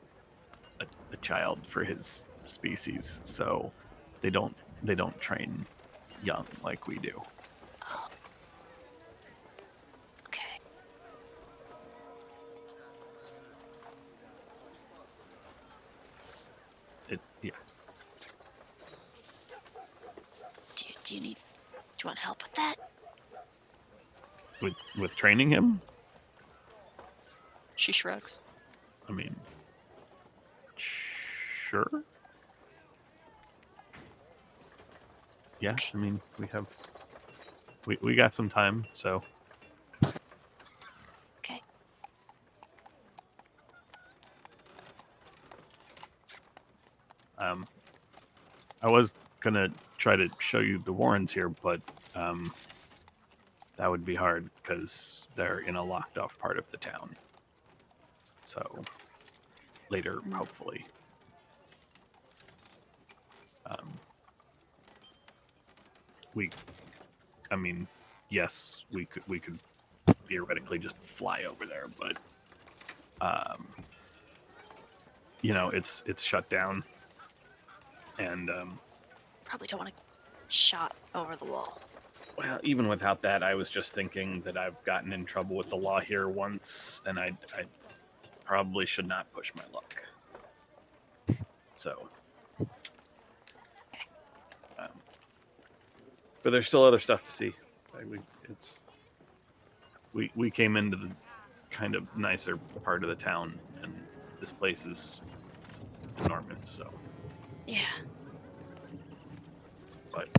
a child for his species. So they don't train young like we do. Okay. Yeah. Do you want help with that? With training him. she shrugs. I mean, sure. Yeah, Okay. I mean, we got some time, so Okay. I was gonna try to show you the Warrens here, but that would be hard because they're in a locked off part of the town. So later, hopefully. I mean, yes, we could theoretically just fly over there, but it's shut down, and Probably don't want to shot over the wall. well, even without that, I was just thinking that I've gotten in trouble with the law here once, and I probably should not push my luck. So, but there's still other stuff to see. Like we came into the kind of nicer part of the town, and this place is enormous. So, Yeah. but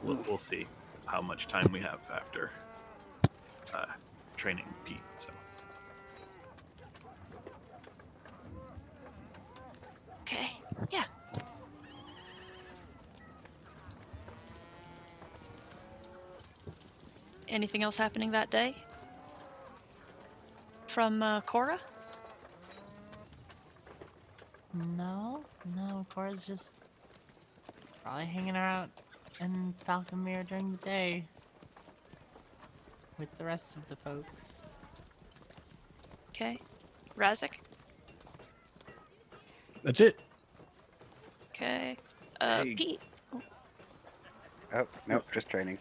we'll see how much time we have after training Pete. So. Okay. Yeah. Anything else happening that day? From Cora? No, Cora's just probably hanging out in Falconmere during the day with the rest of the folks. Okay. Razik? That's it. Okay. Hey. Pete? Oh nope, just training.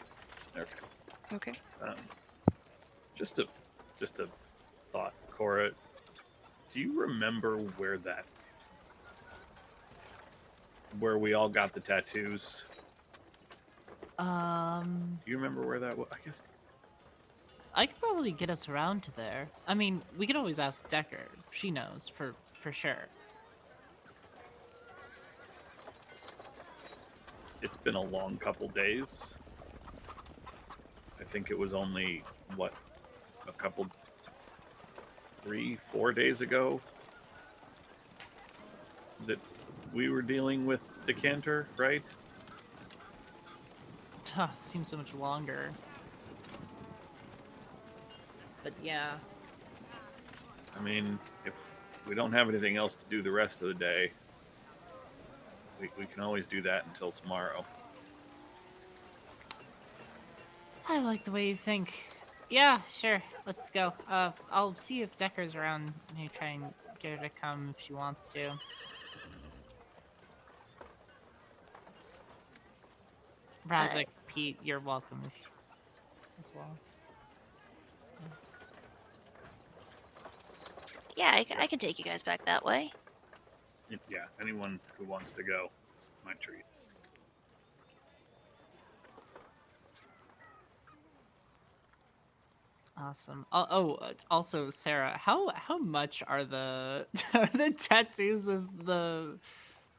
Okay. Okay. Just a thought, Cora. Do you remember where we all got the tattoos? Do you remember where that was? I guess. I could probably get us around to there. I mean, we could always ask Decker. She knows for sure. It's been a long couple days. I think it was only, a couple, 3-4 days ago that we were dealing with Decanter, right? It seems so much longer. But yeah. I mean, if we don't have anything else to do the rest of the day, we can always do that until tomorrow. I like the way you think. Yeah, sure. Let's go. I'll see if Decker's around. Maybe try and get her to come if she wants to. Razik, Pete, you're welcome as well. Yeah, I can take you guys back that way. Yeah, anyone who wants to go, it's my treat. Awesome. Also, Sarah, how much are the the tattoos of the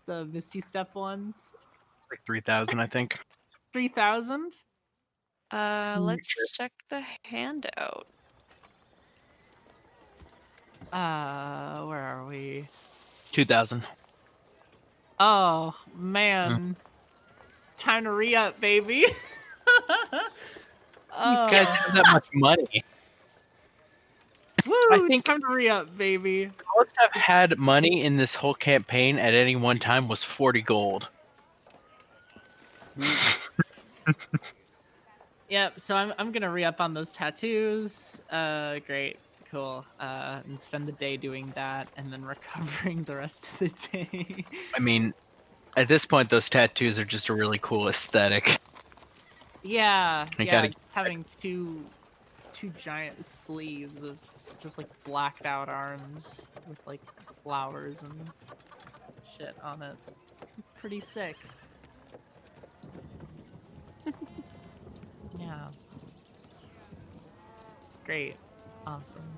Misty Step ones? Like 3,000, I think. 3,000? Let's check the handout. Where are we? 2,000. Oh man, time to re-up, baby. You guys have that much money. Woo, think- time to re-up, baby. Most I've had money in this whole campaign at any one time was 40 gold. Yep, so I'm gonna re-up on those tattoos. Great, cool. And spend the day doing that, and then recovering the rest of the day. I mean, at this point, those tattoos are just a really cool aesthetic. Yeah, I yeah. gotta- Just having two giant sleeves of just like blacked out arms with like flowers and shit on it. Pretty sick. Yeah. Great. Awesome.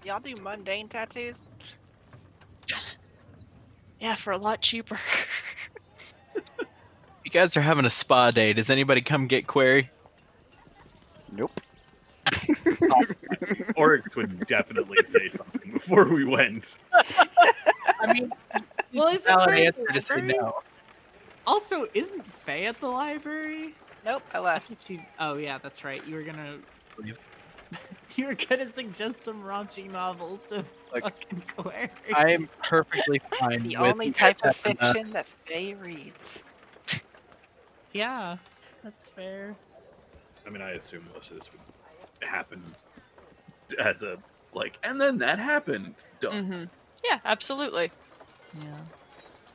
Y'all do mundane tattoos? Yeah, for a lot cheaper. You guys are having a spa day. Does anybody come get Query? Nope. Oryx would definitely say something before we went. I mean, Well, isn't valid Faye at the answer to say library? no. Also, isn't Faye at the library? Nope, I I left. thought she. Oh yeah, that's right. You were gonna. Leave. You were gonna suggest some raunchy novels to Look, fucking Claire. I'm perfectly fine The with only you type guys of having fiction that Faye reads. Yeah, that's fair. I mean, I assume most of this would happen as a like, and then that happened. Done. Mm-hmm. Yeah, absolutely.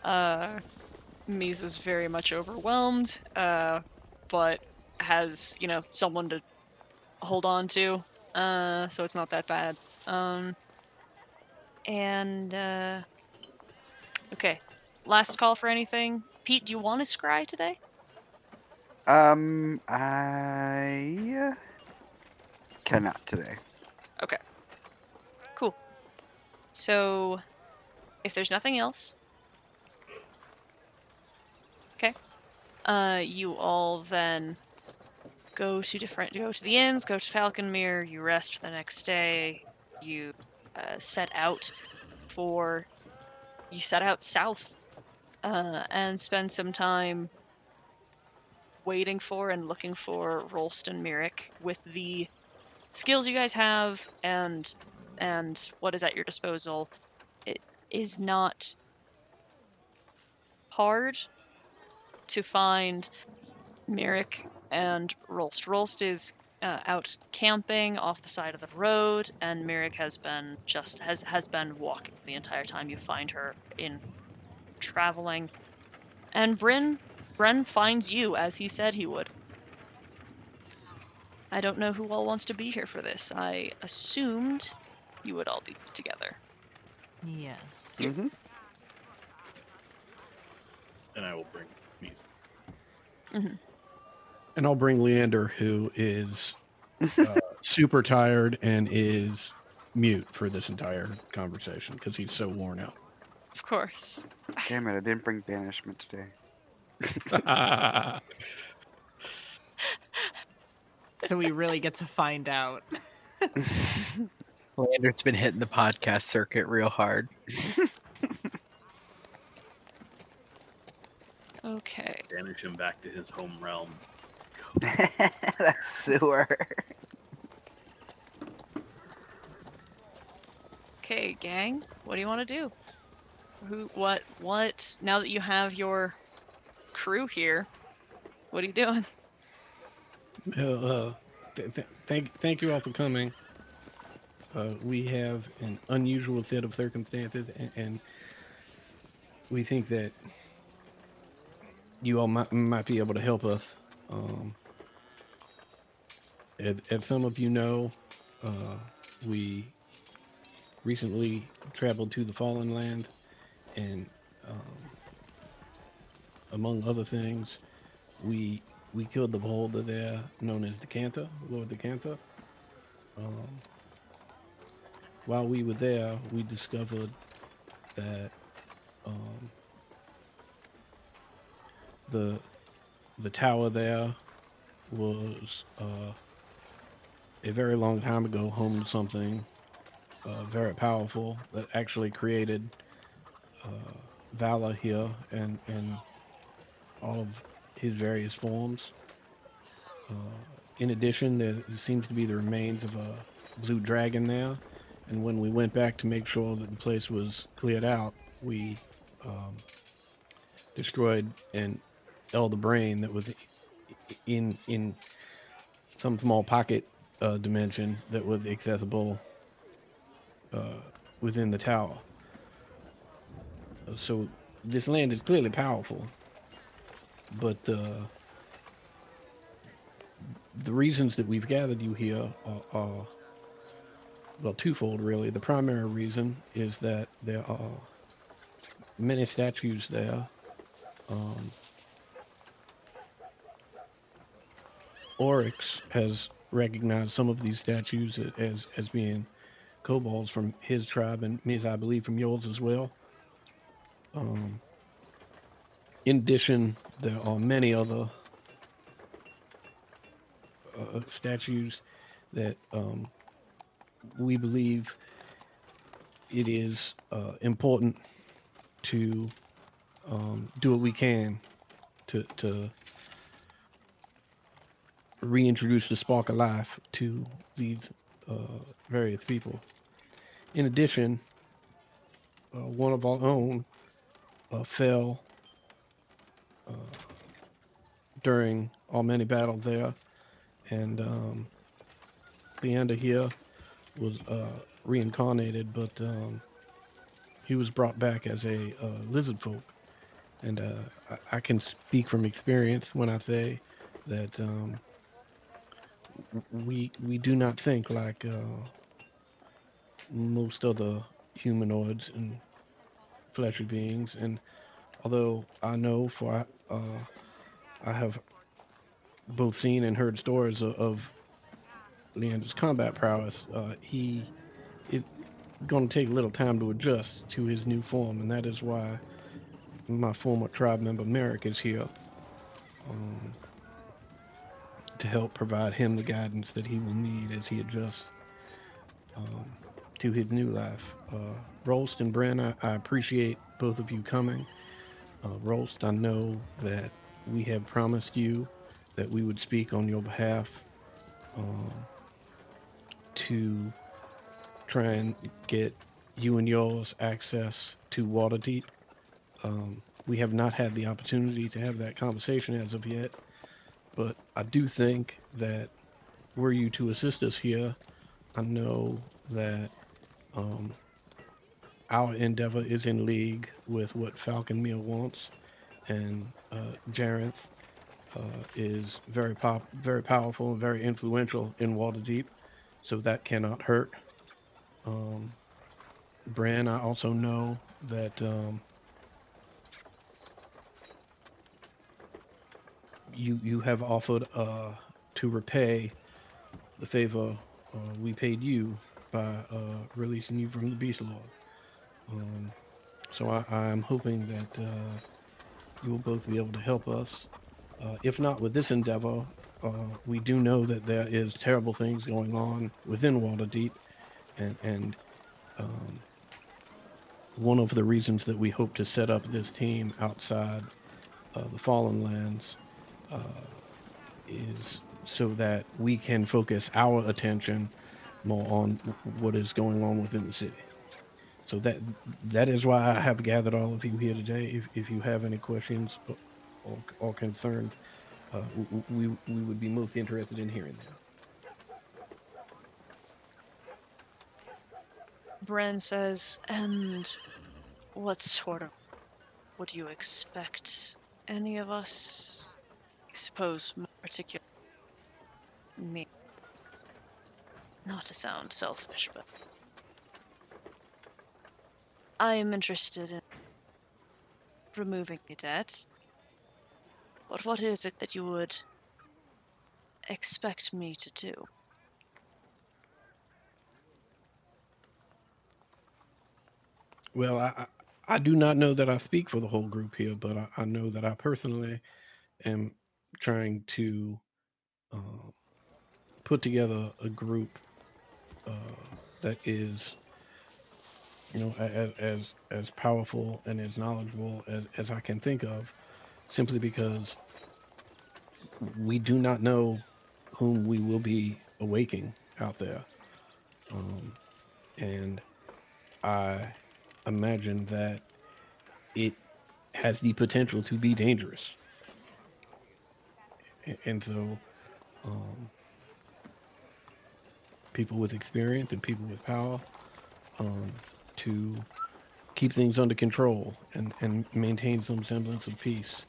Yeah. Mies is very much overwhelmed, but has, someone to hold on to, so it's not that bad. Okay. Last call for anything. Pete, do you want to scry today? I cannot today. Okay. Cool. So, if there's nothing else, okay. You all then go to the inns, go to Falconmere. You rest for the next day. You set out south, and spend some time waiting for and looking for Rolston Myrick with the skills you guys have and what is at your disposal. It is not hard to find Myrick and Rolst. Rolst is out camping off the side of the road, and Myrick has been walking the entire time. You find her in traveling, and Bren finds you as he said he would. I don't know who all wants to be here for this. I assumed you would all be together. Yes. Mm-hmm. And I will bring Mies. And I'll bring Leander, who is super tired and is mute for this entire conversation because he's so worn out. Of course. Damn it! I didn't bring banishment today. So we really get to find out. Lander's been hitting the podcast circuit real hard. Okay. Banish him back to his home realm. That's sewer. Okay, gang. What do you want to do? What? Now that you have your crew here, what are you doing? Thank you all for coming. We have an unusual set of circumstances, and we think that you all might be able to help us. As some of you know, we recently traveled to the Fallen Land, and among other things, we killed the beholder there, known as Decanta, Lord Decanta. While we were there, we discovered that the the tower there was a very long time ago home to something very powerful that actually created Valor here and all of his various forms. In addition, there seems to be the remains of a blue dragon there. And when we went back to make sure that the place was cleared out, we destroyed an elder brain that was in some small pocket dimension that was accessible within the tower. So this land is clearly powerful, but the reasons that we've gathered you here are well, twofold really. The primary reason is that there are many statues there. Oryx has recognized some of these statues as being kobolds from his tribe, and me, as I believe, from yours as well. In addition, there are many other statues that we believe it is important to do what we can to reintroduce the spark of life to these various people. In addition, one of our own fell during our many battles there, and Leander here was reincarnated, but he was brought back as a lizard folk, and I can speak from experience when I say that we do not think like most other humanoids and fleshy beings. And although I know for I have both seen and heard stories of Leander's combat prowess, it's going to take a little time to adjust to his new form, and that is why my former tribe member Merrick is here to help provide him the guidance that he will need as he adjusts to his new life. Rolst and Bren, I appreciate both of you coming. Rolst, I know that we have promised you that we would speak on your behalf to try and get you and yours access to Waterdeep. We have not had the opportunity to have that conversation as of yet, but I do think that were you to assist us here, I know that our endeavor is in league with what Falconmere wants, and Jarenth is very powerful and very influential in Waterdeep, so that cannot hurt. Bran, I also know that you have offered to repay the favor we paid you by releasing you from the Beast Lord. So I'm hoping that you will both be able to help us. If not with this endeavor, we do know that there is terrible things going on within Waterdeep, and one of the reasons that we hope to set up this team outside the Fallen Lands is so that we can focus our attention more on what is going on within the city. So that is why I have gathered all of you here today. If you have any questions or concerns, we would be most interested in hearing them. Bren says, and what sort of would you expect any of us? I suppose more particular me. Not to sound selfish, but I am interested in removing the debt. But what is it that you would expect me to do? Well, I do not know that I speak for the whole group here, but I know that I personally am trying to put together a group that is, as powerful and as knowledgeable as I can think of, simply because we do not know whom we will be awaking out there. And I imagine that it has the potential to be dangerous. And so people with experience and people with power to keep things under control and maintain some semblance of peace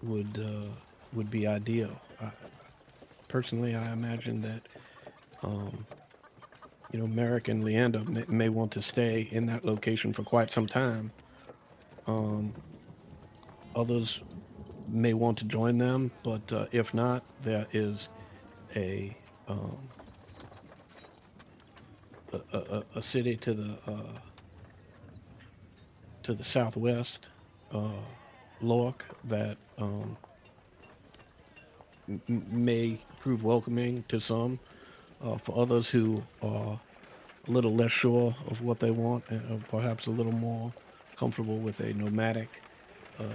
would be ideal. Personally, I imagine that Merrick and Leander may want to stay in that location for quite some time. Others may want to join them, but if not, there is a city to the southwest, Lork, that may prove welcoming to some. For others who are a little less sure of what they want and perhaps a little more comfortable with a nomadic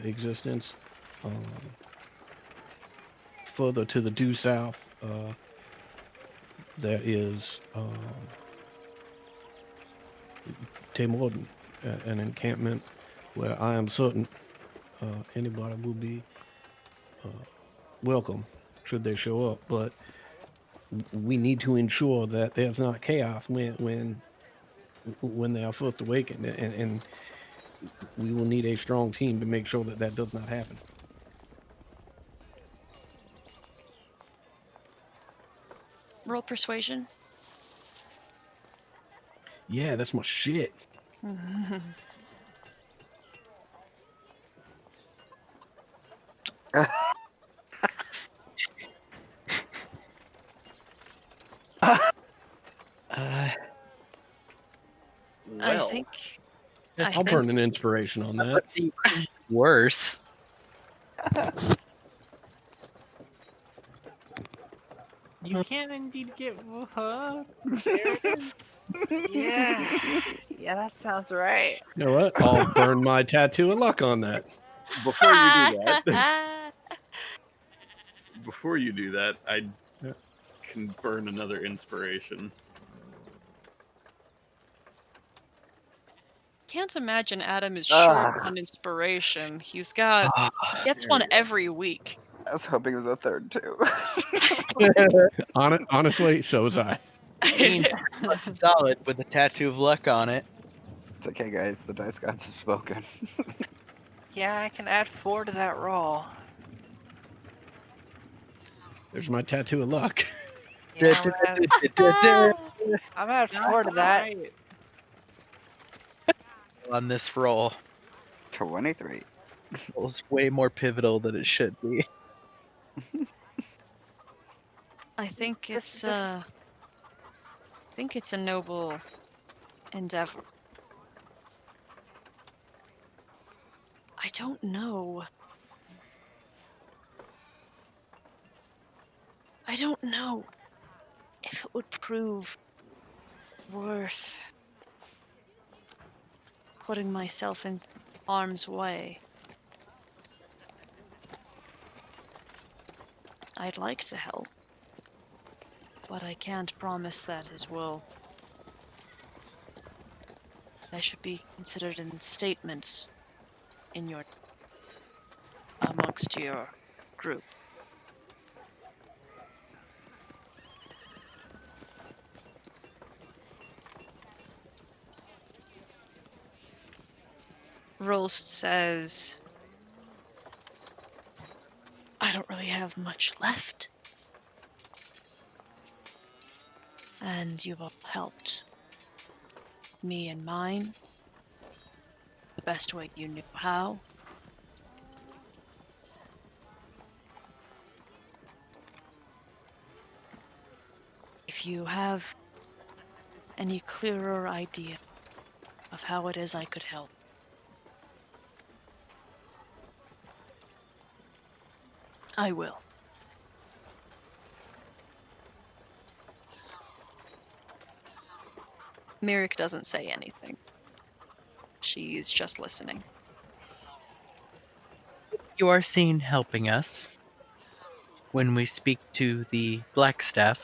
existence. Further to the due south, there is Temorden, an encampment where I am certain anybody will be welcome should they show up. But we need to ensure that there's not chaos when they are first awakened, and we will need a strong team to make sure that does not happen. Roll persuasion. Yeah, that's my shit. I think. I'll burn an inspiration on that. Worse. You can indeed get Yeah, that sounds right. You know what? I'll burn my tattoo of luck on that. Before you do that, I can burn another inspiration. Can't imagine Adam is short on inspiration. He's got gets one every week. I was hoping it was a third too. Honestly, so was I. Solid with a tattoo of luck on it. It's okay, guys. The dice gods have spoken. Yeah, I can add 4 to that roll. There's my tattoo of luck. Yeah, I'm at 4 to that. On this roll. 23. It's way more pivotal than it should be. I think it's a noble endeavor. I don't know. I don't know if it would prove worth putting myself in harm's way. I'd like to help, but I can't promise that it will. That should be considered a statement amongst your group. Rolst says, I don't really have much left. And you've all helped me and mine the best way you knew how. If you have any clearer idea of how it is I could help, I will. Mirik doesn't say anything. She's just listening. You are seen helping us when we speak to the Blackstaff.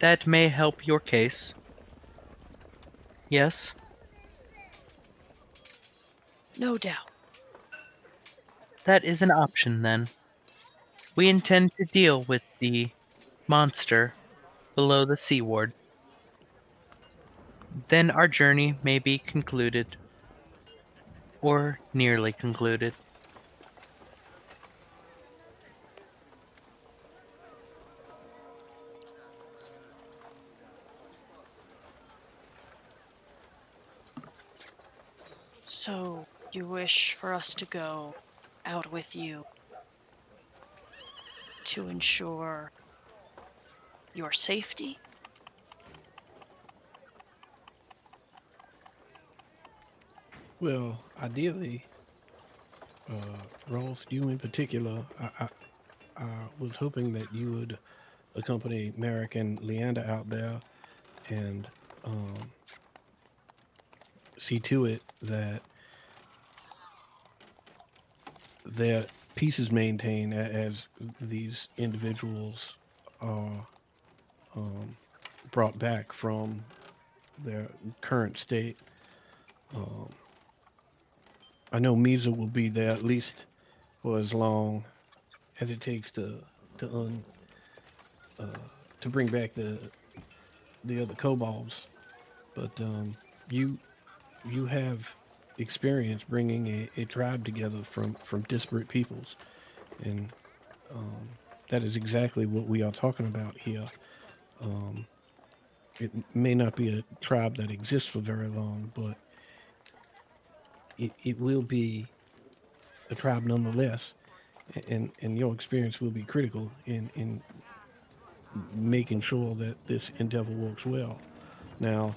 That may help your case. Yes? No doubt. That is an option then. We intend to deal with the monster below the Sea Ward. Then our journey may be concluded. Or nearly concluded. So, you wish for us to go out with you to ensure your safety? Well, ideally, Ross, you in particular, I was hoping that you would accompany Merrick and Leander out there and see to it that their peace is maintained as these individuals are brought back from their current state. I know Misa will be there at least for as long as it takes to bring back the other kobolds, but you have experience bringing a tribe together from disparate peoples, and that is exactly what we are talking about here. It may not be a tribe that exists for very long, but it will be a tribe nonetheless, and your experience will be critical in making sure that this endeavor works well. Now,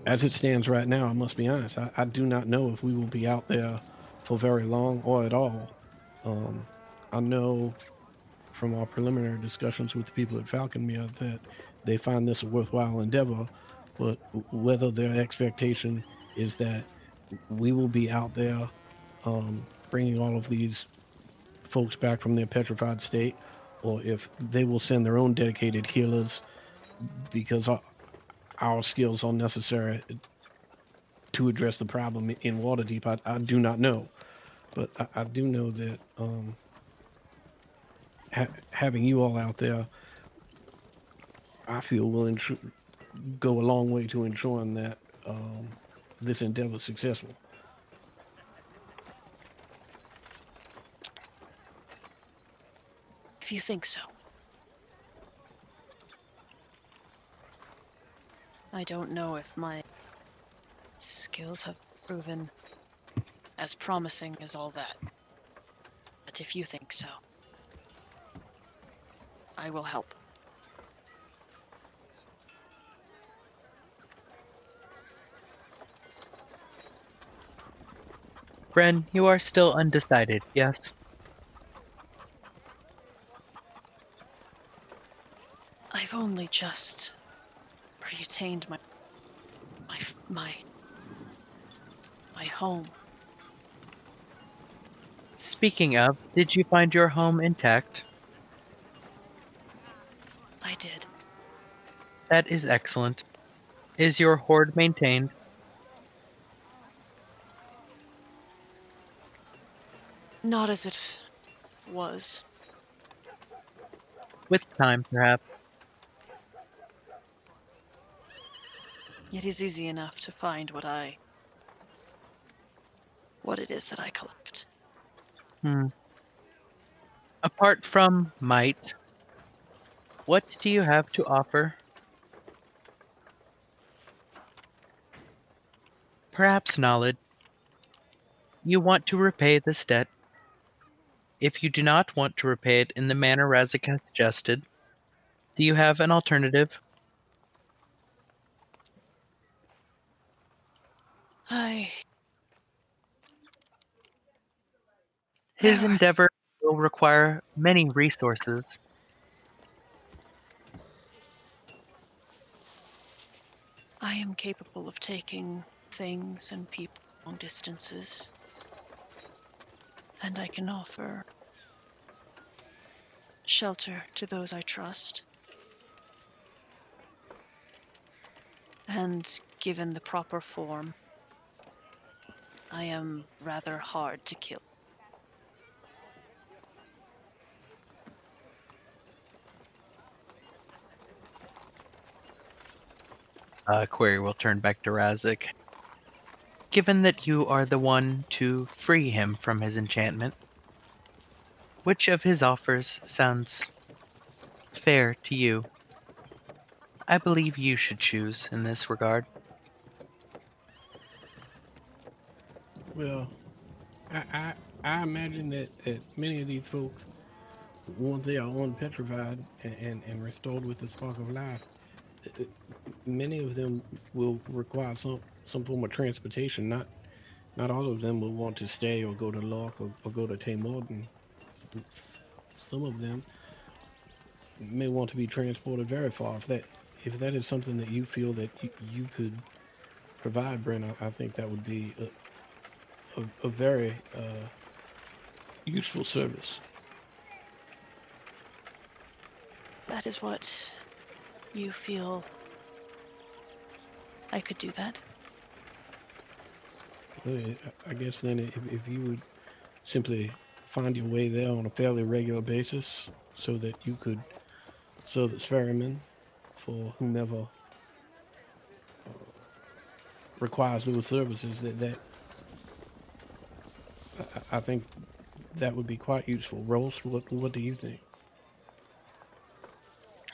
as it stands right now, I must be honest, I do not know if we will be out there for very long or at all. I know from our preliminary discussions with the people at Falconmere that they find this a worthwhile endeavor, but whether their expectation is that we will be out there bringing all of these folks back from their petrified state, or if they will send their own dedicated healers because our skills are necessary to address the problem in Waterdeep, I do not know. But I do know that having you all out there, I feel will go a long way to ensuring that this endeavor is successful. If you think so. I don't know if my skills have proven as promising as all that. But if you think so, I will help. Bren, you are still undecided, yes? I've only just reattained my home. Speaking of, did you find your home intact? I did. That is excellent. Is your hoard maintained? Not as it was. With time, perhaps. It is easy enough to find what it is that I collect. Apart from might, what do you have to offer? Perhaps knowledge. You want to repay this debt. If you do not want to repay it in the manner Razik has suggested, do you have an alternative? His There are endeavor will require many resources. I am capable of taking things and people long distances, and I can offer shelter to those I trust. And given the proper form, I am rather hard to kill. Query will turn back to Razik. Given that you are the one to free him from his enchantment, which of his offers sounds fair to you? I believe you should choose in this regard. Well, I imagine that many of these folks, once they are unpetrified and restored with the spark of life, uh, many of them will require some form of transportation. Not all of them will want to stay or go to Locke or go to Taymorden. Some of them may want to be transported very far. If that is something that you feel that you could provide, Brent, I think that would be a very useful service. That is what you feel I could do that? I guess then if you would simply find your way there on a fairly regular basis so that you could serve as ferryman for whomever requires those services, I think that would be quite useful. Rose, what do you think?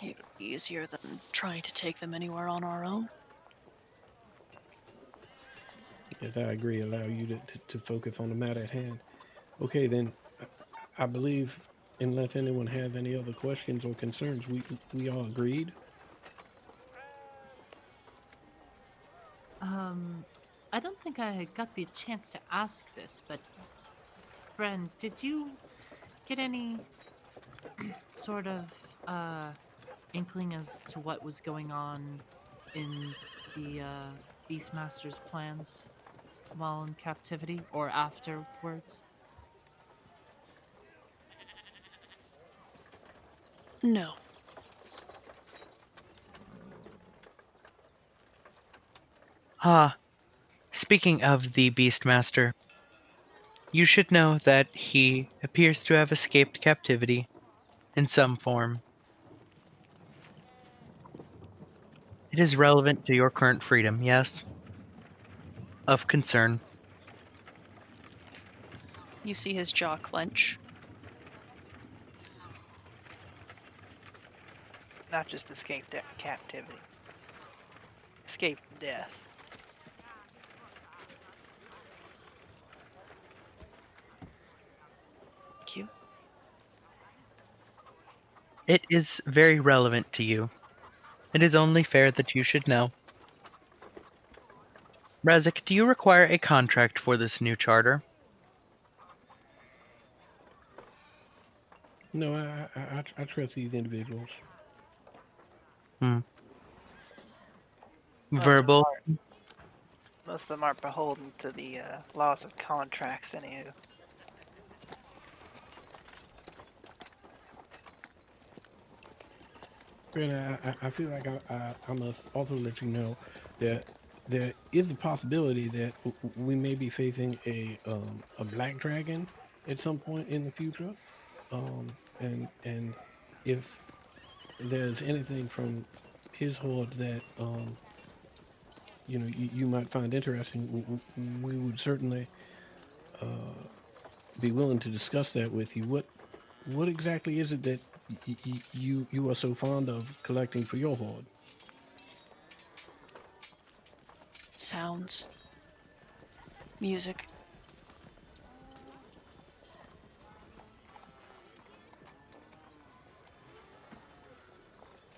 It would be easier than trying to take them anywhere on our own. Yes, I agree. Allow you to focus on the matter at hand. Okay, then I believe, unless anyone has any other questions or concerns, we all agreed. I don't think I got the chance to ask this, but Bren, did you get any sort of inkling as to what was going on in the Beastmaster's plans while in captivity or afterwards? No. Ah, speaking of the Beastmaster, you should know that he appears to have escaped captivity in some form. It is relevant to your current freedom, yes? Of concern. You see his jaw clench. Not just escape captivity. Escape death. Thank you. It is very relevant to you. It is only fair that you should know. Razik, do you require a contract for this new charter? No, I trust these individuals. Verbal? Most of them aren't beholden to the laws of contracts, anywho. And I feel like I must also let you know that there is a possibility that we may be facing a black dragon at some point in the future, and if there's anything from his horde that you might find interesting, we would certainly be willing to discuss that with you. What exactly is it that you are so fond of collecting for your horde? Sounds. Music.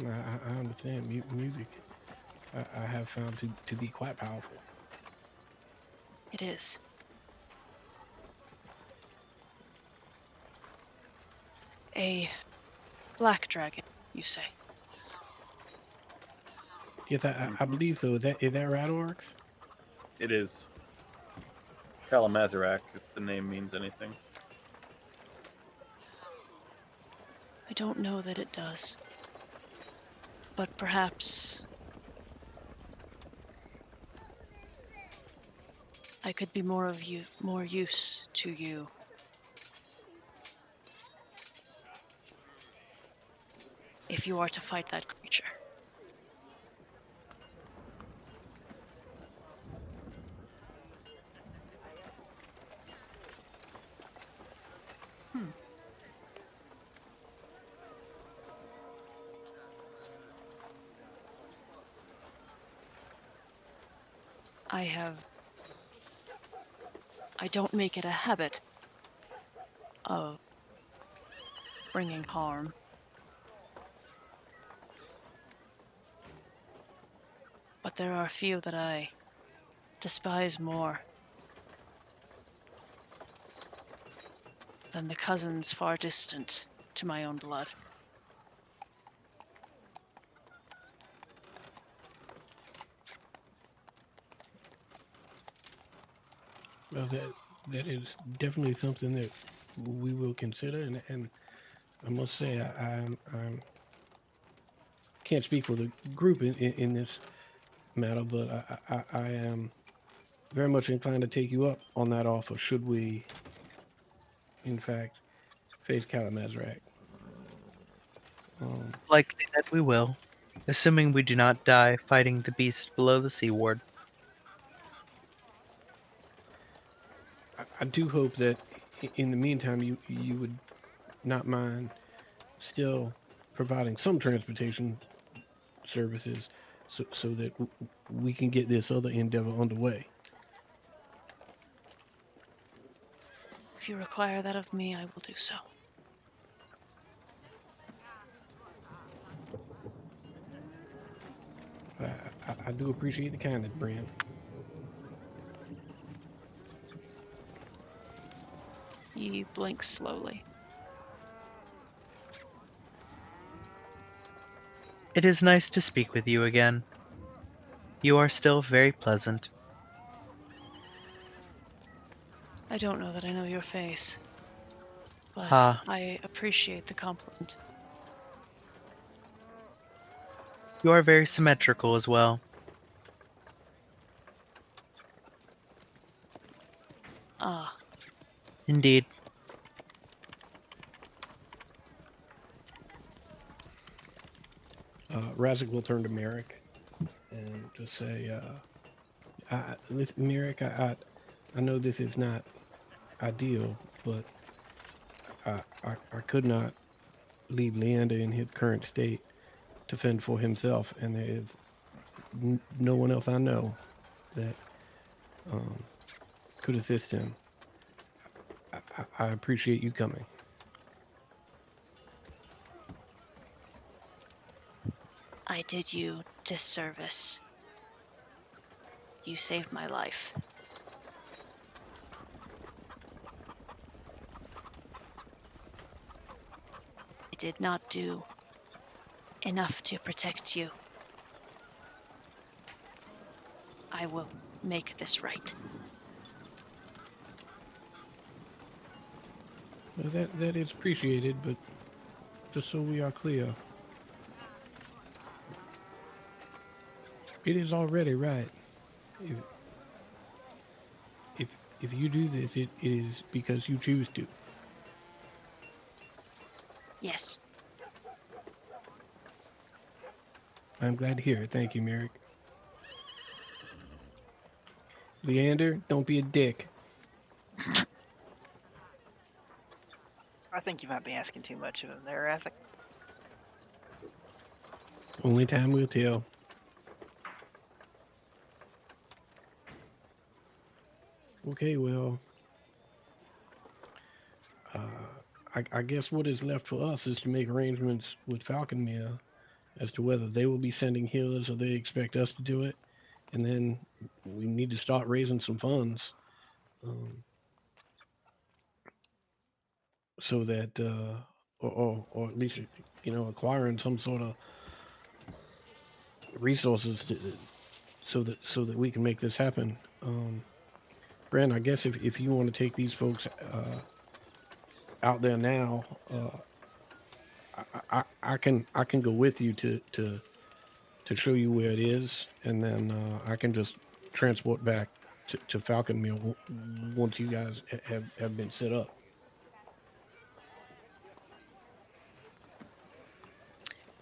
I understand music. I have found to be quite powerful. It is. A black dragon, you say? Yes, I believe so. Is that right, Orcs? It is Kalamazarak, if the name means anything. I don't know that it does. But perhaps I could be more use to you. If you are to fight that creature. I don't make it a habit of bringing harm. But there are a few that I despise more than the cousins far distant to my own blood. Well, that is definitely something that we will consider, and I must say I'm can't speak for the group in this matter, but I am very much inclined to take you up on that offer. Should we, in fact, face Kalamazarak? Likely that we will, assuming we do not die fighting the beast below the Sea Ward. I do hope that in the meantime you would not mind still providing some transportation services so that we can get this other endeavor underway. If you require that of me, I will do so. I do appreciate the kindness, Bran. He blinks slowly. It is nice to speak with you again. You are still very pleasant. I don't know that I know your face, but Ah. I appreciate the compliment. You are very symmetrical as well. Ah, Indeed. Razik will turn to Merrick and just say, listen, Merrick, I know this is not ideal, but I could not leave Leander in his current state to fend for himself, and there is no one else I know that could assist him. I appreciate you coming. I did you disservice. You saved my life. I did not do enough to protect you. I will make this right. Well, that is appreciated, but just so we are clear, it is already right. If you do this, it is because you choose to. Yes. I'm glad to hear it. Thank you, Merrick. Leander, don't be a dick. I think you might be asking too much of him there, Razik. Only time will tell. Okay, well, I guess what is left for us is to make arrangements with Falconmere as to whether they will be sending healers or they expect us to do it. And then we need to start raising some funds so that or at least acquiring some sort of resources so that we can make this happen. Brand, I guess if you want to take these folks out there now, I can go with you to show you where it is, and then I can just transport back to Falconmere once you guys have been set up.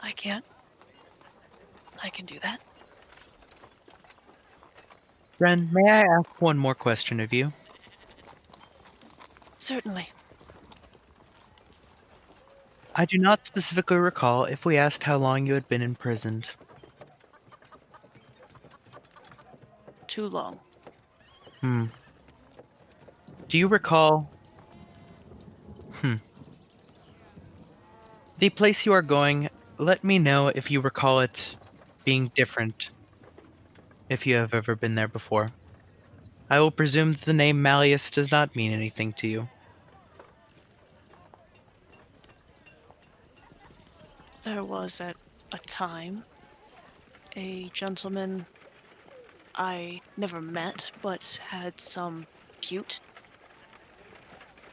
I can do that. Ren, may I ask one more question of you? Certainly. I do not specifically recall if we asked how long you had been imprisoned. Too long. Do you recall... The place you are going, let me know if you recall it being different, if you have ever been there before. I will presume that the name Malleus does not mean anything to you. There was at a time a gentleman I never met, but had some repute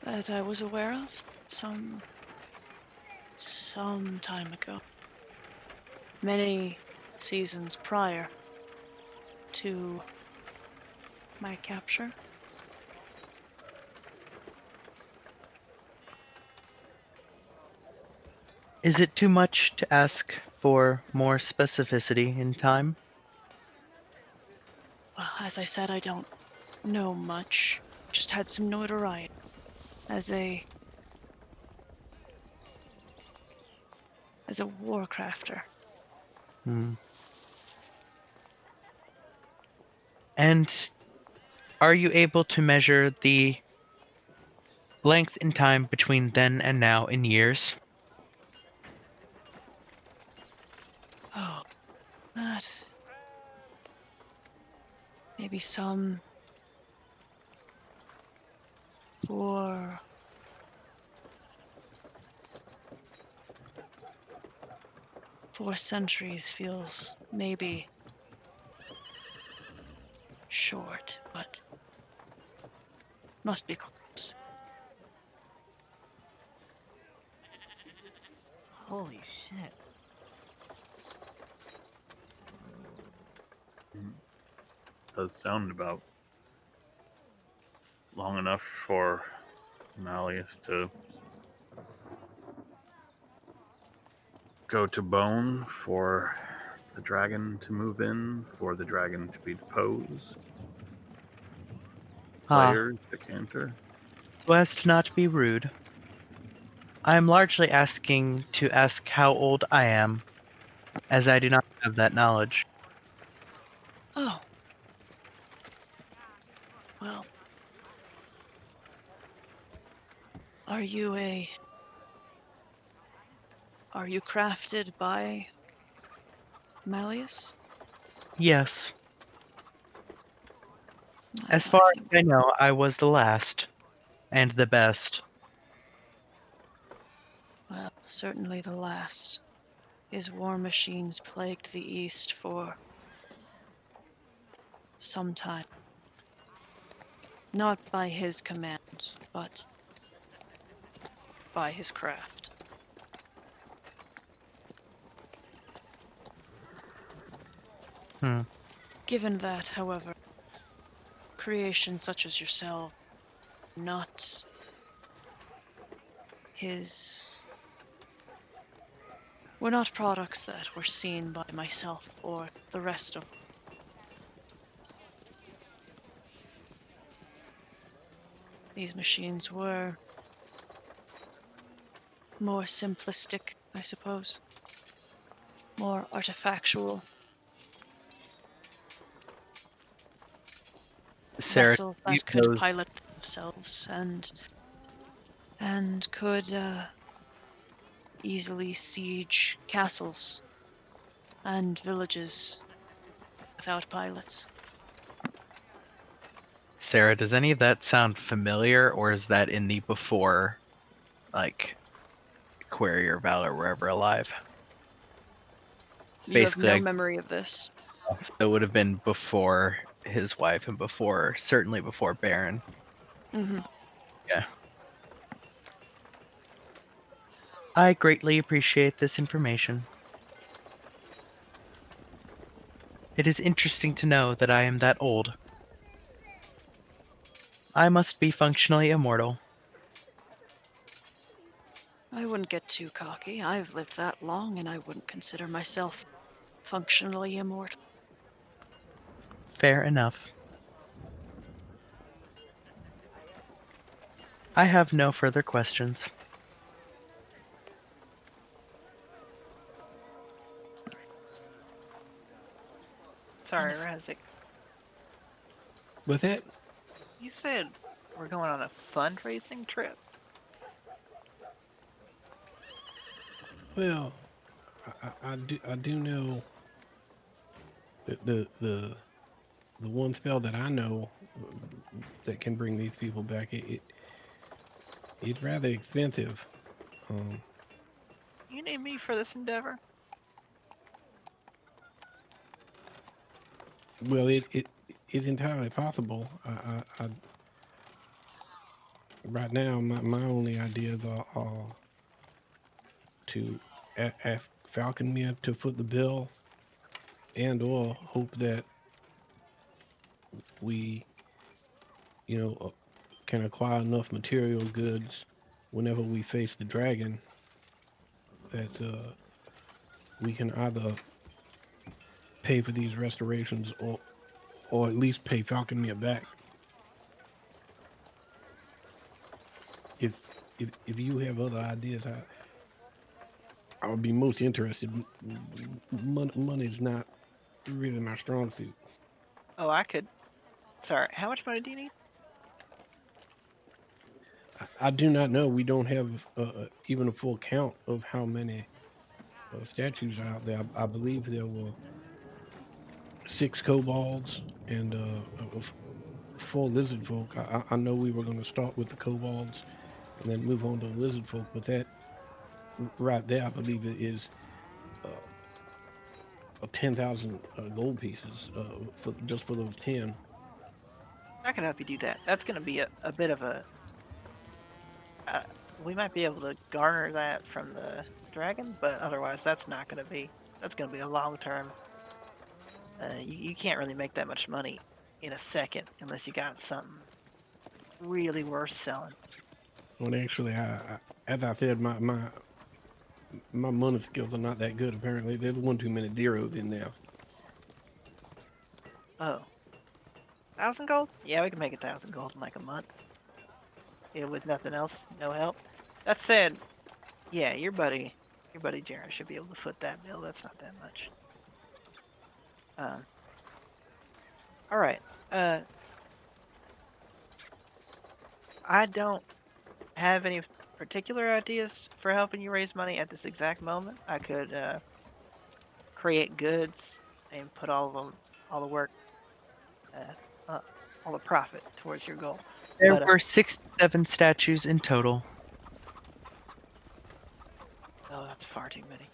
that I was aware of some time ago. Many seasons prior to my capture. Is it too much to ask for more specificity in time? Well, as I said, I don't know much. Just had some notoriety as a warcrafter. And are you able to measure the length in time between then and now in years? Oh, that. Maybe some. 4 centuries feels maybe short, but must be close. Holy shit. Does sound about long enough for Malleus to go to Bone, for the dragon to move in, for the dragon to be deposed. Players, decanter. So as to not be rude, I am largely asking to ask how old I am, as I do not have that knowledge. Oh. Well. Are you crafted by Malleus? Yes. As far as I know, I was the last. And the best. Well, certainly the last. His war machines plagued the East for some time. Not by his command, but by his craft. Given that, however, creations such as yourself, not his... were not products that were seen by myself or the rest of... These machines were more simplistic, I suppose. More artifactual. Sarah, Vessels that could pilot themselves and could easily siege castles and villages without pilots. Sarah, does any of that sound familiar, or is that in the before, Query or Valor were ever alive. You Basically, have no memory of this. it would have been before his wife and certainly before Baron. Mm-hmm. Yeah. I greatly appreciate this information. It is interesting to know that I am that old. I must be functionally immortal. I wouldn't get too cocky. I've lived that long, and I wouldn't consider myself functionally immortal. Fair enough. I have no further questions. Sorry, if- Razik. With that, You said we're going on a fundraising trip? well, I do know that the one spell that I know that can bring these people back. It's rather expensive. You need me for this endeavor? Well, it is entirely possible. I right now my only ideas are to ask Falconmere to foot the bill, and or hope that we, can acquire enough material goods whenever we face the dragon that we can either pay for these restorations or at least pay Falconmere back. If you have other ideas, I would be most interested. Money's not really my strong suit. Oh, I could. Sorry, how much money do you need? I do not know. We don't have even a full count of how many statues are out there. I believe there were 6 kobolds and 4 lizard folk. I know we were going to start with the kobolds and then move on to the lizard folk, but that right there, I believe it is 10,000 gold pieces just for those 10. I can help you do that. That's going to be a bit of a... we might be able to garner that from the dragon, but otherwise that's not going to be... That's going to be a long term. You can't really make that much money in a second unless you got something really worth selling. Well, actually, as I said, my money skills are not that good. Apparently, there's one too many zeros in there. Oh. 1,000 gold? Yeah, we can make 1,000 gold in like a month. Yeah, with nothing else, no help. That said, yeah, your buddy Jaren should be able to foot that bill. That's not that much. All right. I don't have any particular ideas for helping you raise money at this exact moment. I could create goods and put all the work, all the profit towards your goal. There But, were 67 statues in total. Oh, that's far too many.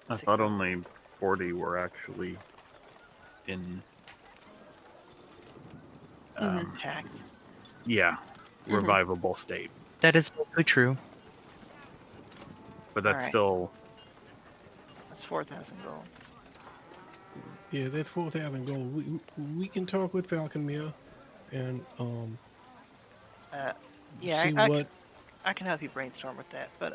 I thought only 40 were actually in. Hacked. Yeah, revivable state. That is likely true. But that's Alright. still. That's 4,000 gold. Yeah, that's 4,000 gold. We can talk with Falconmere and Yeah, see I what. can help you brainstorm with that, but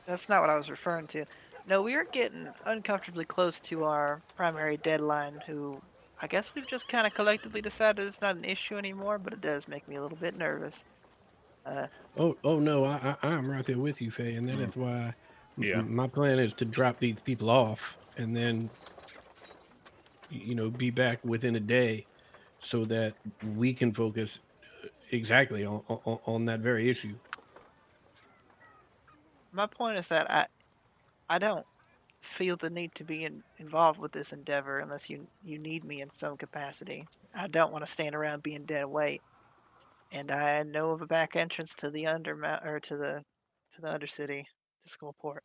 that's not what I was referring to. No, we are getting uncomfortably close to our primary deadline, who I guess we've just kind of collectively decided it's not an issue anymore, but it does make me a little bit nervous. Oh no, I'm right there with you, Faye, and that is why Yeah. my plan is to drop these people off and then be back within a day, so that we can focus exactly on that very issue. My point is that I don't feel the need to be involved with this endeavor unless you need me in some capacity. I don't want to stand around being dead weight. And I know of a back entrance to the to the Undercity, to Skullport.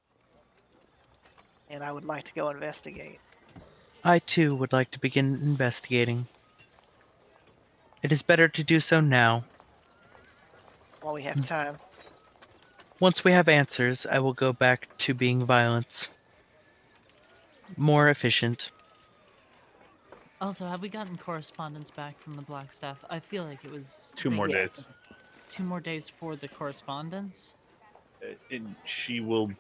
And I would like to go investigate. I too would like to begin investigating. It is better to do so now. While we have time. Once we have answers, I will go back to being violent. More efficient. Also, have we gotten correspondence back from the Blackstaff? I feel like it was 2 more they- days. 2 more days for the correspondence. And she will, if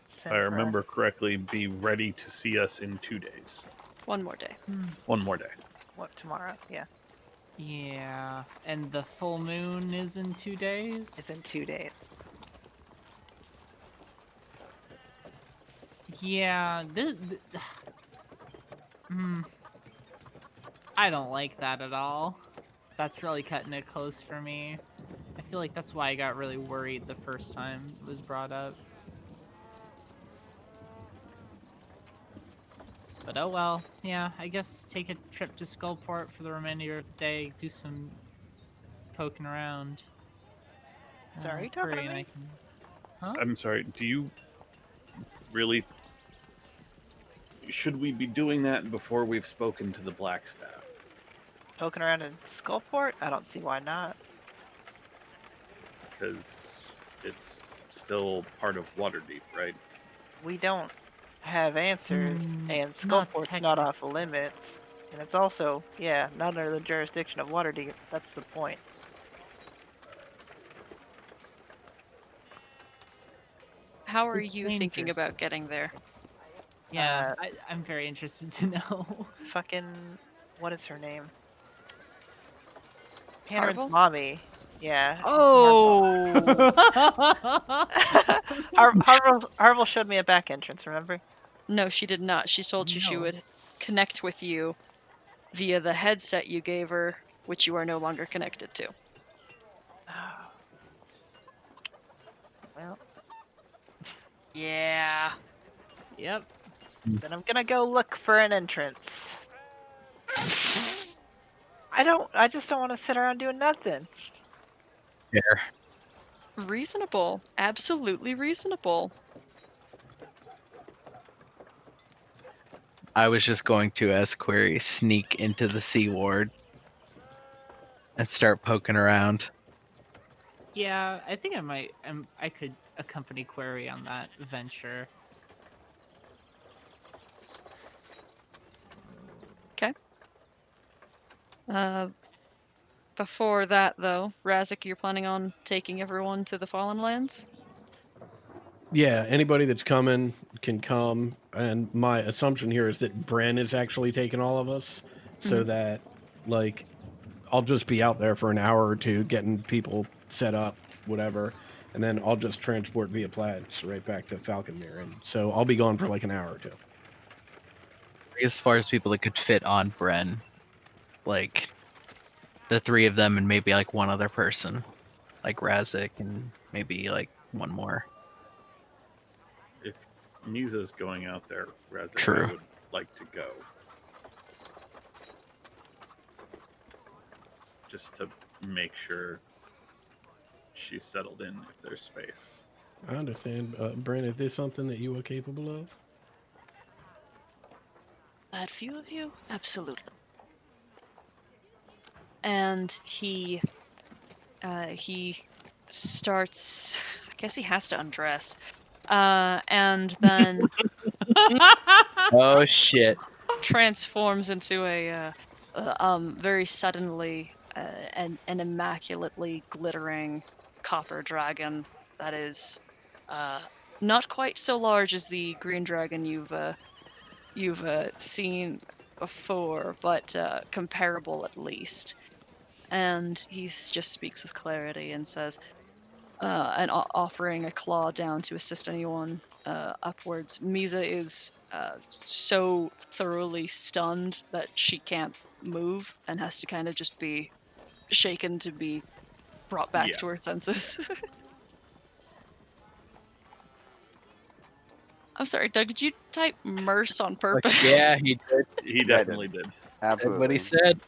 Send I for remember us. correctly, be ready to see us in 2 days. 1 more day. 1 more day. What, tomorrow? Yeah. Yeah, and the full moon is in 2 days. It's in 2 days. Yeah, I don't like that at all. That's really cutting it close for me. I feel like that's why I got really worried the first time it was brought up. But oh well, yeah, I guess take a trip to Skullport for the remainder of the day, do some poking around. Sorry, you talking to Query and me? I can... Huh? I'm sorry, do you really... Should we be doing that before we've spoken to the Blackstaff? Poking around in Skullport? I don't see why not. Because it's still part of Waterdeep, right? We don't have answers, and not Skullport's not off limits. And it's also, yeah, not under the jurisdiction of Waterdeep. That's the point. How are It's you thinking dangerous. about getting there? Yeah, I'm very interested to know. Fucking, what is her name? Panner's Harville? mommy. Yeah. Oh! Harville showed me a back entrance, remember? No, she did not. She told you she No. would connect with you via the headset you gave her, which you are no longer connected to. Well, Yeah. Yep. then I'm gonna go look for an entrance. I just don't want to sit around doing nothing. Fair. Reasonable. Absolutely reasonable. I was just going to, as Query, sneak into the Sea Ward and start poking around. Yeah, I think I might. I could accompany Query on that venture. Before that, though, Razik, you're planning on taking everyone to the Fallen Lands? Yeah, anybody that's coming can come, and my assumption here is that Bren is actually taking all of us, so that, like, I'll just be out there for an hour or two getting people set up, whatever, and then I'll just transport via Plaids right back to Falconmere, and so I'll be gone for like an hour or two. As far as people that could fit on Bren, like the 3 of them and maybe like one other person, like Razik and maybe like one more. If Misa's going out there, Razik, True. I would like to go. Just to make sure she's settled in if there's space. I understand. Bren, is this something that you are capable of? That few of you? Absolutely. And he starts. I guess he has to undress, and then Oh shit. transforms into a very suddenly an immaculately glittering copper dragon that is not quite so large as the green dragon you've seen before, but comparable at least. And he just speaks with clarity and says, and offering a claw down to assist anyone upwards. Misa is so thoroughly stunned that she can't move and has to kind of just be shaken to be brought back Yeah. to her senses. I'm sorry, Doug, did you type Merce on purpose? Yeah, he did. He definitely did. Absolutely. What he said.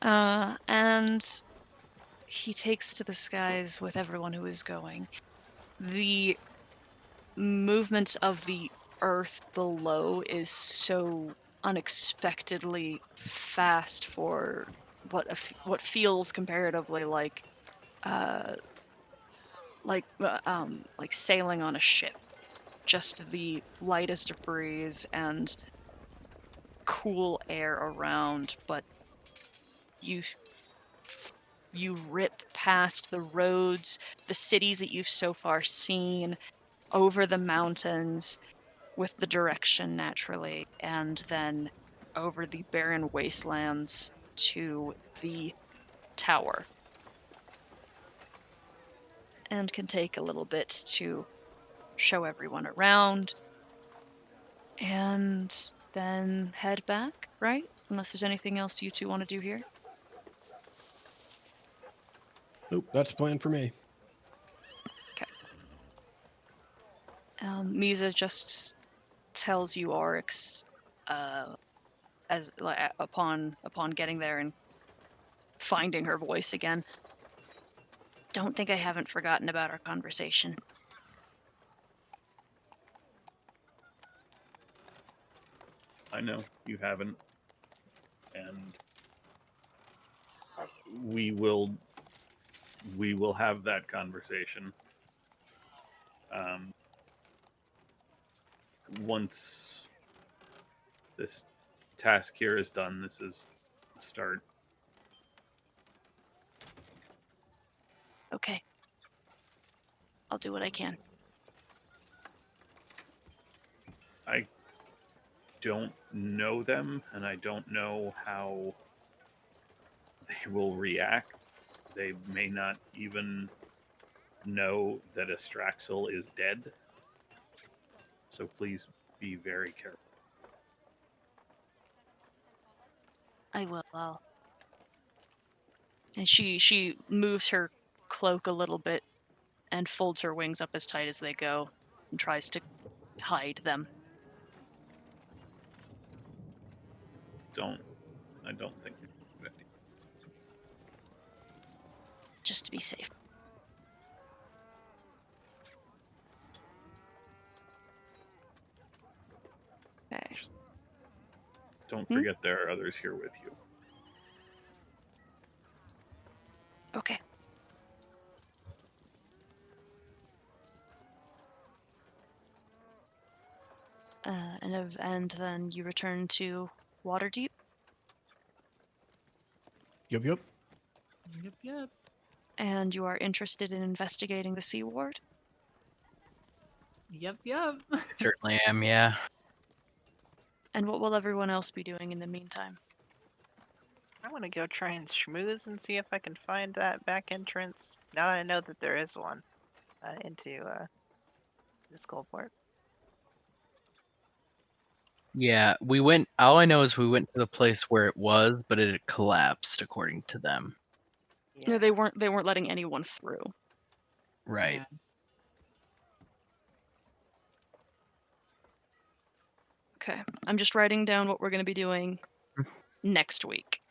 And he takes to the skies with everyone who is going. The movement of the earth below is so unexpectedly fast for what feels comparatively like sailing on a ship. Just the lightest breeze and cool air around, but you you rip past the roads, the cities that you've so far seen, over the mountains with the direction naturally, and then over the barren wastelands to the tower. And can take a little bit to show everyone around, and then head back, right? Unless there's anything else you two want to do here. Nope, that's the plan for me. Misa just tells you Oryx, as upon getting there and finding her voice again. Don't think I haven't forgotten about our conversation. I know you haven't, and we will have that conversation. Once this task here is done, this is the start. Okay. I'll do what I can. I don't know them, and I don't know how they will react. They may not even know that Astraxel is dead. So please be very careful. I will. And she moves her cloak a little bit and folds her wings up as tight as they go and tries to hide them. I don't think. Just to be safe. Okay. Don't forget there are others here with you. Okay. And then you return to Waterdeep. Yep. Yep. And you are interested in investigating the Sea Ward. Yep. Certainly am, yeah. And what will everyone else be doing in the meantime? I want to go try and schmooze and see if I can find that back entrance. Now that I know that there is one into the Skullport. Yeah, we went. All I know is we went to the place where it was, but it had collapsed, according to them. Yeah. No, they weren't letting anyone through. Right. Okay. I'm just writing down what we're going to be doing next week.